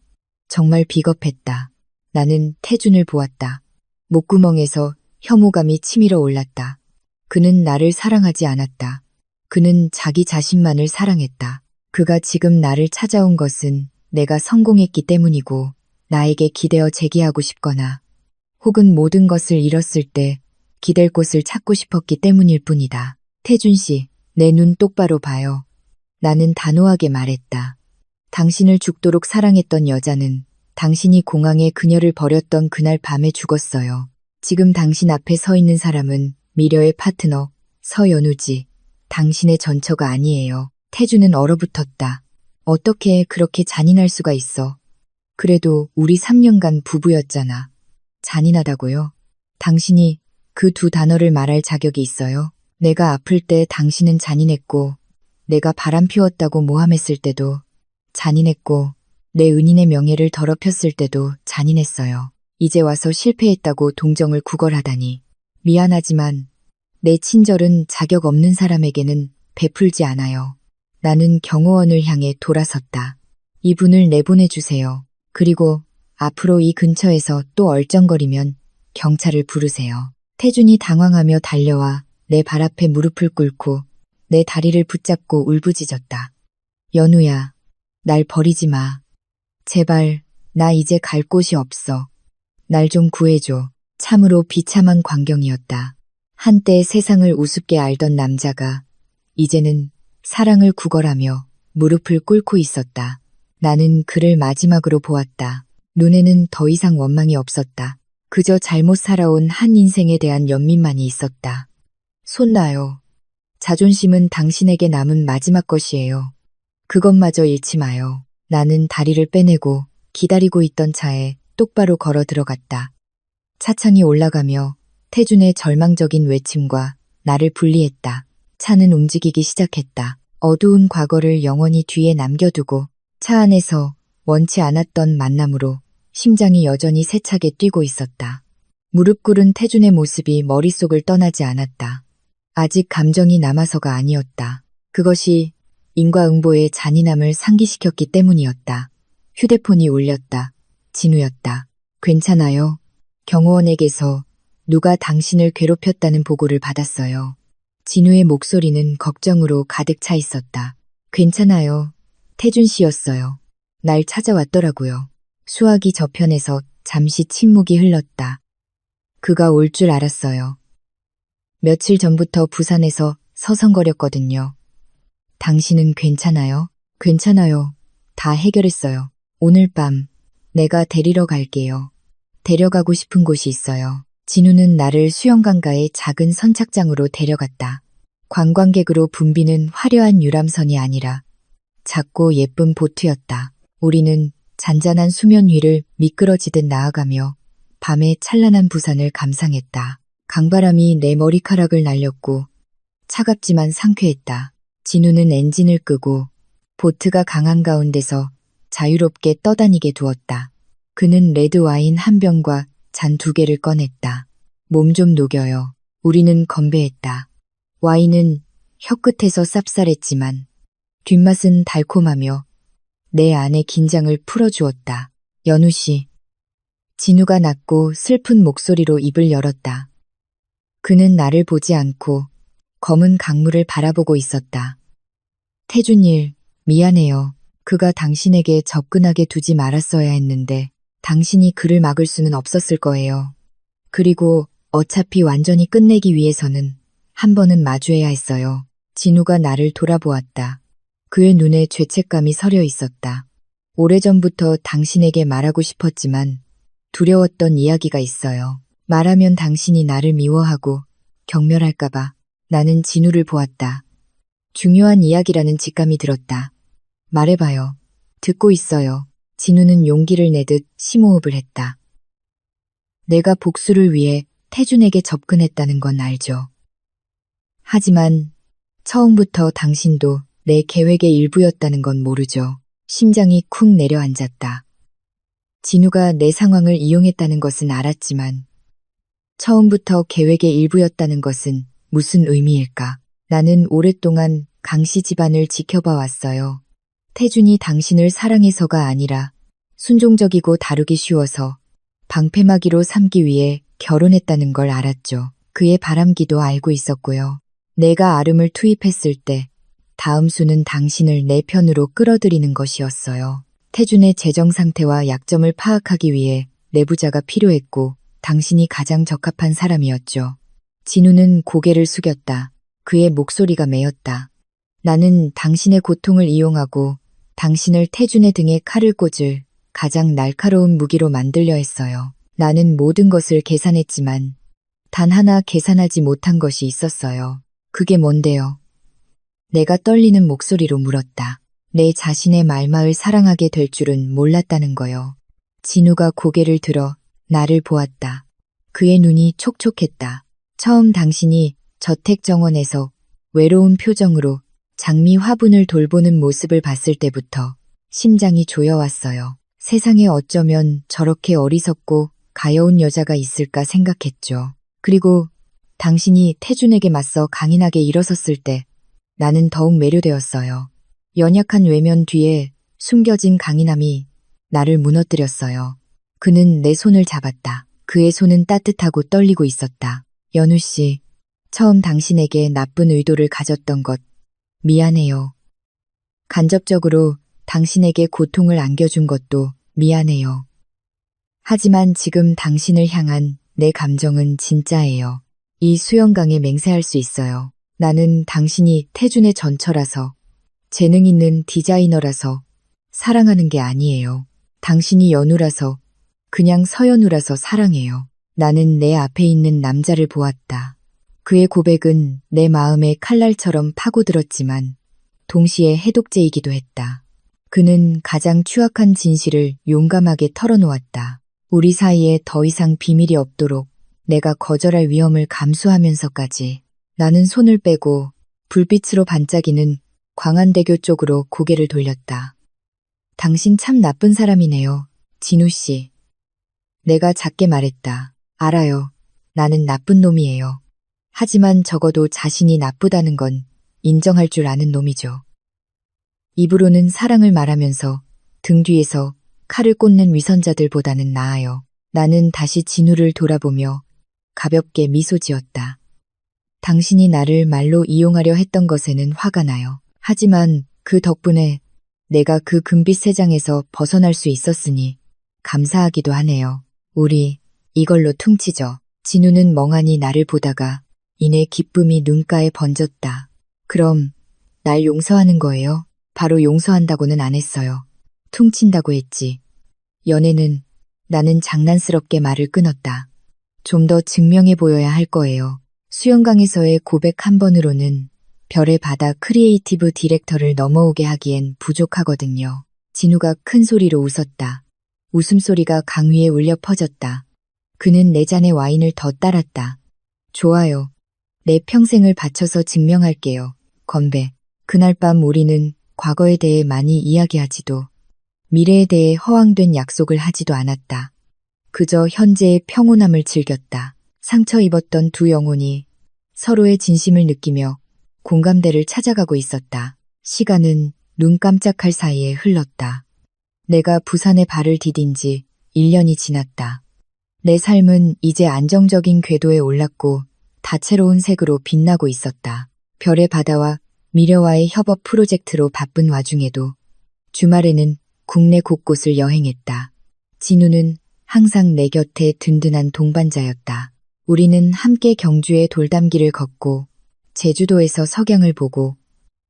정말 비겁했다. 나는 태준을 보았다. 목구멍에서 혐오감이 치밀어 올랐다. 그는 나를 사랑하지 않았다. 그는 자기 자신만을 사랑했다. 그가 지금 나를 찾아온 것은 내가 성공했기 때문이고 나에게 기대어 재기하고 싶거나 혹은 모든 것을 잃었을 때 기댈 곳을 찾고 싶었기 때문일 뿐이다. 태준 씨, 내 눈 똑바로 봐요. 나는 단호하게 말했다. 당신을 죽도록 사랑했던 여자는 당신이 공항에 그녀를 버렸던 그날 밤에 죽었어요. 지금 당신 앞에 서 있는 사람은 미려의 파트너, 서연우지. 당신의 전처가 아니에요. 태주는 얼어붙었다. 어떻게 그렇게 잔인할 수가 있어. 그래도 우리 3년간 부부였잖아. 잔인하다고요? 당신이 그 두 단어를 말할 자격이 있어요? 내가 아플 때 당신은 잔인했고, 내가 바람 피웠다고 모함했을 때도 잔인했고, 내 은인의 명예를 더럽혔을 때도 잔인했어요. 이제 와서 실패했다고 동정을 구걸하다니. 미안하지만 내 친절은 자격 없는 사람에게는 베풀지 않아요. 나는 경호원을 향해 돌아섰다. 이분을 내보내주세요. 그리고 앞으로 이 근처에서 또 얼쩡거리면 경찰을 부르세요. 태준이 당황하며 달려와 내 발 앞에 무릎을 꿇고 내 다리를 붙잡고 울부짖었다. 연우야, 날 버리지 마. 제발, 나 이제 갈 곳이 없어. 날 좀 구해줘. 참으로 비참한 광경이었다. 한때 세상을 우습게 알던 남자가 이제는 사랑을 구걸하며 무릎을 꿇고 있었다. 나는 그를 마지막으로 보았다. 눈에는 더 이상 원망이 없었다. 그저 잘못 살아온 한 인생에 대한 연민만이 있었다. 손 놔요. 자존심은 당신에게 남은 마지막 것이에요. 그것마저 잃지 마요. 나는 다리를 빼내고 기다리고 있던 차에 똑바로 걸어 들어갔다. 차창이 올라가며 태준의 절망적인 외침과 나를 분리했다. 차는 움직이기 시작했다. 어두운 과거를 영원히 뒤에 남겨두고 차 안에서 원치 않았던 만남으로 심장이 여전히 세차게 뛰고 있었다. 무릎 꿇은 태준의 모습이 머릿속을 떠나지 않았다. 아직 감정이 남아서가 아니었다. 그것이 인과응보의 잔인함을 상기시켰기 때문이었다. 휴대폰이 울렸다. 진우였다. 괜찮아요. 경호원에게서 누가 당신을 괴롭혔다는 보고를 받았어요. 진우의 목소리는 걱정으로 가득 차 있었다. 괜찮아요. 태준 씨였어요. 날 찾아왔더라고요. 수화기 저편에서 잠시 침묵이 흘렀다. 그가 올 줄 알았어요. 며칠 전부터 부산에서 서성거렸거든요. 당신은 괜찮아요? 괜찮아요. 다 해결했어요. 오늘 밤 내가 데리러 갈게요. 데려가고 싶은 곳이 있어요. 진우는 나를 수영강가의 작은 선착장으로 데려갔다. 관광객으로 붐비는 화려한 유람선이 아니라 작고 예쁜 보트였다. 우리는 잔잔한 수면 위를 미끄러지듯 나아가며 밤의 찬란한 부산을 감상했다. 강바람이 내 머리카락을 날렸고 차갑지만 상쾌했다. 진우는 엔진을 끄고 보트가 강한 가운데서 자유롭게 떠다니게 두었다. 그는 레드 와인 한 병과 잔 2개를 꺼냈다. 몸 좀 녹여요. 우리는 건배했다. 와인은 혀끝에서 쌉쌀했지만 뒷맛은 달콤하며 내 안의 긴장을 풀어주었다. 연우 씨. 진우가 낮고 슬픈 목소리로 입을 열었다. 그는 나를 보지 않고 검은 강물을 바라보고 있었다. 태준일, 미안해요. 그가 당신에게 접근하게 두지 말았어야 했는데 당신이 그를 막을 수는 없었을 거예요. 그리고 어차피 완전히 끝내기 위해서는 한 번은 마주해야 했어요. 진우가 나를 돌아보았다. 그의 눈에 죄책감이 서려 있었다. 오래전부터 당신에게 말하고 싶었지만 두려웠던 이야기가 있어요. 말하면 당신이 나를 미워하고 경멸할까봐. 나는 진우를 보았다. 중요한 이야기라는 직감이 들었다. 말해봐요. 듣고 있어요. 진우는 용기를 내듯 심호흡을 했다. 내가 복수를 위해 태준에게 접근했다는 건 알죠. 하지만 처음부터 당신도 내 계획의 일부였다는 건 모르죠. 심장이 쿵 내려앉았다. 진우가 내 상황을 이용했다는 것은 알았지만 처음부터 계획의 일부였다는 것은 무슨 의미일까? 나는 오랫동안 강씨 집안을 지켜봐 왔어요. 태준이 당신을 사랑해서가 아니라 순종적이고 다루기 쉬워서 방패막이로 삼기 위해 결혼했다는 걸 알았죠. 그의 바람기도 알고 있었고요. 내가 아름을 투입했을 때 다음 수는 당신을 내 편으로 끌어들이는 것이었어요. 태준의 재정 상태와 약점을 파악하기 위해 내부자가 필요했고 당신이 가장 적합한 사람이었죠. 진우는 고개를 숙였다. 그의 목소리가 메었다. 나는 당신의 고통을 이용하고 당신을 태준의 등에 칼을 꽂을 가장 날카로운 무기로 만들려 했어요. 나는 모든 것을 계산했지만 단 하나 계산하지 못한 것이 있었어요. 그게 뭔데요? 내가 떨리는 목소리로 물었다. 내 자신의 말마을 사랑하게 될 줄은 몰랐다는 거요. 진우가 고개를 들어 나를 보았다. 그의 눈이 촉촉했다. 처음 당신이 저택정원에서 외로운 표정으로 장미 화분을 돌보는 모습을 봤을 때부터 심장이 조여왔어요. 세상에 어쩌면 저렇게 어리석고 가여운 여자가 있을까 생각했죠. 그리고 당신이 태준에게 맞서 강인하게 일어섰을 때 나는 더욱 매료되었어요. 연약한 외면 뒤에 숨겨진 강인함이 나를 무너뜨렸어요. 그는 내 손을 잡았다. 그의 손은 따뜻하고 떨리고 있었다. 연우 씨, 처음 당신에게 나쁜 의도를 가졌던 것 미안해요. 간접적으로 당신에게 고통을 안겨준 것도 미안해요. 하지만 지금 당신을 향한 내 감정은 진짜예요. 이 수영강에 맹세할 수 있어요. 나는 당신이 태준의 전처라서, 재능 있는 디자이너라서 사랑하는 게 아니에요. 당신이 연우라서, 그냥 서연우라서 사랑해요. 나는 내 앞에 있는 남자를 보았다. 그의 고백은 내 마음에 칼날처럼 파고들었지만 동시에 해독제이기도 했다. 그는 가장 추악한 진실을 용감하게 털어놓았다. 우리 사이에 더 이상 비밀이 없도록 내가 거절할 위험을 감수하면서까지. 나는 손을 빼고 불빛으로 반짝이는 광안대교 쪽으로 고개를 돌렸다. 당신 참 나쁜 사람이네요, 진우 씨. 내가 작게 말했다. 알아요. 나는 나쁜 놈이에요. 하지만 적어도 자신이 나쁘다는 건 인정할 줄 아는 놈이죠. 입으로는 사랑을 말하면서 등 뒤에서 칼을 꽂는 위선자들보다는 나아요. 나는 다시 진우를 돌아보며 가볍게 미소 지었다. 당신이 나를 말로 이용하려 했던 것에는 화가 나요. 하지만 그 덕분에 내가 그 금빛 세장에서 벗어날 수 있었으니 감사하기도 하네요. 우리 이걸로 퉁치죠. 진우는 멍하니 나를 보다가 이내 기쁨이 눈가에 번졌다. 그럼 날 용서하는 거예요? 바로 용서한다고는 안 했어요. 퉁친다고 했지. 연애는 나는 장난스럽게 말을 끊었다. 좀 더 증명해 보여야 할 거예요. 수영강에서의 고백 한 번으로는 별의 바다 크리에이티브 디렉터를 넘어오게 하기엔 부족하거든요. 진우가 큰 소리로 웃었다. 웃음소리가 강 위에 울려 퍼졌다. 그는 내 잔에 와인을 더 따랐다. 좋아요. 내 평생을 바쳐서 증명할게요. 건배. 그날 밤 우리는 과거에 대해 많이 이야기하지도 미래에 대해 허황된 약속을 하지도 않았다. 그저 현재의 평온함을 즐겼다. 상처 입었던 두 영혼이 서로의 진심을 느끼며 공감대를 찾아가고 있었다. 시간은 눈 깜짝할 사이에 흘렀다. 내가 부산에 발을 디딘 지 1년이 지났다. 내 삶은 이제 안정적인 궤도에 올랐고 다채로운 색으로 빛나고 있었다. 별의 바다와 미래와의 협업 프로젝트로 바쁜 와중에도 주말에는 국내 곳곳을 여행했다. 진우는 항상 내 곁에 든든한 동반자였다. 우리는 함께 경주의 돌담길을 걷고 제주도에서 석양을 보고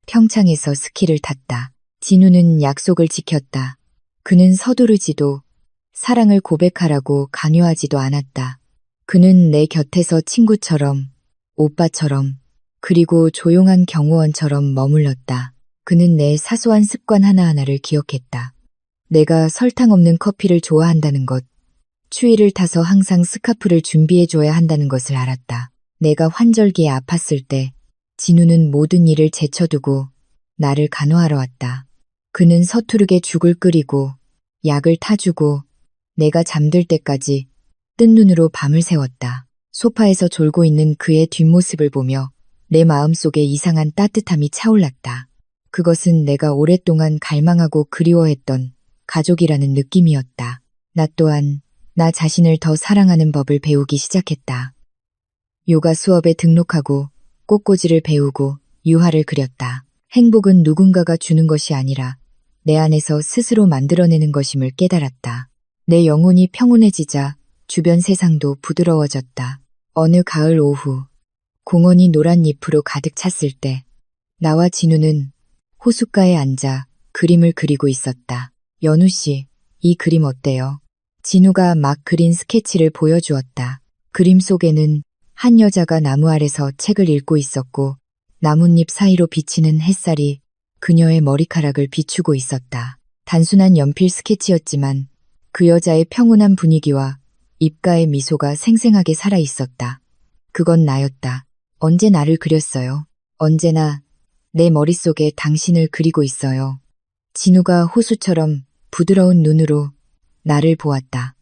평창에서 스키를 탔다. 진우는 약속을 지켰다. 그는 서두르지도 사랑을 고백하라고 강요하지도 않았다. 그는 내 곁에서 친구처럼, 오빠처럼, 그리고 조용한 경호원처럼 머물렀다. 그는 내 사소한 습관 하나하나를 기억했다. 내가 설탕 없는 커피를 좋아한다는 것, 추위를 타서 항상 스카프를 준비해줘야 한다는 것을 알았다. 내가 환절기에 아팠을 때 진우는 모든 일을 제쳐두고 나를 간호하러 왔다. 그는 서투르게 죽을 끓이고 약을 타주고 내가 잠들 때까지 뜬 눈으로 밤을 새웠다. 소파에서 졸고 있는 그의 뒷모습을 보며 내 마음속에 이상한 따뜻함이 차올랐다. 그것은 내가 오랫동안 갈망하고 그리워했던 가족이라는 느낌이었다. 나 또한 나 자신을 더 사랑하는 법을 배우기 시작했다. 요가 수업에 등록하고 꽃꽂이를 배우고 유화를 그렸다. 행복은 누군가가 주는 것이 아니라 내 안에서 스스로 만들어내는 것임을 깨달았다. 내 영혼이 평온해지자 주변 세상도 부드러워졌다. 어느 가을 오후, 공원이 노란 잎으로 가득 찼을 때 나와 진우는 호숫가에 앉아 그림을 그리고 있었다. 연우 씨, 이 그림 어때요? 진우가 막 그린 스케치를 보여주었다. 그림 속에는 한 여자가 나무 아래서 책을 읽고 있었고 나뭇잎 사이로 비치는 햇살이 그녀의 머리카락을 비추고 있었다. 단순한 연필 스케치였지만 그 여자의 평온한 분위기와 입가의 미소가 생생하게 살아 있었다. 그건 나였다. 언제 나를 그렸어요? 언제나 내 머릿속에 당신을 그리고 있어요. 진우가 호수처럼 부드러운 눈으로 나를 보았다.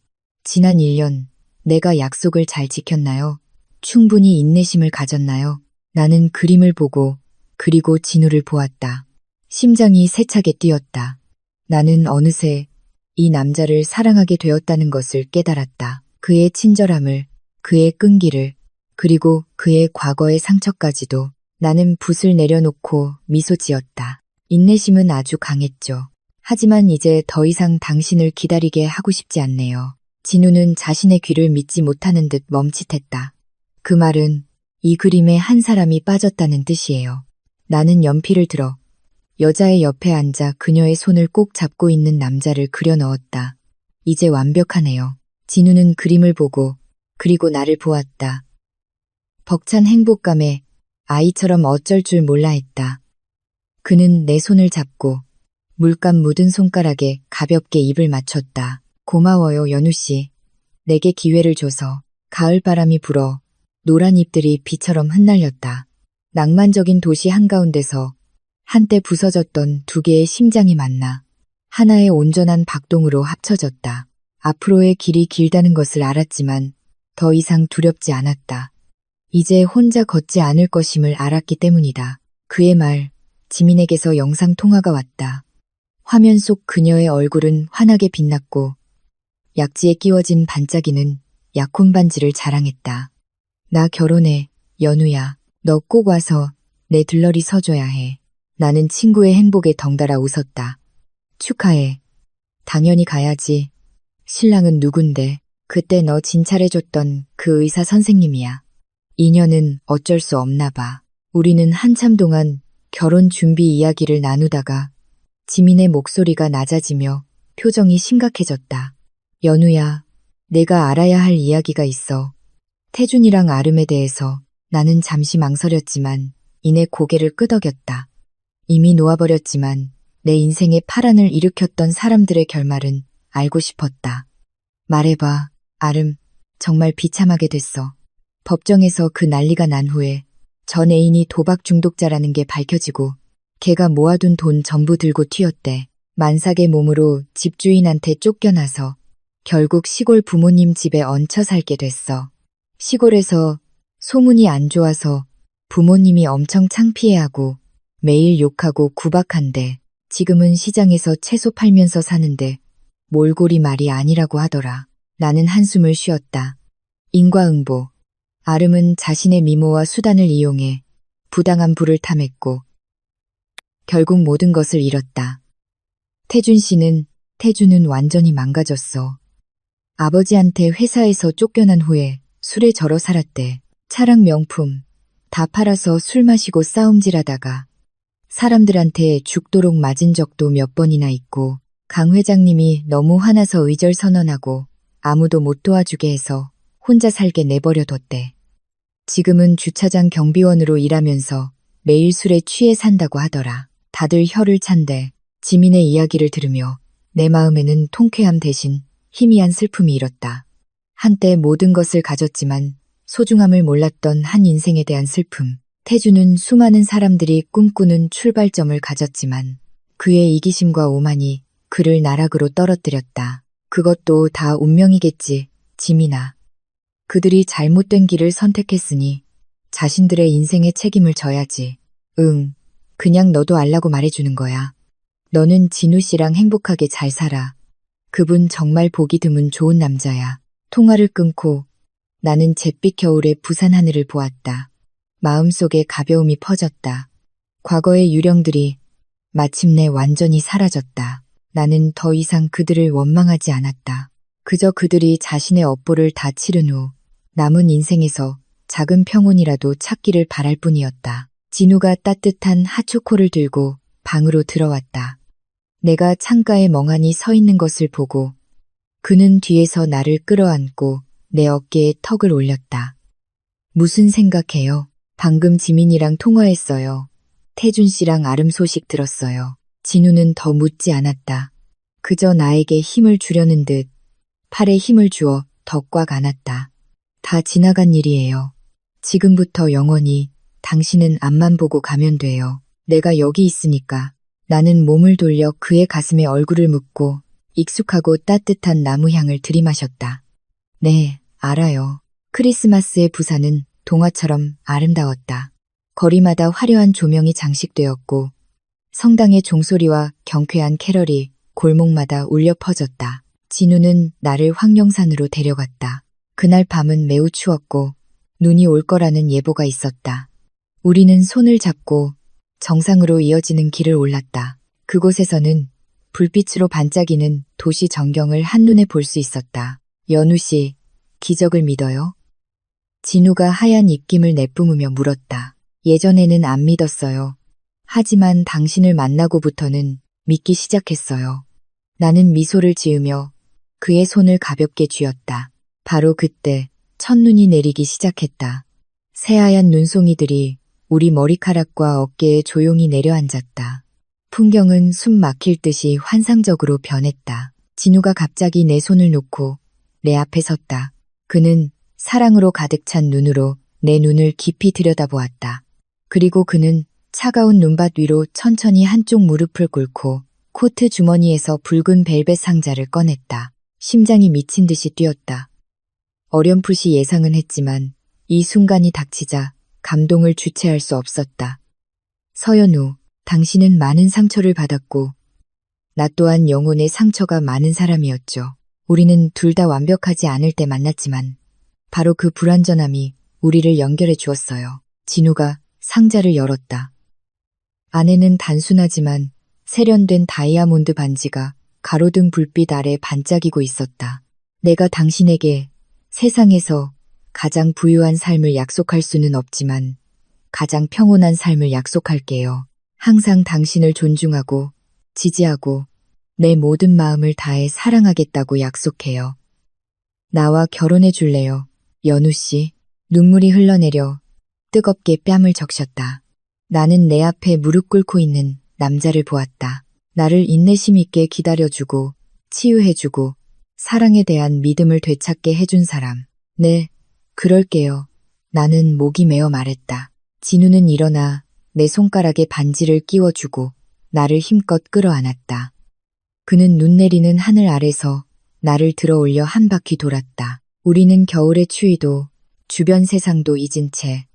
지난 1년 내가 약속을 잘 지켰나요? 충분히 인내심을 가졌나요? 나는 그림을 보고 그리고 진우를 보았다. 심장이 세차게 뛰었다. 나는 어느새 이 남자를 사랑하게 되었다는 것을 깨달았다. 그의 친절함을, 그의 끈기를, 그리고 그의 과거의 상처까지도. 나는 붓을 내려놓고 미소 지었다. 인내심은 아주 강했죠. 하지만 이제 더 이상 당신을 기다리게 하고 싶지 않네요. 진우는 자신의 귀를 믿지 못하는 듯 멈칫했다. 그 말은 이 그림에 한 사람이 빠졌다는 뜻이에요. 나는 연필을 들어 여자의 옆에 앉아 그녀의 손을 꼭 잡고 있는 남자를 그려 넣었다. 이제 완벽하네요. 진우는 그림을 보고 그리고 나를 보았다. 벅찬 행복감에 아이처럼 어쩔 줄 몰라 했다. 그는 내 손을 잡고 물감 묻은 손가락에 가볍게 입을 맞췄다. 고마워요, 연우씨. 내게 기회를 줘서. 가을바람이 불어 노란 잎들이 비처럼 흩날렸다. 낭만적인 도시 한가운데서 한때 부서졌던 두 개의 심장이 만나 하나의 온전한 박동으로 합쳐졌다. 앞으로의 길이 길다는 것을 알았지만 더 이상 두렵지 않았다. 이제 혼자 걷지 않을 것임을 알았기 때문이다. 그의 말, 지민에게서 영상 통화가 왔다. 화면 속 그녀의 얼굴은 환하게 빛났고 약지에 끼워진 반짝이는 약혼 반지를 자랑했다. 나 결혼해, 연우야. 너 꼭 와서 내 들러리 서줘야 해. 나는 친구의 행복에 덩달아 웃었다. 축하해. 당연히 가야지. 신랑은 누군데? 그때 너 진찰해줬던 그 의사 선생님이야. 인연은 어쩔 수 없나 봐. 우리는 한참 동안 결혼 준비 이야기를 나누다가 지민의 목소리가 낮아지며 표정이 심각해졌다. 연우야, 내가 알아야 할 이야기가 있어. 태준이랑 아름에 대해서. 나는 잠시 망설였지만 이내 고개를 끄덕였다. 이미 놓아버렸지만 내 인생에 파란을 일으켰던 사람들의 결말은 알고 싶었다. 말해봐, 아름. 정말 비참하게 됐어. 법정에서 그 난리가 난 후에 전 애인이 도박 중독자라는 게 밝혀지고 걔가 모아둔 돈 전부 들고 튀었대. 만삭의 몸으로 집주인한테 쫓겨나서 결국 시골 부모님 집에 얹혀 살게 됐어. 시골에서 소문이 안 좋아서 부모님이 엄청 창피해하고 매일 욕하고 구박한대. 지금은 시장에서 채소 팔면서 사는데 몰골이 말이 아니라고 하더라. 나는 한숨을 쉬었다. 인과응보. 아름은 자신의 미모와 수단을 이용해 부당한 부를 탐했고 결국 모든 것을 잃었다. 태준은 완전히 망가졌어. 아버지한테 회사에서 쫓겨난 후에 술에 절어 살았대. 차랑 명품, 다 팔아서 술 마시고 싸움질하다가 사람들한테 죽도록 맞은 적도 몇 번이나 있고 강 회장님이 너무 화나서 의절선언하고 아무도 못 도와주게 해서 혼자 살게 내버려뒀대. 지금은 주차장 경비원으로 일하면서 매일 술에 취해 산다고 하더라. 다들 혀를 찬대. 지민의 이야기를 들으며 내 마음에는 통쾌함 대신 희미한 슬픔이 일었다. 한때 모든 것을 가졌지만 소중함을 몰랐던 한 인생에 대한 슬픔. 태주는 수많은 사람들이 꿈꾸는 출발점을 가졌지만 그의 이기심과 오만이 그를 나락으로 떨어뜨렸다. 그것도 다 운명이겠지, 지민아. 그들이 잘못된 길을 선택했으니 자신들의 인생에 책임을 져야지. 응, 그냥 너도 알라고 말해주는 거야. 너는 진우 씨랑 행복하게 잘 살아. 그분 정말 보기 드문 좋은 남자야. 통화를 끊고 나는 잿빛 겨울의 부산 하늘을 보았다. 마음속에 가벼움이 퍼졌다. 과거의 유령들이 마침내 완전히 사라졌다. 나는 더 이상 그들을 원망하지 않았다. 그저 그들이 자신의 업보를 다 치른 후 남은 인생에서 작은 평온이라도 찾기를 바랄 뿐이었다. 진우가 따뜻한 핫초코를 들고 방으로 들어왔다. 내가 창가에 멍하니 서 있는 것을 보고 그는 뒤에서 나를 끌어안고 내 어깨에 턱을 올렸다. 무슨 생각해요? 방금 지민이랑 통화했어요. 태준 씨랑 아름 소식 들었어요. 진우는 더 묻지 않았다. 그저 나에게 힘을 주려는 듯 팔에 힘을 주어 더 꽉 안았다. 다 지나간 일이에요. 지금부터 영원히 당신은 앞만 보고 가면 돼요. 내가 여기 있으니까. 나는 몸을 돌려 그의 가슴에 얼굴을 묻고 익숙하고 따뜻한 나무 향을 들이마셨다. 네, 알아요. 크리스마스의 부산은 동화처럼 아름다웠다. 거리마다 화려한 조명이 장식되었고 성당의 종소리와 경쾌한 캐럴이 골목마다 울려 퍼졌다. 진우는 나를 황령산으로 데려갔다. 그날 밤은 매우 추웠고 눈이 올 거라는 예보가 있었다. 우리는 손을 잡고 정상으로 이어지는 길을 올랐다. 그곳에서는 불빛으로 반짝이는 도시 전경을 한눈에 볼 수 있었다. 연우 씨, 기적을 믿어요? 진우가 하얀 입김을 내뿜으며 물었다. 예전에는 안 믿었어요. 하지만 당신을 만나고부터는 믿기 시작했어요. 나는 미소를 지으며 그의 손을 가볍게 쥐었다. 바로 그때 첫눈이 내리기 시작했다. 새하얀 눈송이들이 우리 머리카락과 어깨에 조용히 내려앉았다. 풍경은 숨 막힐 듯이 환상적으로 변했다. 진우가 갑자기 내 손을 놓고 내 앞에 섰다. 그는 사랑으로 가득 찬 눈으로 내 눈을 깊이 들여다보았다. 그리고 그는 차가운 눈밭 위로 천천히 한쪽 무릎을 꿇고 코트 주머니에서 붉은 벨벳 상자를 꺼냈다. 심장이 미친 듯이 뛰었다. 어렴풋이 예상은 했지만 이 순간이 닥치자 감동을 주체할 수 없었다. 서연우, 당신은 많은 상처를 받았고 나 또한 영혼의 상처가 많은 사람이었죠. 우리는 둘 다 완벽하지 않을 때 만났지만 바로 그 불완전함이 우리를 연결해 주었어요. 진우가 상자를 열었다. 안에는 단순하지만 세련된 다이아몬드 반지가 가로등 불빛 아래 반짝이고 있었다. 내가 당신에게 세상에서 가장 부유한 삶을 약속할 수는 없지만 가장 평온한 삶을 약속할게요. 항상 당신을 존중하고 지지하고 내 모든 마음을 다해 사랑하겠다고 약속해요. 나와 결혼해 줄래요? 연우 씨. 눈물이 흘러내려 뜨겁게 뺨을 적셨다. 나는 내 앞에 무릎 꿇고 있는 남자를 보았다. 나를 인내심 있게 기다려주고 치유해주고 사랑에 대한 믿음을 되찾게 해준 사람. 네, 그럴게요. 나는 목이 메어 말했다. 진우는 일어나 내 손가락에 반지를 끼워주고 나를 힘껏 끌어안았다. 그는 눈 내리는 하늘 아래서 나를 들어올려 한 바퀴 돌았다. 우리는 겨울의 추위도 주변 세상도 잊은 채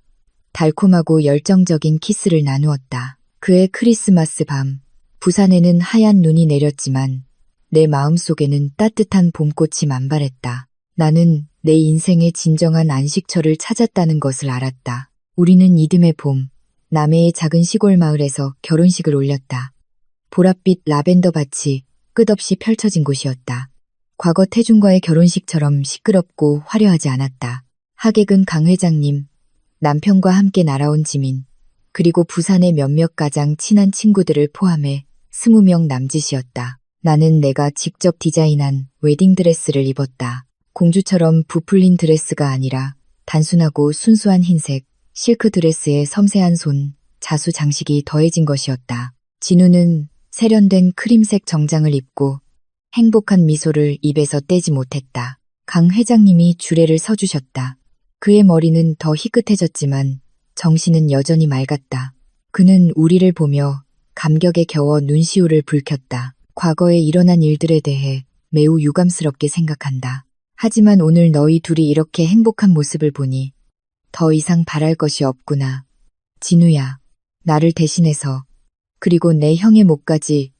달콤하고 열정적인 키스를 나누었다. 그의 크리스마스 밤, 부산에는 하얀 눈이 내렸지만 내 마음속에는 따뜻한 봄꽃이 만발했다. 나는 내 인생의 진정한 안식처를 찾았다는 것을 알았다. 우리는 이듬해 봄, 남해의 작은 시골 마을에서 결혼식을 올렸다. 보랏빛 라벤더 밭이 끝없이 펼쳐진 곳이었다. 과거 태준과의 결혼식처럼 시끄럽고 화려하지 않았다. 하객은 강 회장님, 남편과 함께 날아온 지민, 그리고 부산의 몇몇 가장 친한 친구들을 포함해 20명 남짓이었다. 나는 내가 직접 디자인한 웨딩드레스를 입었다. 공주처럼 부풀린 드레스가 아니라 단순하고 순수한 흰색 실크 드레스에 섬세한 손, 자수 장식이 더해진 것이었다. 진우는 세련된 크림색 정장을 입고 행복한 미소를 입에서 떼지 못했다. 강 회장님이 주례를 서주셨다. 그의 머리는 더 희끗해졌지만 정신은 여전히 맑았다. 그는 우리를 보며 감격에 겨워 눈시울을 붉혔다. 과거에 일어난 일들에 대해 매우 유감스럽게 생각한다. 하지만 오늘 너희 둘이 이렇게 행복한 모습을 보니 더 이상 바랄 것이 없구나. 진우야, 나를 대신해서 그리고 내 형의 목까지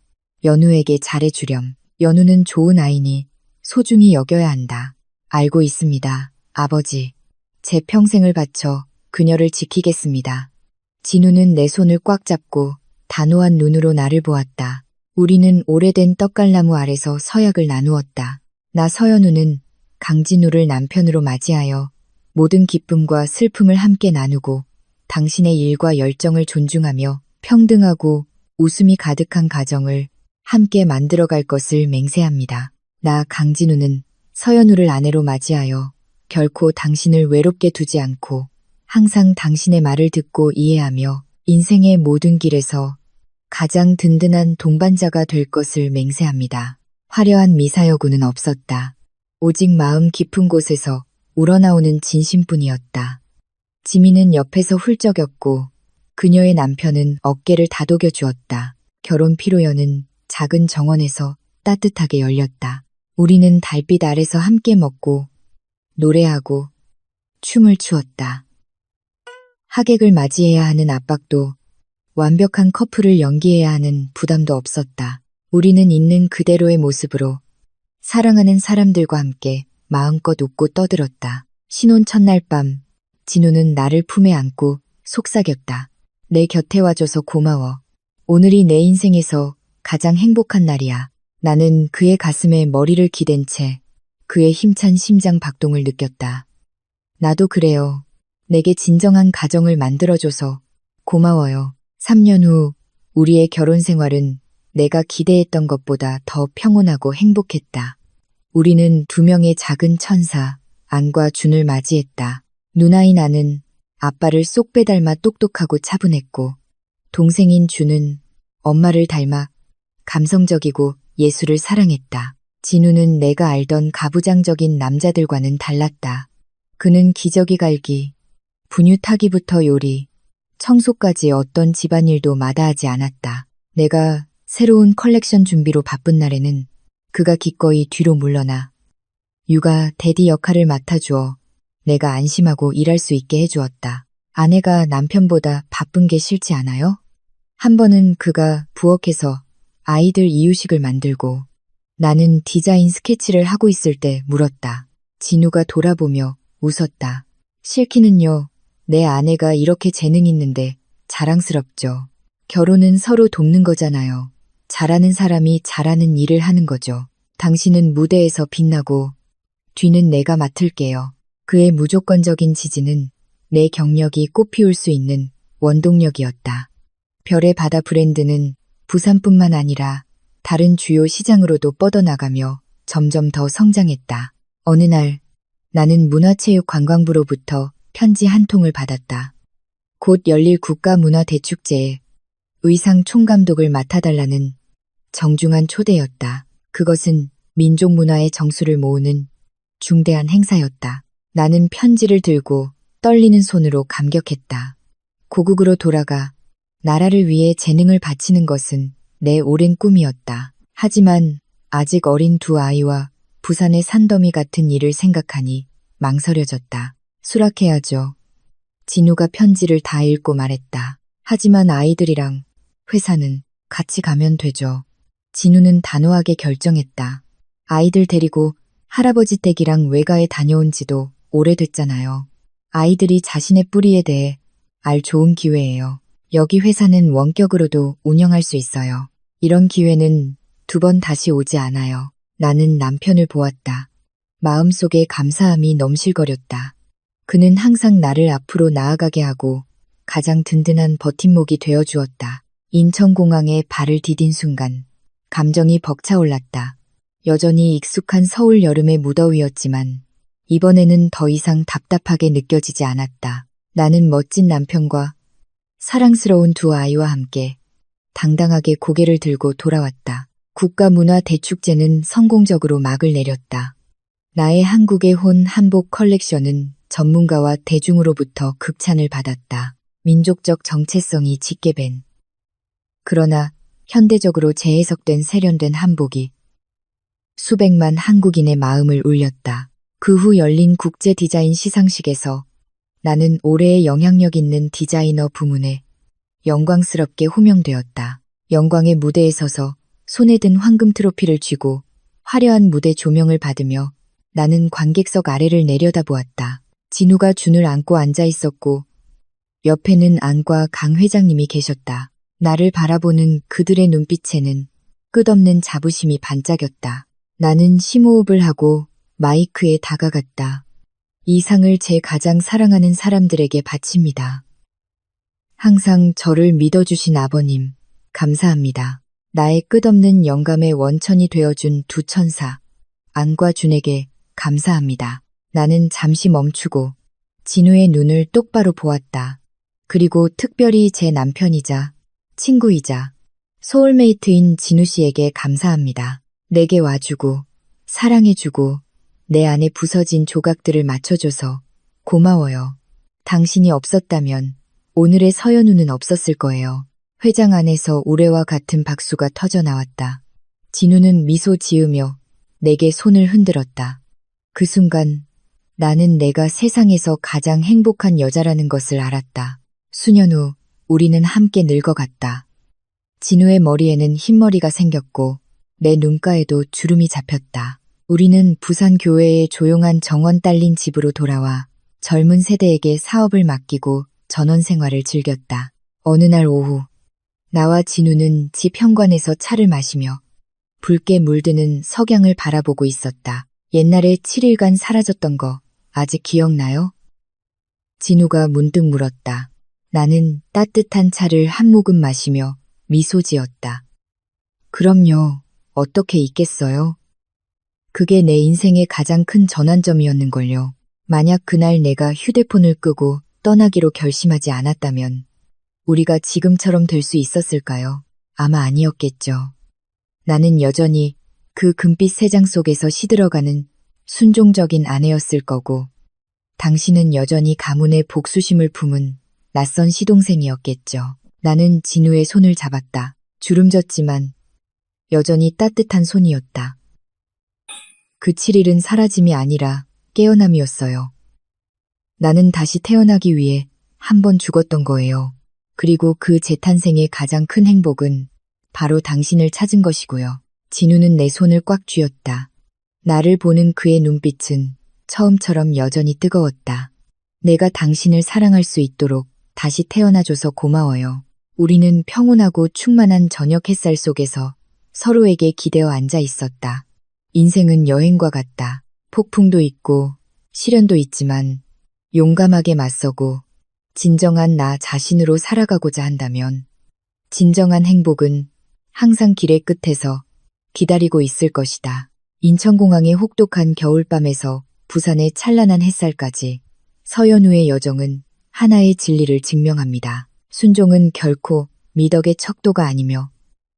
연우에게 잘해주렴. 연우는 좋은 아이니 소중히 여겨야 한다. 알고 있습니다, 아버지. 제 평생을 바쳐 그녀를 지키겠습니다. 진우는 내 손을 꽉 잡고 단호한 눈으로 나를 보았다. 우리는 오래된 떡갈나무 아래서 서약을 나누었다. 나 서연우는 강진우를 남편으로 맞이하여 모든 기쁨과 슬픔을 함께 나누고 당신의 일과 열정을 존중하며 평등하고 웃음이 가득한 가정을 함께 만들어갈 것을 맹세합니다. 나 강진우는 서연우를 아내로 맞이하여 결코 당신을 외롭게 두지 않고 항상 당신의 말을 듣고 이해하며 인생의 모든 길에서 가장 든든한 동반자가 될 것을 맹세합니다. 화려한 미사여구는 없었다. 오직 마음 깊은 곳에서 우러나오는 진심뿐이었다. 지민은 옆에서 훌쩍였고 그녀의 남편은 어깨를 다독여 주었다. 결혼 피로연은 작은 정원에서 따뜻하게 열렸다. 우리는 달빛 아래서 함께 먹고 노래하고 춤을 추었다. 하객을 맞이해야 하는 압박도 완벽한 커플을 연기해야 하는 부담도 없었다. 우리는 있는 그대로의 모습으로 사랑하는 사람들과 함께 마음껏 웃고 떠들었다. 신혼 첫날 밤, 진우는 나를 품에 안고 속삭였다. 내 곁에 와줘서 고마워. 오늘이 내 인생에서 가장 행복한 날이야. 나는 그의 가슴에 머리를 기댄 채 그의 힘찬 심장 박동을 느꼈다. 나도 그래요. 내게 진정한 가정을 만들어줘서 고마워요. 3년 후 우리의 결혼 생활은 내가 기대했던 것보다 더 평온하고 행복했다. 우리는 2명의 작은 천사, 안과 준을 맞이했다. 누나인 안은 아빠를 쏙 빼닮아 똑똑하고 차분했고 동생인 준은 엄마를 닮아 감성적이고 예술을 사랑했다. 진우는 내가 알던 가부장적인 남자들과는 달랐다. 그는 기저귀 갈기, 분유 타기부터 요리, 청소까지 어떤 집안일도 마다하지 않았다. 내가 새로운 컬렉션 준비로 바쁜 날에는 그가 기꺼이 뒤로 물러나 육아 대디 역할을 맡아주어 내가 안심하고 일할 수 있게 해주었다. 아내가 남편보다 바쁜 게 싫지 않아요? 한 번은 그가 부엌에서 아이들 이유식을 만들고 나는 디자인 스케치를 하고 있을 때 물었다. 진우가 돌아보며 웃었다. 싫기는요. 내 아내가 이렇게 재능 있는데 자랑스럽죠. 결혼은 서로 돕는 거잖아요. 잘하는 사람이 잘하는 일을 하는 거죠. 당신은 무대에서 빛나고 뒤는 내가 맡을게요. 그의 무조건적인 지지는 내 경력이 꽃피울 수 있는 원동력이었다. 별의 바다 브랜드는 부산뿐만 아니라 다른 주요 시장으로도 뻗어나가며 점점 더 성장했다. 어느 날 나는 문화체육관광부로부터 편지 한 통을 받았다. 곧 열릴 국가문화대축제에 의상 총감독을 맡아달라는 정중한 초대였다. 그것은 민족 문화의 정수를 모으는 중대한 행사였다. 나는 편지를 들고 떨리는 손으로 감격했다. 고국으로 돌아가 나라를 위해 재능을 바치는 것은 내 오랜 꿈이었다. 하지만 아직 어린 2아이와 부산의 산더미 같은 일을 생각하니 망설여졌다. 수락해야죠. 진우가 편지를 다 읽고 말했다. 하지만 아이들이랑 회사는 같이 가면 되죠. 진우는 단호하게 결정했다. 아이들 데리고 할아버지 댁이랑 외가에 다녀온 지도 오래됐잖아요. 아이들이 자신의 뿌리에 대해 알 좋은 기회예요. 여기 회사는 원격으로도 운영할 수 있어요. 이런 기회는 2번 다시 오지 않아요. 나는 남편을 보았다. 마음속에 감사함이 넘실거렸다. 그는 항상 나를 앞으로 나아가게 하고 가장 든든한 버팀목이 되어 주었다. 인천공항에 발을 디딘 순간 감정이 벅차올랐다. 여전히 익숙한 서울 여름의 무더위였지만 이번에는 더 이상 답답하게 느껴지지 않았다. 나는 멋진 남편과 사랑스러운 두 아이와 함께 당당하게 고개를 들고 돌아왔다. 국가문화대축제는 성공적으로 막을 내렸다. 나의 한국의 혼 한복 컬렉션은 전문가와 대중으로부터 극찬을 받았다. 민족적 정체성이 짙게 밴. 그러나 현대적으로 재해석된 세련된 한복이 수백만 한국인의 마음을 울렸다. 그 후 열린 국제 디자인 시상식에서 나는 올해의 영향력 있는 디자이너 부문에 영광스럽게 호명되었다. 영광의 무대에 서서 손에 든 황금 트로피를 쥐고 화려한 무대 조명을 받으며 나는 관객석 아래를 내려다보았다. 진우가 준을 안고 앉아 있었고 옆에는 안과 강 회장님이 계셨다. 나를 바라보는 그들의 눈빛에는 끝없는 자부심이 반짝였다. 나는 심호흡을 하고 마이크에 다가갔다. 이 상을 제 가장 사랑하는 사람들에게 바칩니다. 항상 저를 믿어주신 아버님, 감사합니다. 나의 끝없는 영감의 원천이 되어준 두 천사, 안과 준에게 감사합니다. 나는 잠시 멈추고 진우의 눈을 똑바로 보았다. 그리고 특별히 제 남편이자 친구이자 소울메이트인 진우 씨에게 감사합니다. 내게 와주고 사랑해주고 내 안에 부서진 조각들을 맞춰줘서 고마워요. 당신이 없었다면 오늘의 서연우는 없었을 거예요. 회장 안에서 우레와 같은 박수가 터져 나왔다. 진우는 미소 지으며 내게 손을 흔들었다. 그 순간 나는 내가 세상에서 가장 행복한 여자라는 것을 알았다. 수년 후 우리는 함께 늙어갔다. 진우의 머리에는 흰머리가 생겼고 내 눈가에도 주름이 잡혔다. 우리는 부산 교외의 조용한 정원 딸린 집으로 돌아와 젊은 세대에게 사업을 맡기고 전원 생활을 즐겼다. 어느 날 오후 나와 진우는 집 현관에서 차를 마시며 붉게 물드는 석양을 바라보고 있었다. 옛날에 7일간 사라졌던 거 아직 기억나요? 진우가 문득 물었다. 나는 따뜻한 차를 한 모금 마시며 미소 지었다. 그럼요. 어떻게 잊겠어요? 그게 내 인생의 가장 큰 전환점이었는걸요. 만약 그날 내가 휴대폰을 끄고 떠나기로 결심하지 않았다면 우리가 지금처럼 될 수 있었을까요? 아마 아니었겠죠. 나는 여전히 그 금빛 세장 속에서 시들어가는 순종적인 아내였을 거고 당신은 여전히 가문의 복수심을 품은 낯선 시동생이었겠죠. 나는 진우의 손을 잡았다. 주름졌지만 여전히 따뜻한 손이었다. 그 7일은 사라짐이 아니라 깨어남이었어요. 나는 다시 태어나기 위해 한 번 죽었던 거예요. 그리고 그 재탄생의 가장 큰 행복은 바로 당신을 찾은 것이고요. 진우는 내 손을 꽉 쥐었다. 나를 보는 그의 눈빛은 처음처럼 여전히 뜨거웠다. 내가 당신을 사랑할 수 있도록 다시 태어나줘서 고마워요. 우리는 평온하고 충만한 저녁 햇살 속에서 서로에게 기대어 앉아 있었다. 인생은 여행과 같다. 폭풍도 있고 시련도 있지만 용감하게 맞서고 진정한 나 자신으로 살아가고자 한다면 진정한 행복은 항상 길의 끝에서 기다리고 있을 것이다. 인천공항의 혹독한 겨울밤에서 부산의 찬란한 햇살까지 서연우의 여정은 하나의 진리를 증명합니다. 순종은 결코 미덕의 척도가 아니며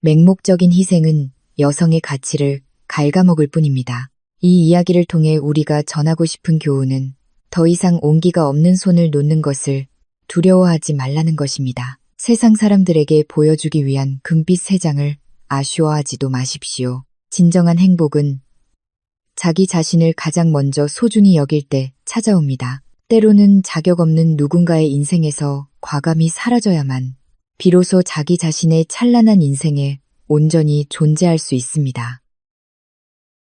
맹목적인 희생은 여성의 가치를 갉아먹을 뿐입니다. 이 이야기를 통해 우리가 전하고 싶은 교훈은 더 이상 온기가 없는 손을 놓는 것을 두려워하지 말라는 것입니다. 세상 사람들에게 보여주기 위한 금빛 세 장을 아쉬워하지도 마십시오. 진정한 행복은 자기 자신을 가장 먼저 소중히 여길 때 찾아옵니다. 때로는 자격 없는 누군가의 인생에서 과감히 사라져야만 비로소 자기 자신의 찬란한 인생에 온전히 존재할 수 있습니다.